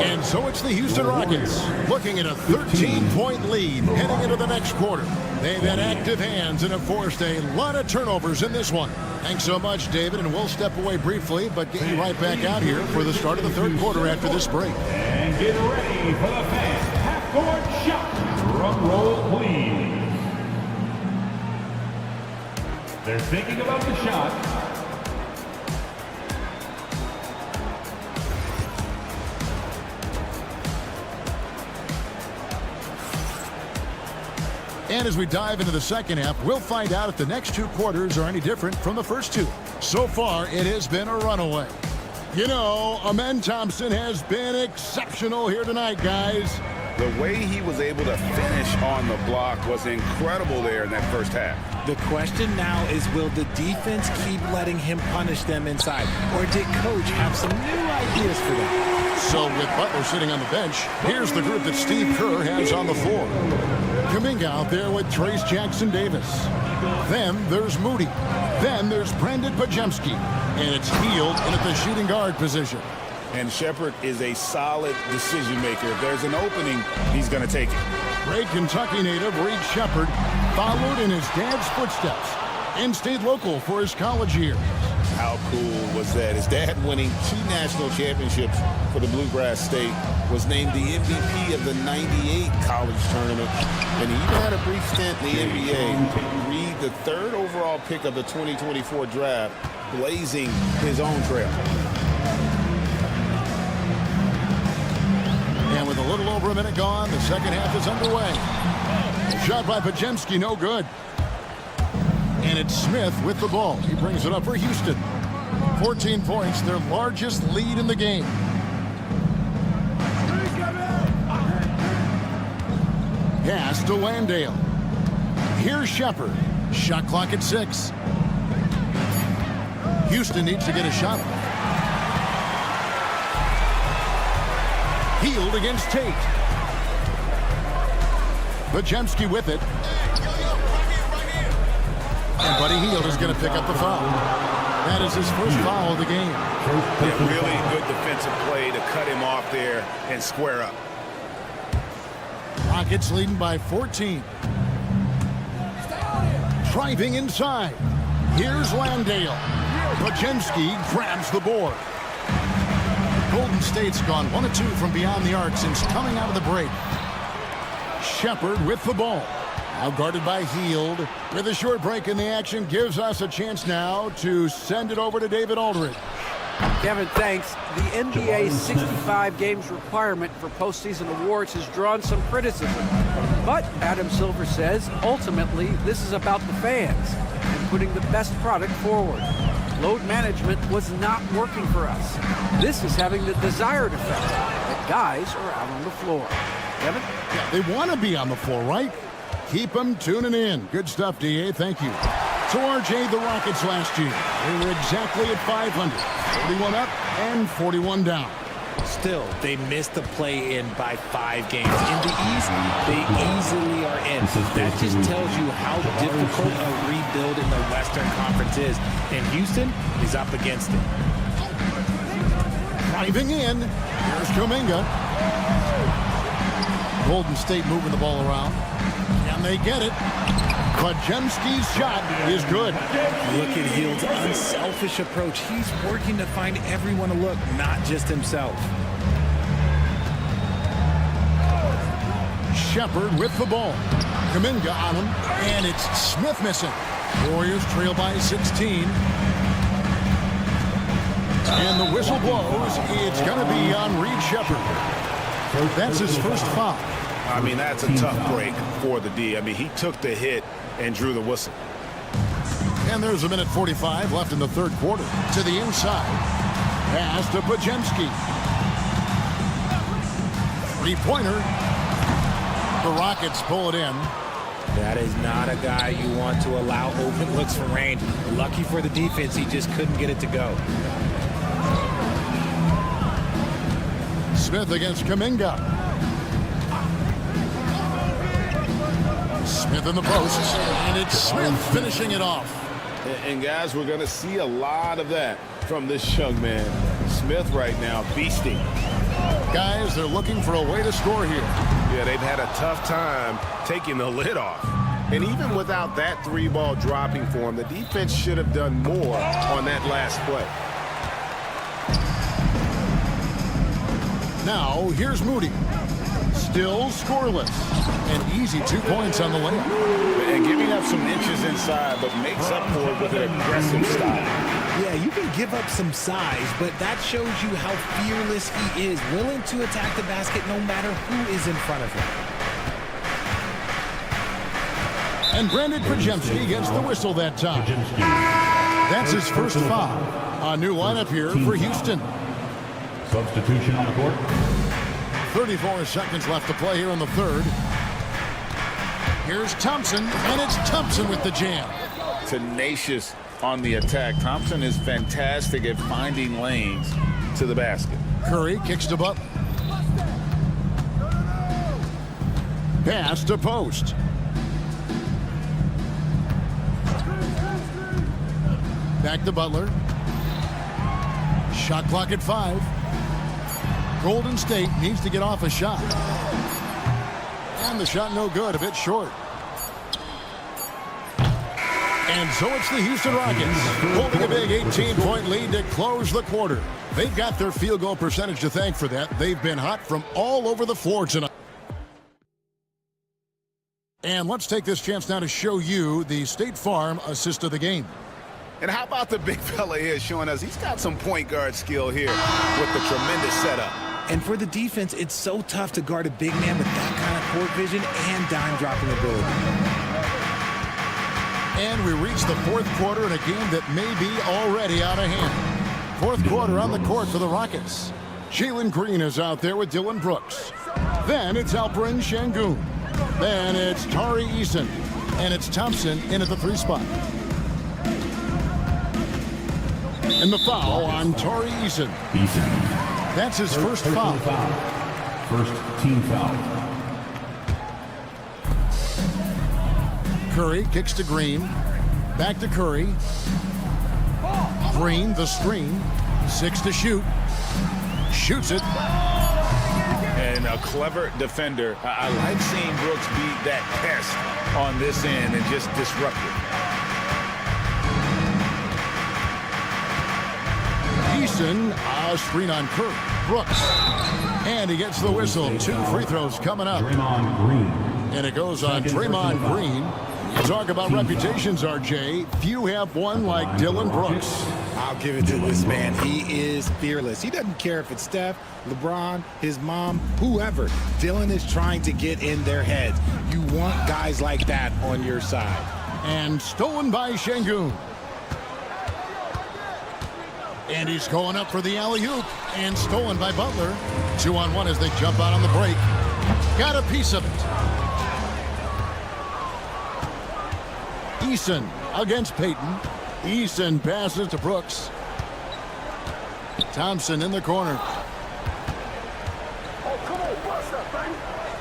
And so it's the Houston Rockets looking at a 13-point lead heading into the next quarter. They've had active hands and have forced a lot of turnovers in this one. Thanks so much, David, and we'll step away briefly, but get you right back out here for the start of the third quarter after this break. And get ready for the fast half-court shot. Drum roll, please. They're thinking about the shot. And as we dive into the second half, we'll find out if the next 2 quarters are any different from the first 2. So far, it has been a runaway. You know, Amen Thompson has been exceptional here tonight, guys. The way he was able to finish on the block was incredible there in that first half. The question now is, will the defense keep letting him punish them inside? Or did Coach have some new ideas for them? So with Butler sitting on the bench, here's the group that Steve Kerr has on the floor. Kuminga out there with Trace Jackson-Davis. Then there's Moody. Then there's Brandon Podziemski. And it's Hield in at the shooting guard position. And Shepard is a solid decision maker. If there's an opening, he's going to take it. Great Kentucky native Reed Shepard followed in his dad's footsteps and stayed local for his college years. How cool was that? His dad winning 2 national championships for the Bluegrass State, was named the MVP of the '98 college tournament, and he even had a brief stint in the NBA. Reed, the 3rd overall pick of the 2024 draft, blazing his own trail. And with a little over a minute gone, the second half is underway. Shot by Podziemski, no good. And it's Smith with the ball. He brings it up for Houston. 14 points, their largest lead in the game. Pass to Landale. Here's Shepard. Shot clock at 6. Houston needs to get a shot. Healed against Tate. Bajemski with it. And Buddy Hield is going to pick up the foul. That is his first foul of the game. Yeah, really good defensive play to cut him off there and square up. Rockets leading by 14. Driving inside. Here's Landale. Bajemski grabs the board. Golden State's gone 1 of 2 from beyond the arc since coming out of the break. Shepard with the ball. Now guarded by Hield. With a short break in the action, gives us a chance now to send it over to David Aldridge. Kevin, thanks. The NBA's 65 games requirement for postseason awards has drawn some criticism. But Adam Silver says, ultimately, this is about the fans and putting the best product forward. Load management was not working for us. This is having the desired effect that guys are out on the floor. Kevin? Yeah, they want to be on the floor, right? Keep them tuning in. Good stuff, DA. Thank you. So, RJ, the Rockets last year, they were exactly at 500. 41 up and 41 down. Still, they missed the play-in by 5 games. In the East, they easily are in. That just tells you how difficult a rebuild in the Western Conference is. And Houston is up against it. Driving in. Here's Kuminga. Golden State moving the ball around. And they get it. Bajemski's shot is good. Look at Hield's unselfish approach. He's working to find everyone to look, not just himself. Shepard with the ball. Kuminga on him, and it's Smith missing. Warriors trail by 16. And the whistle blows. It's going to be on Reed Shepard. That's his first foul. I mean, that's a tough break for the D. I mean, he took the hit and drew the whistle. And there's 1:45 left in the third quarter. To the inside. Pass to Bajemski. Three-pointer. The Rockets pull it in. That is not a guy you want to allow open looks from range. Lucky for the defense, he just couldn't get it to go. Smith against Kuminga. Smith in the post, and it's Smith finishing it off. And guys, we're going to see a lot of that from this young man. Smith right now beasting. Guys, they're looking for a way to score here. Yeah, they've had a tough time taking the lid off. And even without that 3-ball dropping for him, the defense should have done more on that last play. Now, here's Moody. Still scoreless. An easy 2 points on the layup. And giving up some inches inside, but makes up for it with an aggressive style. Yeah, you can give up some size, but that shows you how fearless he is, willing to attack the basket no matter who is in front of him. And Brandon Bajemski gets the whistle that time. That's his first foul. A new lineup here for Houston. Substitution on the court. 34 seconds left to play here in the third. Here's Thompson, and it's Thompson with the jam. Tenacious on the attack. Thompson is fantastic at finding lanes to the basket. Curry kicks to Butler. Pass to Post. Back to Butler. Shot clock at 5. Golden State needs to get off a shot. And the shot no good, a bit short. And so it's the Houston Rockets holding a big 18-point lead to close the quarter. They've got their field goal percentage to thank for that. They've been hot from all over the floor tonight. And let's take this chance now to show you the State Farm assist of the game. And how about the big fella here showing us he's got some point guard skill here with the tremendous setup. And for the defense, it's so tough to guard a big man with that kind of court vision and dime-dropping ability. And we reach the fourth quarter in a game that may be already out of hand. Fourth quarter on the court for the Rockets. Jalen Green is out there with Dylan Brooks. Then it's Alperen Şengün. Then it's Tari Eason. And it's Thompson in at the 3 spot. And the foul on Torrey Eason. That's his first foul. First team foul. Curry kicks to Green. Back to Curry. Green, the screen. 6 to shoot. Shoots it. And a clever defender. I like seeing Brooks beat that pest on this end and just disrupt it. Eason, a screen on Curry. Brooks. And he gets the whistle. 2 free throws coming up. Draymond Green. And it goes on Draymond Green. You talk about reputations, RJ. Few have one like Dylan Brooks. I'll give it to this man. He is fearless. He doesn't care if it's Steph, LeBron, his mom, whoever. Dylan is trying to get in their heads. You want guys like that on your side. And stolen by Şengün. And he's going up for the alley-oop. And stolen by Butler. 2-on-1 as they jump out on the break. Got a piece of it. Eason against Payton. Eason passes to Brooks. Thompson in the corner.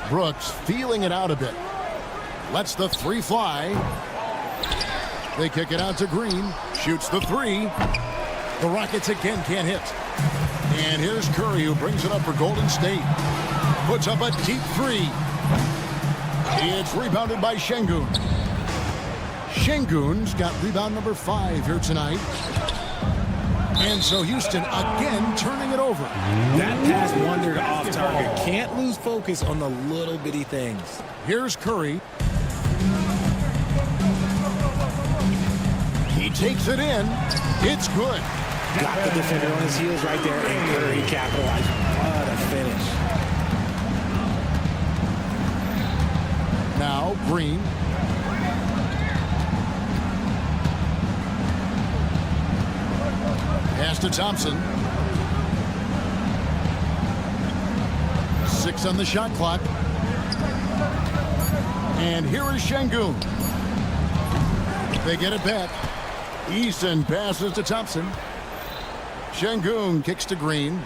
Brooks feeling it out a bit. Lets the 3 fly. They kick it out to Green. Shoots the 3. The Rockets again can't hit. And here's Curry who brings it up for Golden State. Puts up a deep 3. It's rebounded by Şengün. Şengün's got rebound number 5 here tonight. And so Houston again turning it over. That pass wandered off target. Can't lose focus on the little bitty things. Here's Curry. He takes it in. It's good. Got the defender on his heels right there, and Curry capitalized. What a finish. Now Green. Pass to Thompson. 6 on the shot clock. And here is Şengün. They get it back. Eason passes to Thompson. Şengün kicks to Green.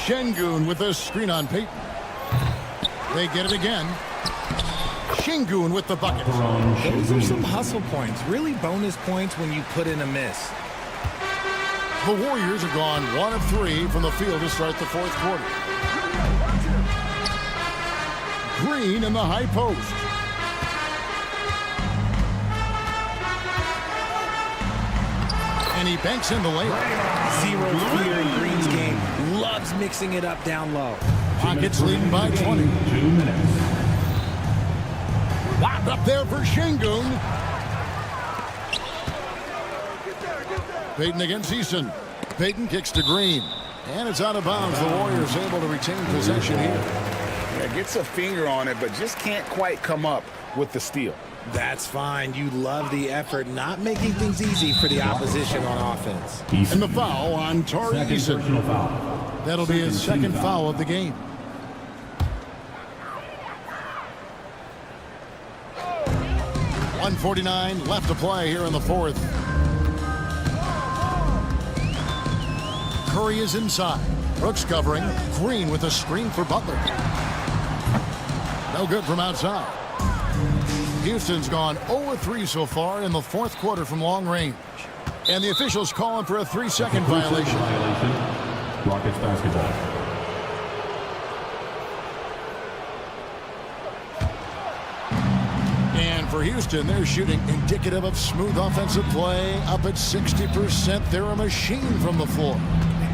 Şengün with a screen on Payton. They get it again. Şengün with the bucket. Those are some hustle points. Really bonus points when you put in a miss. The Warriors have gone 1 of 3 from the field to start the 4th quarter. Green in the high post. And he banks in the layup. Zero fear in Green's game. Loves mixing it up down low. Rockets leading by 20. 2 minutes. Locked up there for Şengün. Payton against Eason. Payton kicks to Green. And it's out of bounds. The Warriors able to retain possession here. Yeah, gets a finger on it, but just can't quite come up with the steal. That's fine. You love the effort, not making things easy for the opposition on offense. And the foul on Torrey Eason. That'll be his second foul of the game. .149 left to play here in the 4th. Curry is inside. Brooks covering. Green with a screen for Butler. No good from outside. Houston's gone 0-3 so far in the 4th quarter from long range. And the officials calling for a 3-second violation. Rockets basketball. And for Houston, they're shooting indicative of smooth offensive play. Up at 60%. They're a machine from the floor.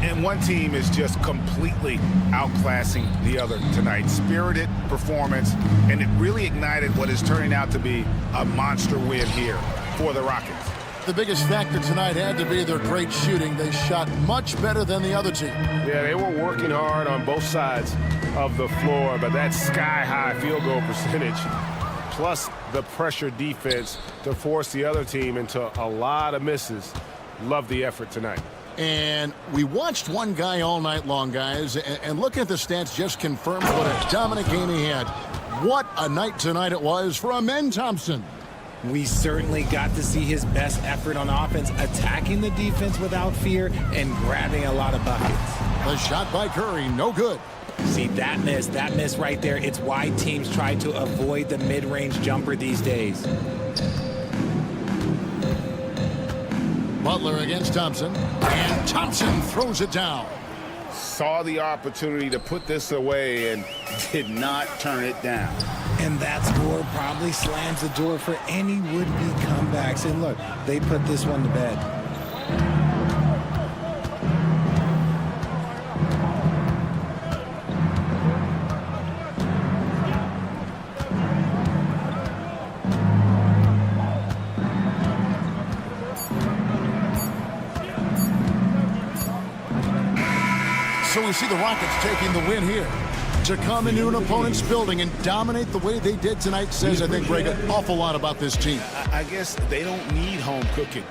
And one team is just completely outclassing the other tonight. Spirited performance, and it really ignited what is turning out to be a monster win here for the Rockets. The biggest factor tonight had to be their great shooting. They shot much better than the other team. Yeah, they were working hard on both sides of the floor, but that sky-high field goal percentage, plus the pressure defense to force the other team into a lot of misses. Love the effort tonight. And we watched one guy all night long, guys, and looking at the stats just confirmed what a dominant game he had. What a night tonight it was for Amen Thompson. We certainly got to see his best effort on offense, attacking the defense without fear and grabbing a lot of buckets. The shot by Curry, no good. See, that miss right there, it's why teams try to avoid the mid-range jumper these days. Butler against Thompson, and Thompson throws it down. Saw the opportunity to put this away and did not turn it down. And that score probably slams the door for any would-be comebacks. And look, they put this one to bed. So we see the Rockets taking the win here. To come into an opponent's building and dominate the way they did tonight says, I think, Greg, an awful lot about this team. I guess they don't need home cooking.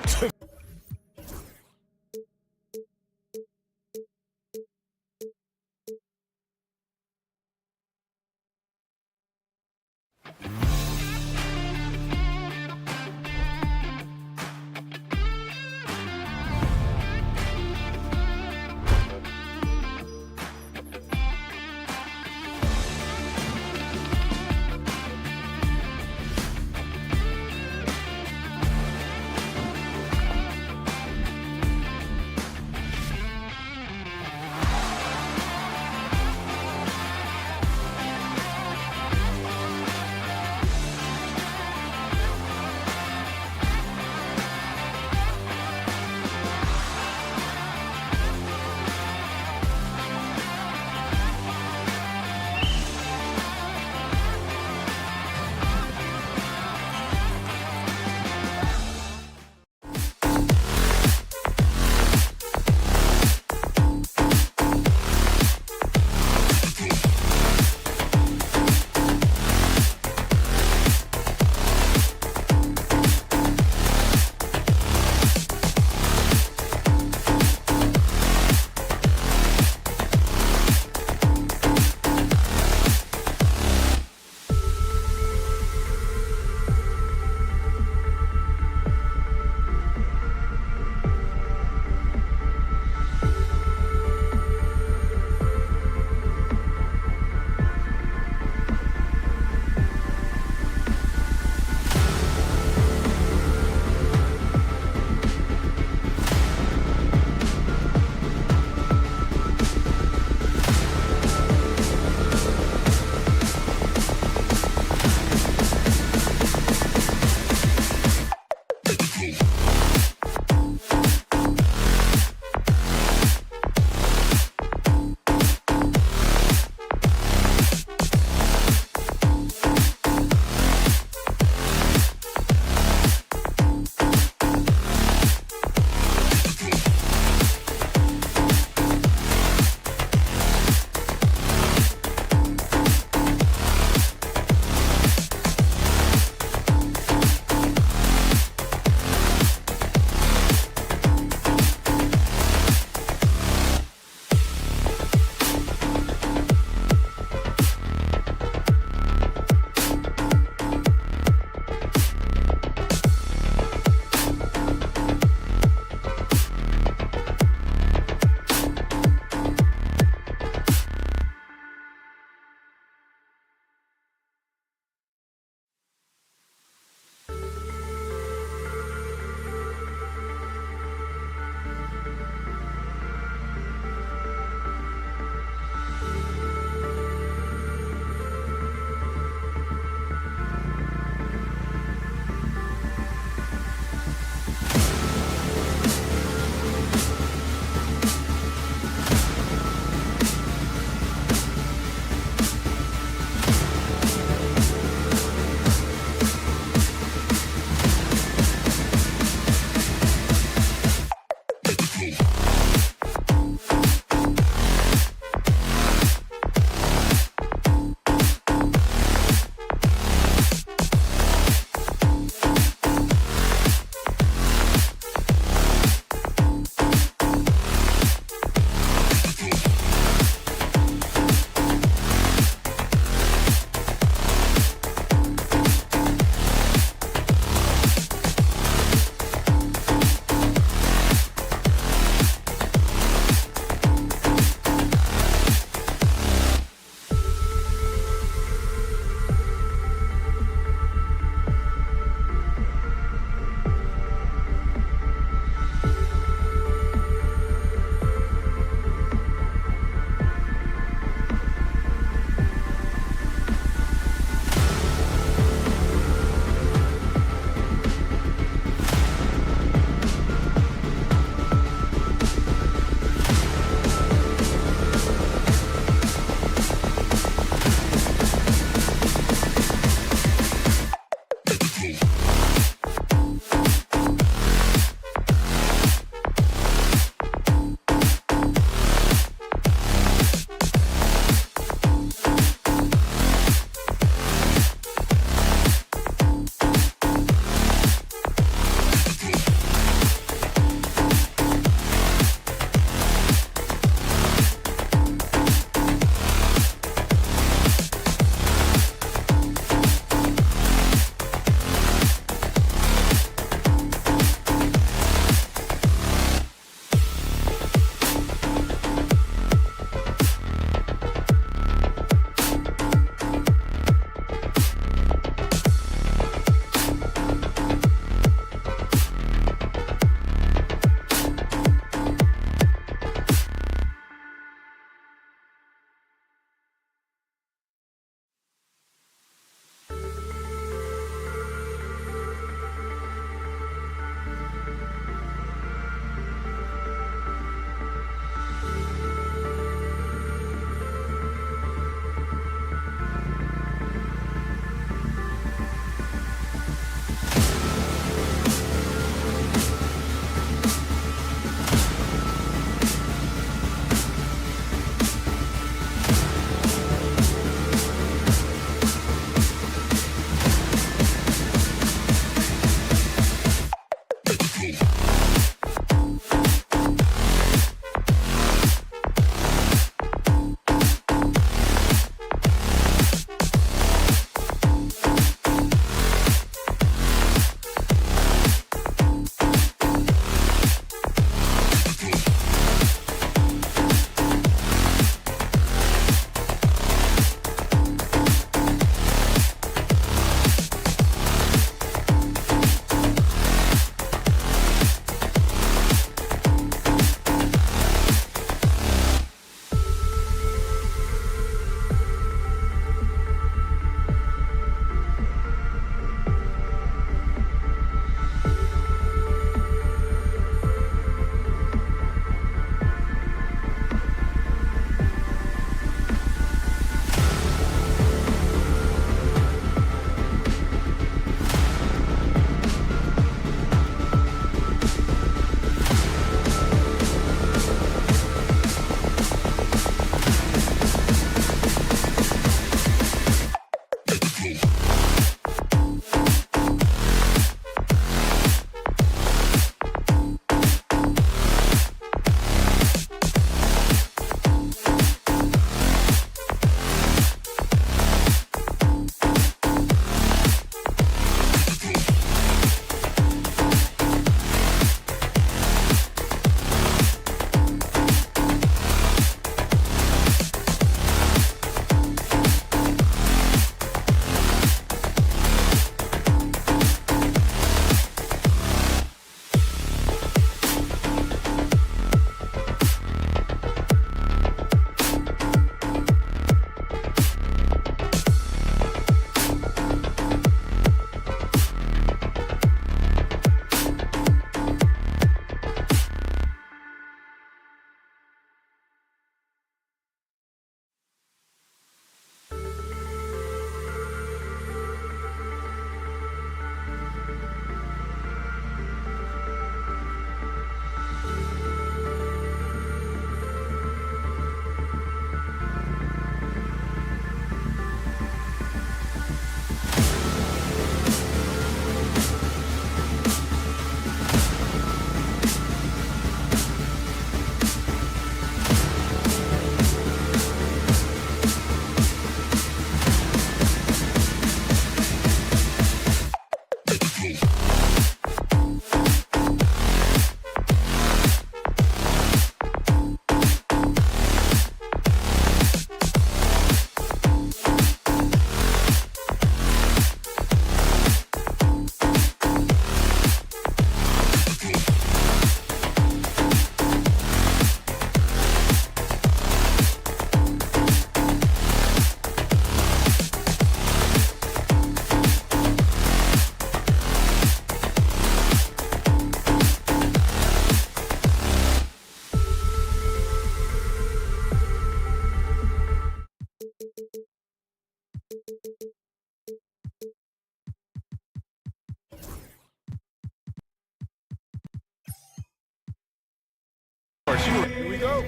we go.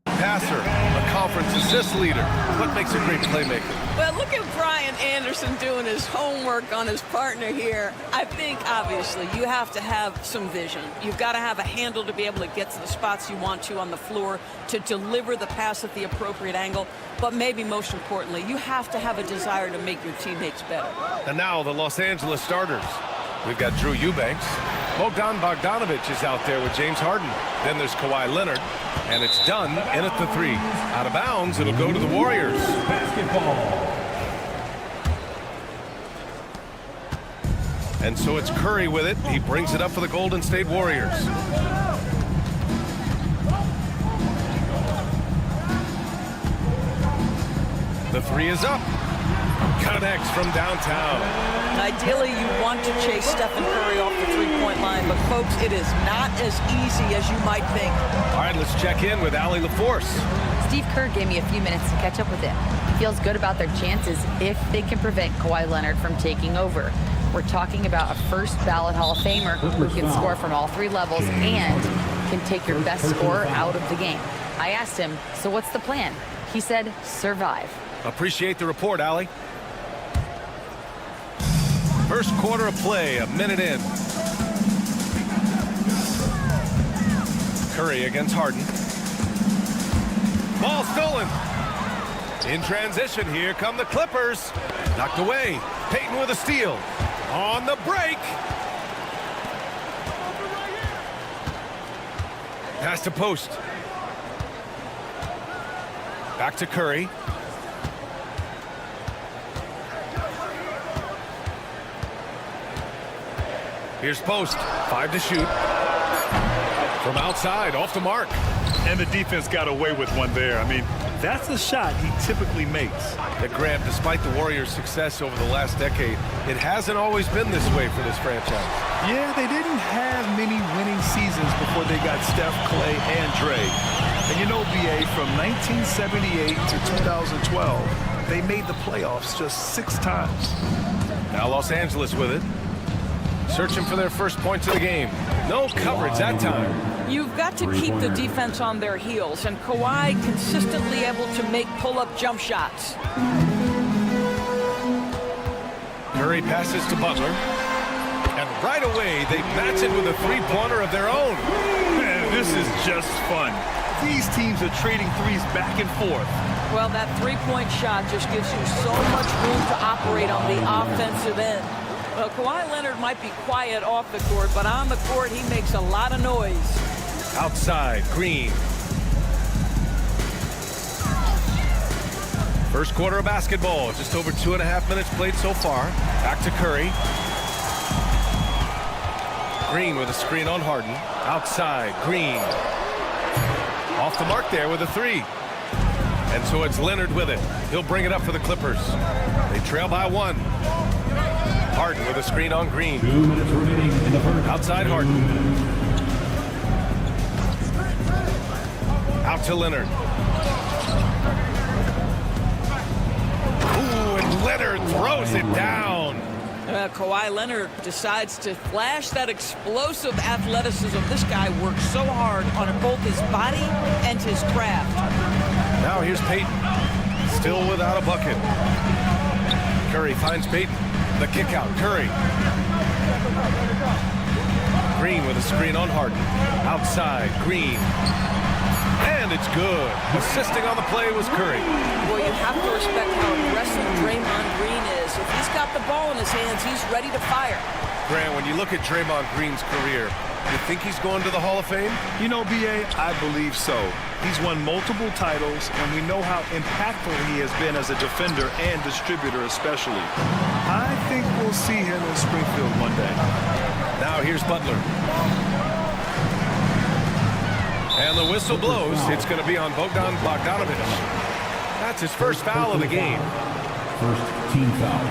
Passer, a conference assist leader. What makes a great playmaker? Well, look at Brian Anderson doing his homework on his partner here. I think, obviously, you have to have some vision. You've got to have a handle to be able to get to the spots you want to on the floor, to deliver the pass at the appropriate angle. But maybe most importantly, you have to have a desire to make your teammates better. And now the Los Angeles starters. We've got Drew Eubanks. Bogdanovich is out there with James Harden. Then there's Kawhi Leonard. And it's done in at the 3. Out of bounds, it'll go to the Warriors. Basketball. And so it's Curry with it. He brings it up for the Golden State Warriors. The 3 is up. Connects from downtown. Ideally, you want to chase Stephen Curry off the three-point line, but folks, it is not as easy as you might think. All right, let's check in with Allie LaForce. Steve Kerr gave me a few minutes to catch up with him. Feels good about their chances if they can prevent Kawhi Leonard from taking over. We're talking about a first ballot Hall of Famer who can score from all 3 levels and can take your best scorer out of the game. I asked him, so what's the plan? He said, survive. Appreciate the report, Allie. First quarter of play, a minute in. Curry against Harden. Ball stolen. In transition, here come the Clippers. Knocked away. Payton with a steal. On the break. Pass to post. Back to Curry. Here's post. 5 to shoot. From outside, off the mark. And the defense got away with one there. I mean, that's a shot he typically makes. That grab, despite the Warriors' success over the last decade, it hasn't always been this way for this franchise. Yeah, they didn't have many winning seasons before they got Steph, Clay, and Dre. And you know, BA, from 1978 to 2012, they made the playoffs just 6 times. Now Los Angeles with it. Searching for their first points of the game. No coverage that time. You've got to keep the defense on their heels, and Kawhi consistently able to make pull-up jump shots. Curry passes to Butler. And right away, they match it with a 3-pointer of their own. Man, this is just fun. These teams are trading threes back and forth. Well, that 3-point shot just gives you so much room to operate on the offensive end. Well, Kawhi Leonard might be quiet off the court, but on the court, he makes a lot of noise. Outside, Green. First quarter of basketball, just over 2.5 minutes played so far. Back to Curry. Green with a screen on Harden. Outside, Green. Off the mark there with a 3. And so it's Leonard with it. He'll bring it up for the Clippers. They trail by 1. Harden with a screen on Green. 2 minutes remaining in the first. Outside Harden. Out to Leonard. Ooh, and Leonard throws it down. Kawhi Leonard decides to flash that explosive athleticism. This guy works so hard on both his body and his craft. Now here's Payton. Still without a bucket. Curry finds Payton. The kick out, Curry. Green with a screen on Harden. Outside, Green. And it's good. Assisting on the play was Curry. Well, you have to respect how aggressive Draymond Green is. If he's got the ball in his hands, he's ready to fire. Grant, when you look at Draymond Green's career, you think he's going to the Hall of Fame? You know, BA, I believe so. He's won multiple titles, and we know how impactful he has been as a defender and distributor especially. I think we'll see him in Springfield one day. Now here's Butler. And the whistle blows. It's going to be on Bogdanovich. That's his first foul of the game. First team foul.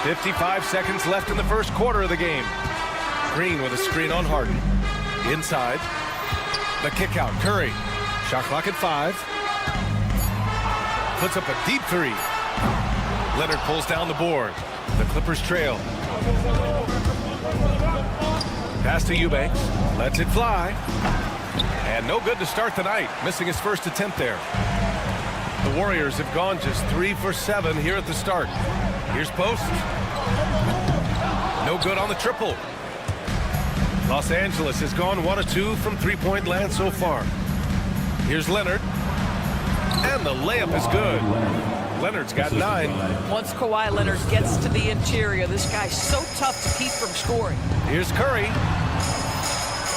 55 seconds left in the first quarter of the game. Green with a screen on Harden. Inside. The kick out. Curry. Shot clock at 5. Puts up a deep 3. Leonard pulls down the board. The Clippers trail. Pass to Eubanks. Lets it fly. And no good to start the night. Missing his first attempt there. The Warriors have gone just 3 for 7 here at the start. Here's post. No good on the triple. Los Angeles has gone 1 of 2 from three-point land so far. Here's Leonard. And the layup is good. Leonard's got 9. Once Kawhi Leonard gets to the interior, this guy's so tough to keep from scoring. Here's Curry.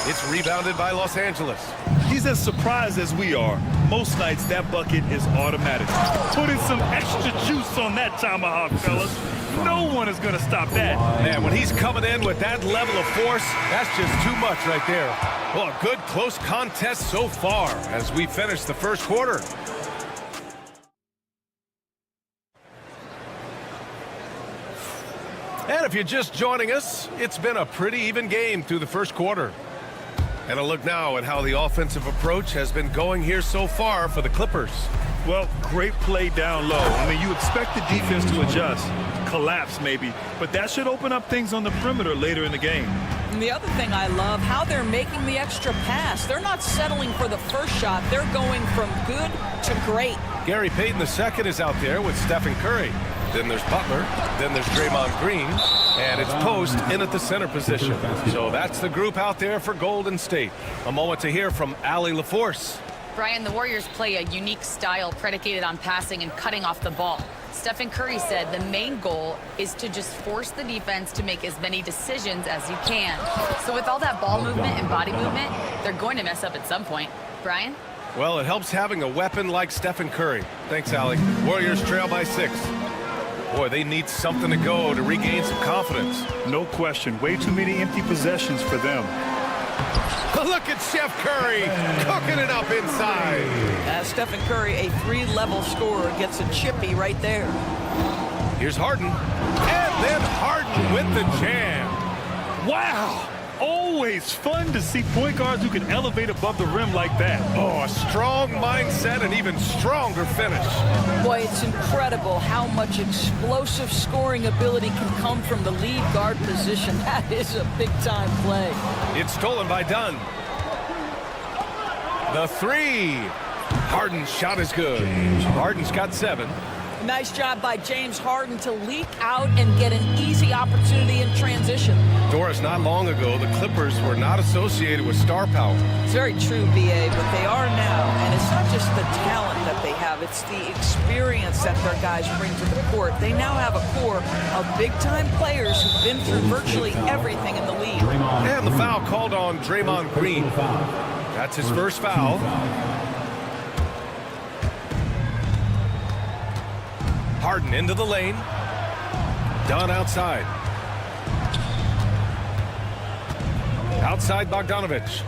It's rebounded by Los Angeles. He's as surprised as we are. Most nights, that bucket is automatic. Put in some extra juice on that tomahawk, fellas. No one is going to stop that. Man, when he's coming in with that level of force, that's just too much right there. Well, a good close contest so far as we finish the first quarter. And if you're just joining us, it's been a pretty even game through the first quarter. And a look now at how the offensive approach has been going here so far for the Clippers. Well, great play down low. I mean, you expect the defense to adjust, collapse maybe, but that should open up things on the perimeter later in the game. And the other thing I love, how they're making the extra pass. They're not settling for the first shot. They're going from good to great. Gary Payton II is out there with Stephen Curry. Then there's Butler. Then there's Draymond Green. And it's Post in at the center position. So that's the group out there for Golden State. A moment to hear from Allie LaForce. Brian, the Warriors play a unique style predicated on passing and cutting off the ball. Stephen Curry said the main goal is to just force the defense to make as many decisions as you can. So with all that ball movement and body movement, they're going to mess up at some point. Brian? Well, it helps having a weapon like Stephen Curry. Thanks, Allie. Warriors trail by 6. Boy, they need something to go to regain some confidence. No question. Way too many empty possessions for them. Look at Chef Curry cooking it up inside. Stephen Curry, a 3-level scorer, gets a chippy right there. Here's Harden. And then Harden with the jam. Wow. Always fun to see point guards who can elevate above the rim like that. Oh, a strong mindset and even stronger finish. Boy, it's incredible how much explosive scoring ability can come from the lead guard position. That is a big-time play. It's stolen by Dunn. The 3. Harden's shot is good. Harden's got 7. Nice job by James Harden to leak out and get an easy opportunity in transition. Doris, not long ago, the Clippers were not associated with star power. It's very true, B.A., but they are now. And it's not just the talent that they have. It's the experience that their guys bring to the court. They now have a core of big-time players who've been through virtually everything in the league. And the foul called on Draymond Green. That's his first foul. Harden into the lane. Dunn outside. Outside Bogdanovich.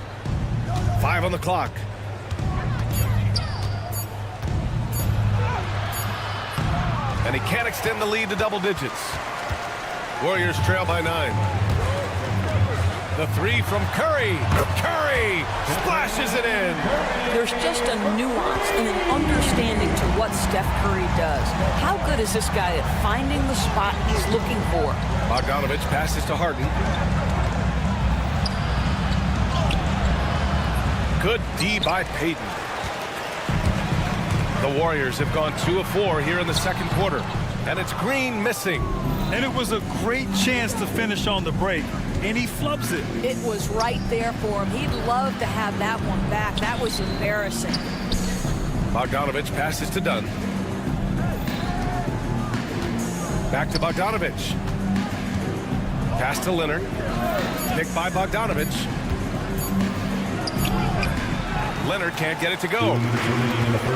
5 on the clock. And he can't extend the lead to double digits. Warriors trail by 9. The 3 from Curry. Curry splashes it in. There's just a nuance and an understanding to what Steph Curry does. How good is this guy at finding the spot he's looking for? Bogdanovich passes to Harden. Good D by Payton. The Warriors have gone 2 of 4 here in the second quarter. And it's Green missing. And it was a great chance to finish on the break. And he flubs it. It was right there for him. He'd love to have that one back. That was embarrassing. Bogdanovich passes to Dunn. Back to Bogdanovich. Pass to Leonard. Picked by Bogdanovich. Leonard can't get it to go.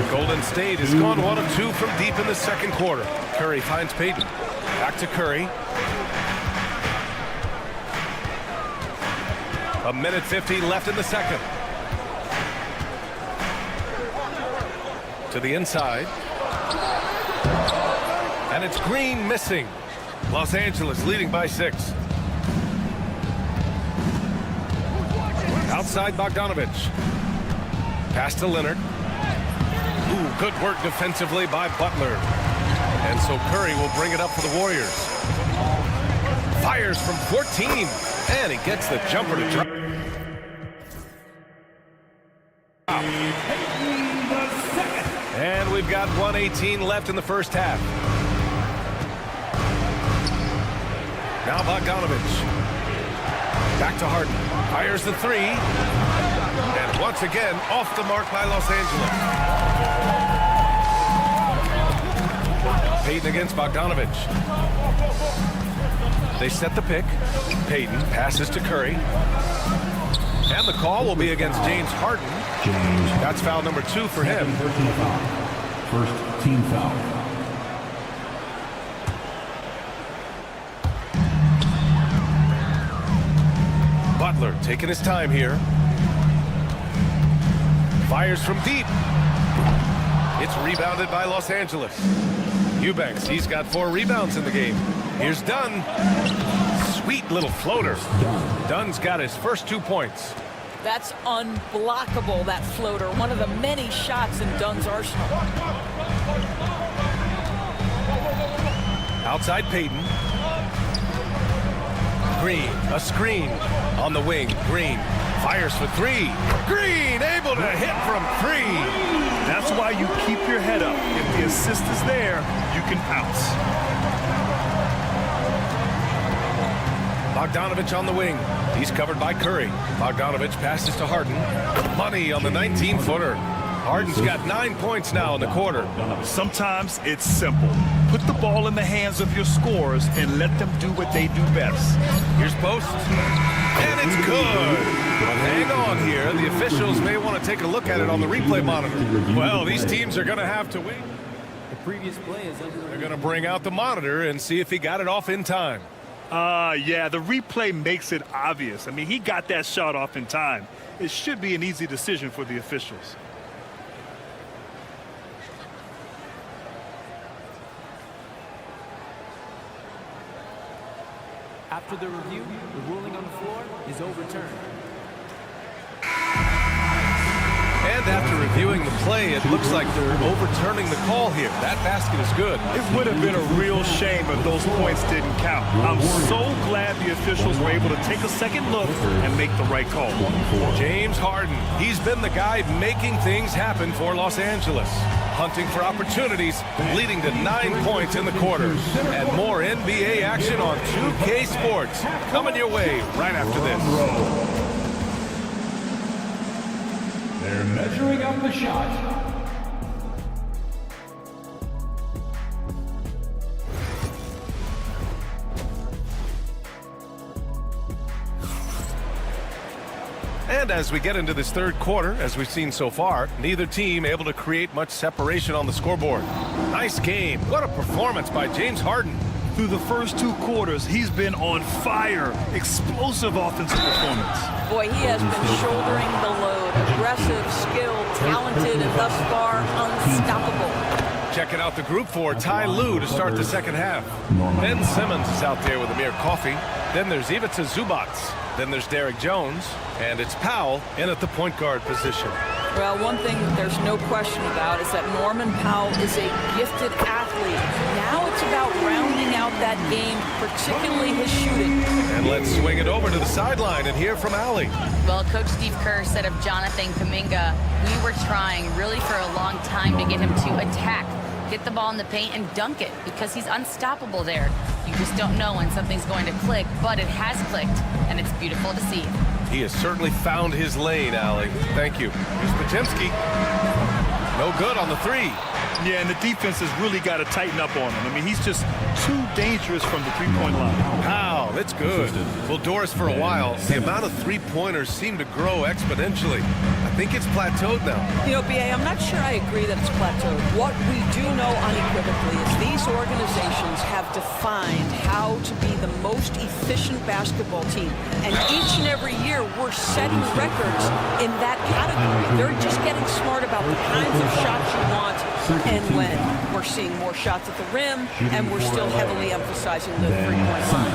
Golden State has gone 1 of 2 from deep in the second quarter. Curry finds Payton. Back to Curry. A minute 15 left in the second. To the inside. And it's Green missing. Los Angeles leading by 6. Outside Bogdanovich. Pass to Leonard. Ooh, good work defensively by Butler. And so Curry will bring it up for the Warriors. Fires from 14. And he gets the jumper to drop. And we've got 1:18 left in the first half. Now Bogdanovich. Back to Harden. Fires the 3. And once again, off the mark by Los Angeles. Payton against Bogdanovich. They set the pick. Payton passes to Curry. And the call will be against James Harden. That's foul number 2 for him. First team foul. Butler taking his time here. Fires from deep. It's rebounded by Los Angeles. Eubanks, he's got 4 rebounds in the game. Here's Dunn. Sweet little floater. Dunn's got his first 2 points. That's unblockable, that floater. One of the many shots in Dunn's arsenal. Outside Payton. Green, a screen on the wing. Green fires for 3. Green able to hit from 3. That's why you keep your head up. If the assist is there, you can pounce. Bogdanovich on the wing. He's covered by Curry. Bogdanovich passes to Harden. Money on the 19-footer. Harden's got 9 points now in the quarter. Sometimes it's simple. Put the ball in the hands of your scorers and let them do what they do best. Here's post. And it's good. But hang on here. The officials may want to take a look at it on the replay monitor. Well, these teams are going to have to wait. The previous play is under. They're going to bring out the monitor and see if he got it off in time. Yeah, the replay makes it obvious. I mean, he got that shot off in time. It should be an easy decision for the officials. After the review, the ruling on the floor is overturned. And after reviewing the play, it looks like they're overturning the call here. That basket is good. It would have been a real shame if those points didn't count. I'm so glad the officials were able to take a second look and make the right call. James Harden, he's been the guy making things happen for Los Angeles. Hunting for opportunities, leading to 9 points in the quarter. And more NBA action on 2K Sports. Coming your way right after this. They're measuring up the shot. And as we get into this third quarter, as we've seen so far, neither team able to create much separation on the scoreboard. Nice game. What a performance by James Harden. Through the first 2 quarters, he's been on fire. Explosive offensive performance. Boy, he has been shouldering the load. Aggressive, skilled, talented, and thus far unstoppable. Checking out the group for Ty Lue to start the second half. Ben Simmons is out there with Amir Coffey. Then there's Ivica Zubac. Then there's Derek Jones. And it's Powell in at the point guard position. Well, one thing there's no question about is that Norman Powell is a gifted athlete. Now it's about rounding out that game, particularly his shooting. And let's swing it over to the sideline and hear from Allie. Well, Coach Steve Kerr said of Jonathan Kuminga, we were trying really for a long time to get him to attack, get the ball in the paint and dunk it because he's unstoppable there. You just don't know when something's going to click, but it has clicked, and it's beautiful to see. He has certainly found his lane, Allie. Thank you. Here's Podziemski. No good on the 3. Yeah, and the defense has really got to tighten up on him. I mean, he's just too dangerous from the 3-point line. Wow, It's good. Well, Doris, for a while, the amount of three-pointers seemed to grow exponentially. I think it's plateaued now. You know, B.A., I'm not sure I agree that it's plateaued. What we do know unequivocally is these organizations have defined how to be the most efficient basketball team. And each and every year, we're setting records in that category. They're just getting smart about the kinds of shots you want and when. We're seeing more shots at the rim, and we're still heavily emphasizing the three-point line.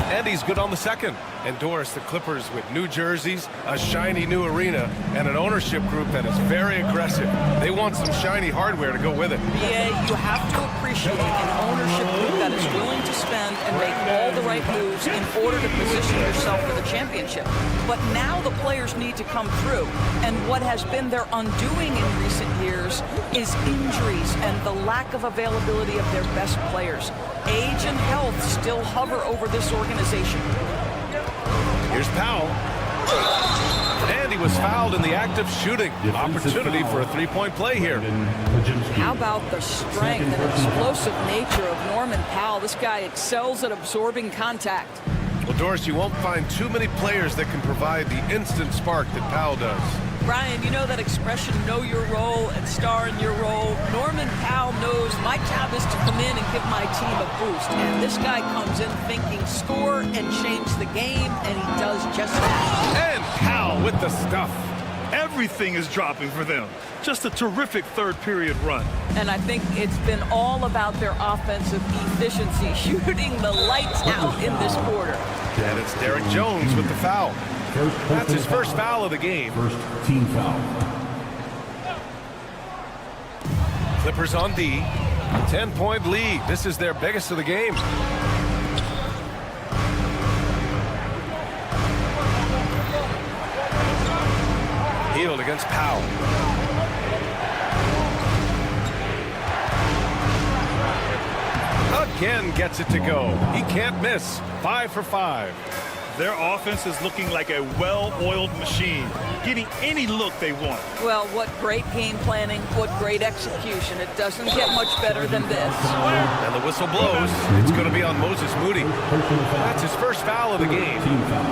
And he's good on the second. And Doris, the Clippers with new jerseys, a shiny new arena, and an ownership group that is very aggressive. They want some shiny hardware to go with it. Yeah, you have to appreciate an ownership group that is willing to spend and make all the right moves in order to position yourself for the championship. But now the players need to come through. And what has been their undoing in recent years is injuries and the lack of availability of their best players. Age and health still hover over this organization. Here's Powell. And he was fouled in the act of shooting. Opportunity for a three-point play here. How about the strength and explosive nature of Norman Powell? This guy excels at absorbing contact. Well, Doris, you won't find too many players that can provide the instant spark that Powell does. Brian, you know that expression, know your role and star in your role. Norman Powell knows my job is to come in and give my team a boost. And this guy comes in thinking score and change the game, and he does just that. And Powell with the stuff. Everything is dropping for them. Just a terrific third-period run. And I think it's been all about their offensive efficiency, shooting the lights out in this quarter. And it's Derek Jones with the foul. That's his first foul of the game. First team foul. Clippers on D. 10-point lead. This is their biggest of the game. Hield against Powell. Again gets it to go. He can't miss. 5 for 5. Their offense is looking like a well-oiled machine, getting any look they want. Well, what great game planning, what great execution. It doesn't get much better than this. And the whistle blows. It's going to be on Moses Moody. That's his first foul of the game.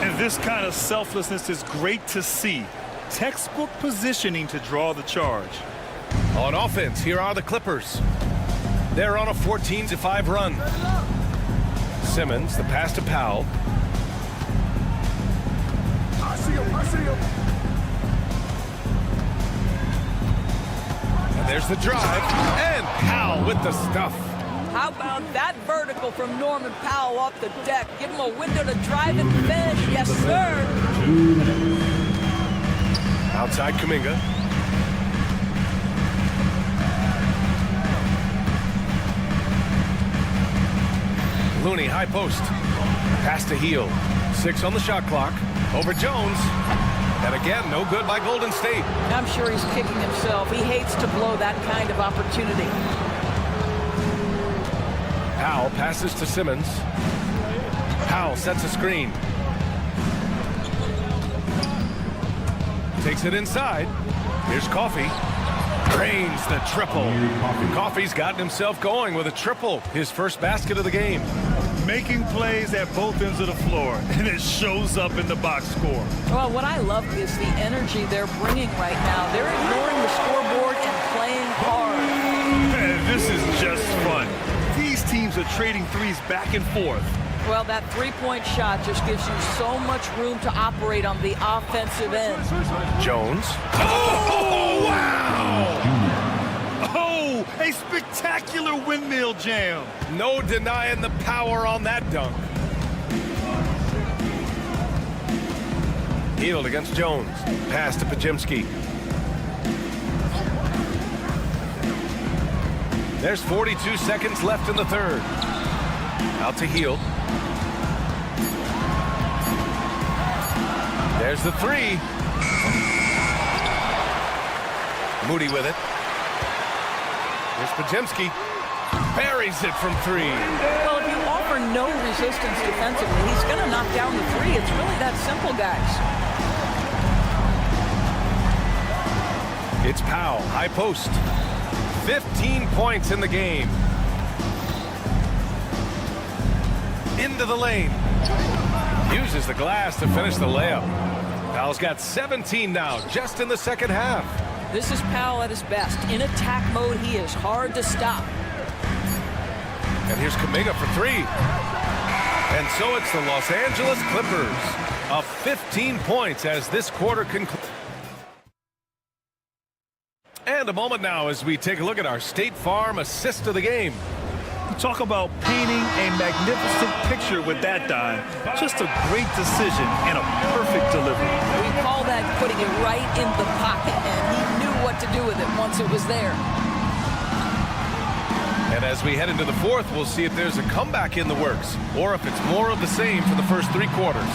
And this kind of selflessness is great to see. Textbook positioning to draw the charge. On offense, here are the Clippers. They're on a 14-5 run. Simmons, the pass to Powell. I see him. And there's the drive. And Powell with the stuff. How about that vertical from Norman Powell off the deck? Give him a window to drive and defend. Yes, sir. Outside Kuminga. Looney, high post. Pass to Hield. 6 on the shot clock. Over Jones. And again, no good by Golden State. I'm sure he's kicking himself. He hates to blow that kind of opportunity. Powell passes to Simmons. Powell sets a screen. Takes it inside. Here's Coffey. Drains the triple. Coffey's gotten himself going with a triple. His first basket of the game. Making plays at both ends of the floor, and it shows up in the box score. Well, what I love is the energy they're bringing right now. They're ignoring the scoreboard and playing hard. Man, this is just fun. These teams are trading threes back and forth. Well, that three-point shot just gives you so much room to operate on the offensive end. Jones. Oh, wow! Oh, a spectacular windmill jam. No denying the power on that dunk. Hield against Jones. Pass to Pajemski. There's 42 seconds left in the third. Out to Hield. There's the three. Moody with it. Here's Pajemski. Buries it from 3. Well, if you offer no resistance defensively, he's going to knock down the 3. It's really that simple, guys. It's Powell, high post. 15 points in the game. Into the lane. Uses the glass to finish the layup. Powell's got 17 now, just in the second half. This is Powell at his best. In attack mode, he is hard to stop. And here's Kuminga for three. And so it's the Los Angeles Clippers of 15 points as this quarter concludes. And a moment now as we take a look at our State Farm assist of the game. Talk about painting a magnificent picture with that dime. Just a great decision and a perfect delivery. We call that putting it right in the pocket, and he knew what to do with it once it was there. And as we head into the fourth, we'll see if there's a comeback in the works or if it's more of the same for the first three quarters.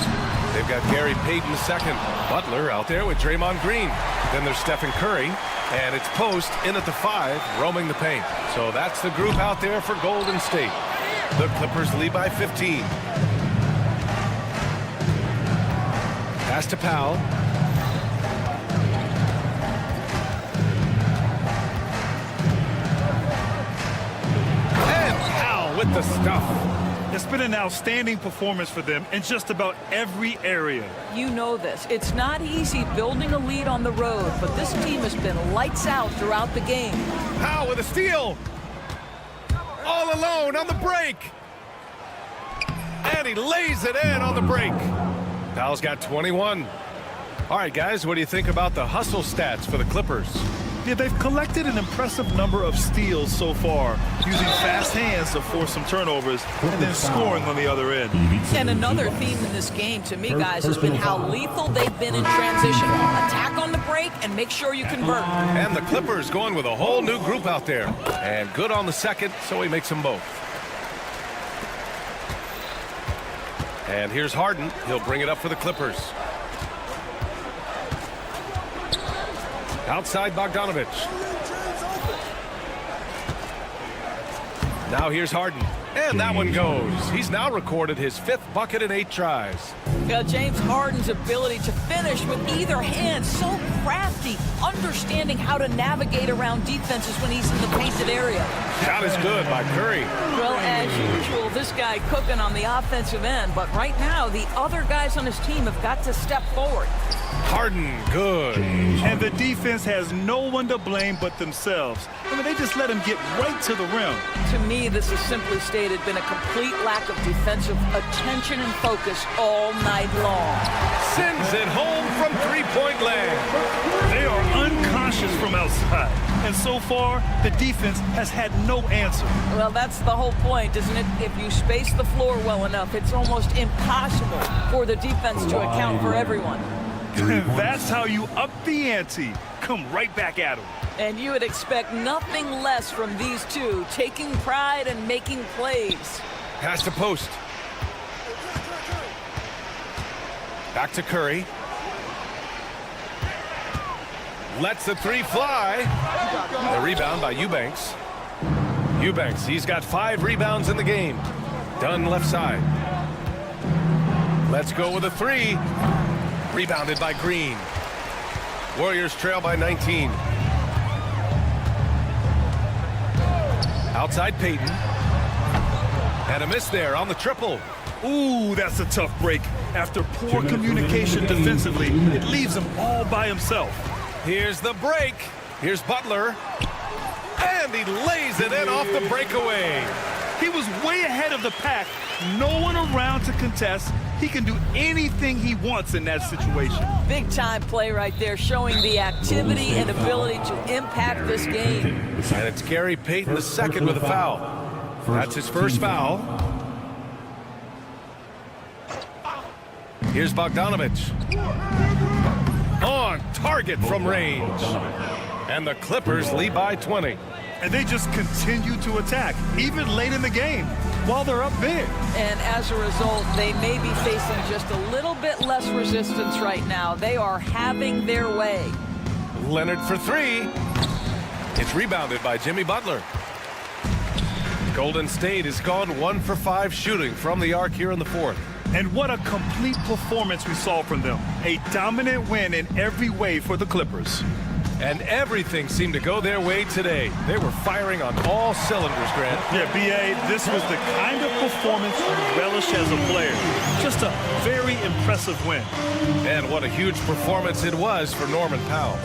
They've got Gary Payton II, Butler out there with Draymond Green. Then there's Stephen Curry, and it's Post in at the 5, roaming the paint. So that's the group out there for Golden State. The Clippers lead by 15. Pass to Powell. And Powell with the stuff. It's been an outstanding performance for them in just about every area. You know this. It's not easy building a lead on the road, but this team has been lights out throughout the game. Powell with a steal. All alone on the break. And he lays it in on the break. Powell's got 21. All right, guys, what do you think about the hustle stats for the Clippers? Yeah, they've collected an impressive number of steals so far, using fast hands to force some turnovers and then scoring on the other end. And another theme in this game, to me, guys, has been how lethal they've been in transition. Attack on the break and make sure you convert. And the Clippers going with a whole new group out there. And good on the second, so he makes them both. And here's Harden. He'll bring it up for the Clippers. Outside Bogdanovich. Now here's Harden. And that one goes. He's now recorded his 5th bucket in 8 tries. Yeah, James Harden's ability to finish with either hand, so crafty, understanding how to navigate around defenses when he's in the painted area. Shot is good by Curry. Well, as usual, this guy cooking on the offensive end, but right now the other guys on his team have got to step forward. Harden, good. And the defense has no one to blame but themselves. I mean, they just let him get right to the rim. To me, this has simply stated been a complete lack of defensive attention and focus all night long. Sends it home from three-point land. They are unconscious from outside. And so far, the defense has had no answer. Well, that's the whole point, isn't it? If you space the floor well enough, it's almost impossible for the defense to account for everyone. That's how you up the ante. Come right back at them. And you would expect nothing less from these two, taking pride and making plays. Pass to Post. Back to Curry. Lets the three fly. The rebound by Eubanks. Eubanks, he's got 5 rebounds in the game. Dunn left side. Let's go with a 3. Rebounded by Green. Warriors trail by 19. Outside Payton. And a miss there on the triple. Ooh, that's a tough break. After poor communication defensively, it leaves him all by himself. Here's the break. Here's Butler. And he lays it in off the breakaway. He was way ahead of the pack. No one around to contest. He can do anything he wants in that situation. Big time play right there, showing the activity and ability to impact this game. And it's Gary Payton II with a foul. That's his first foul. Here's Bogdanovich. On target from range. And the Clippers lead by 20. And they just continue to attack, even late in the game, while they're up big. And as a result, they may be facing just a little bit less resistance right now. They are having their way. Leonard for 3. It's rebounded by Jimmy Butler. Golden State has gone 1 for 5 shooting from the arc here in the fourth. And what a complete performance we saw from them. A dominant win in every way for the Clippers. And everything seemed to go their way today. They were firing on all cylinders, Grant. Yeah, B.A., this was the kind of performance you relish as a player. Just a very impressive win. And what a huge performance it was for Norman Powell.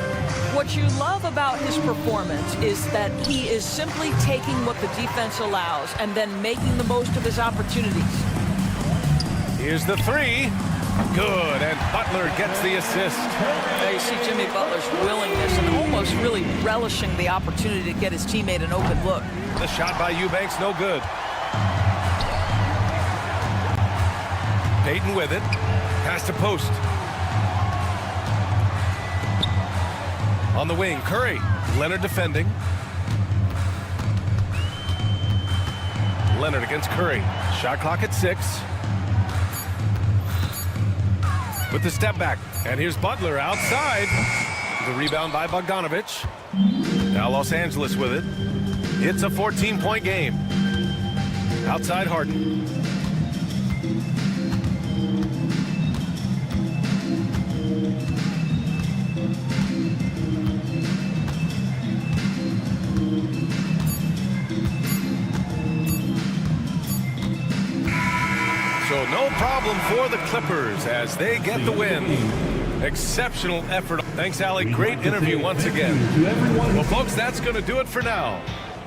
What you love about his performance is that he is simply taking what the defense allows and then making the most of his opportunities. Here's the three. Good, and Butler gets the assist. Now you see Jimmy Butler's willingness and almost really relishing the opportunity to get his teammate an open look. The shot by Eubanks, no good. Payton with it. Pass to post. On the wing, Curry. Leonard defending. Leonard against Curry. Shot clock at 6. With the step back. And here's Butler outside. The rebound by Bogdanovich. Now Los Angeles with it. It's a 14-point game. Outside Harden. So no problem for the Clippers as they get the win. Exceptional effort. Thanks, Allie. Great interview once again. Well, folks, that's going to do it for now.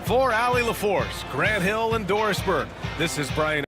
For Allie LaForce, Grant Hill, and Doris Burke, this is Brian.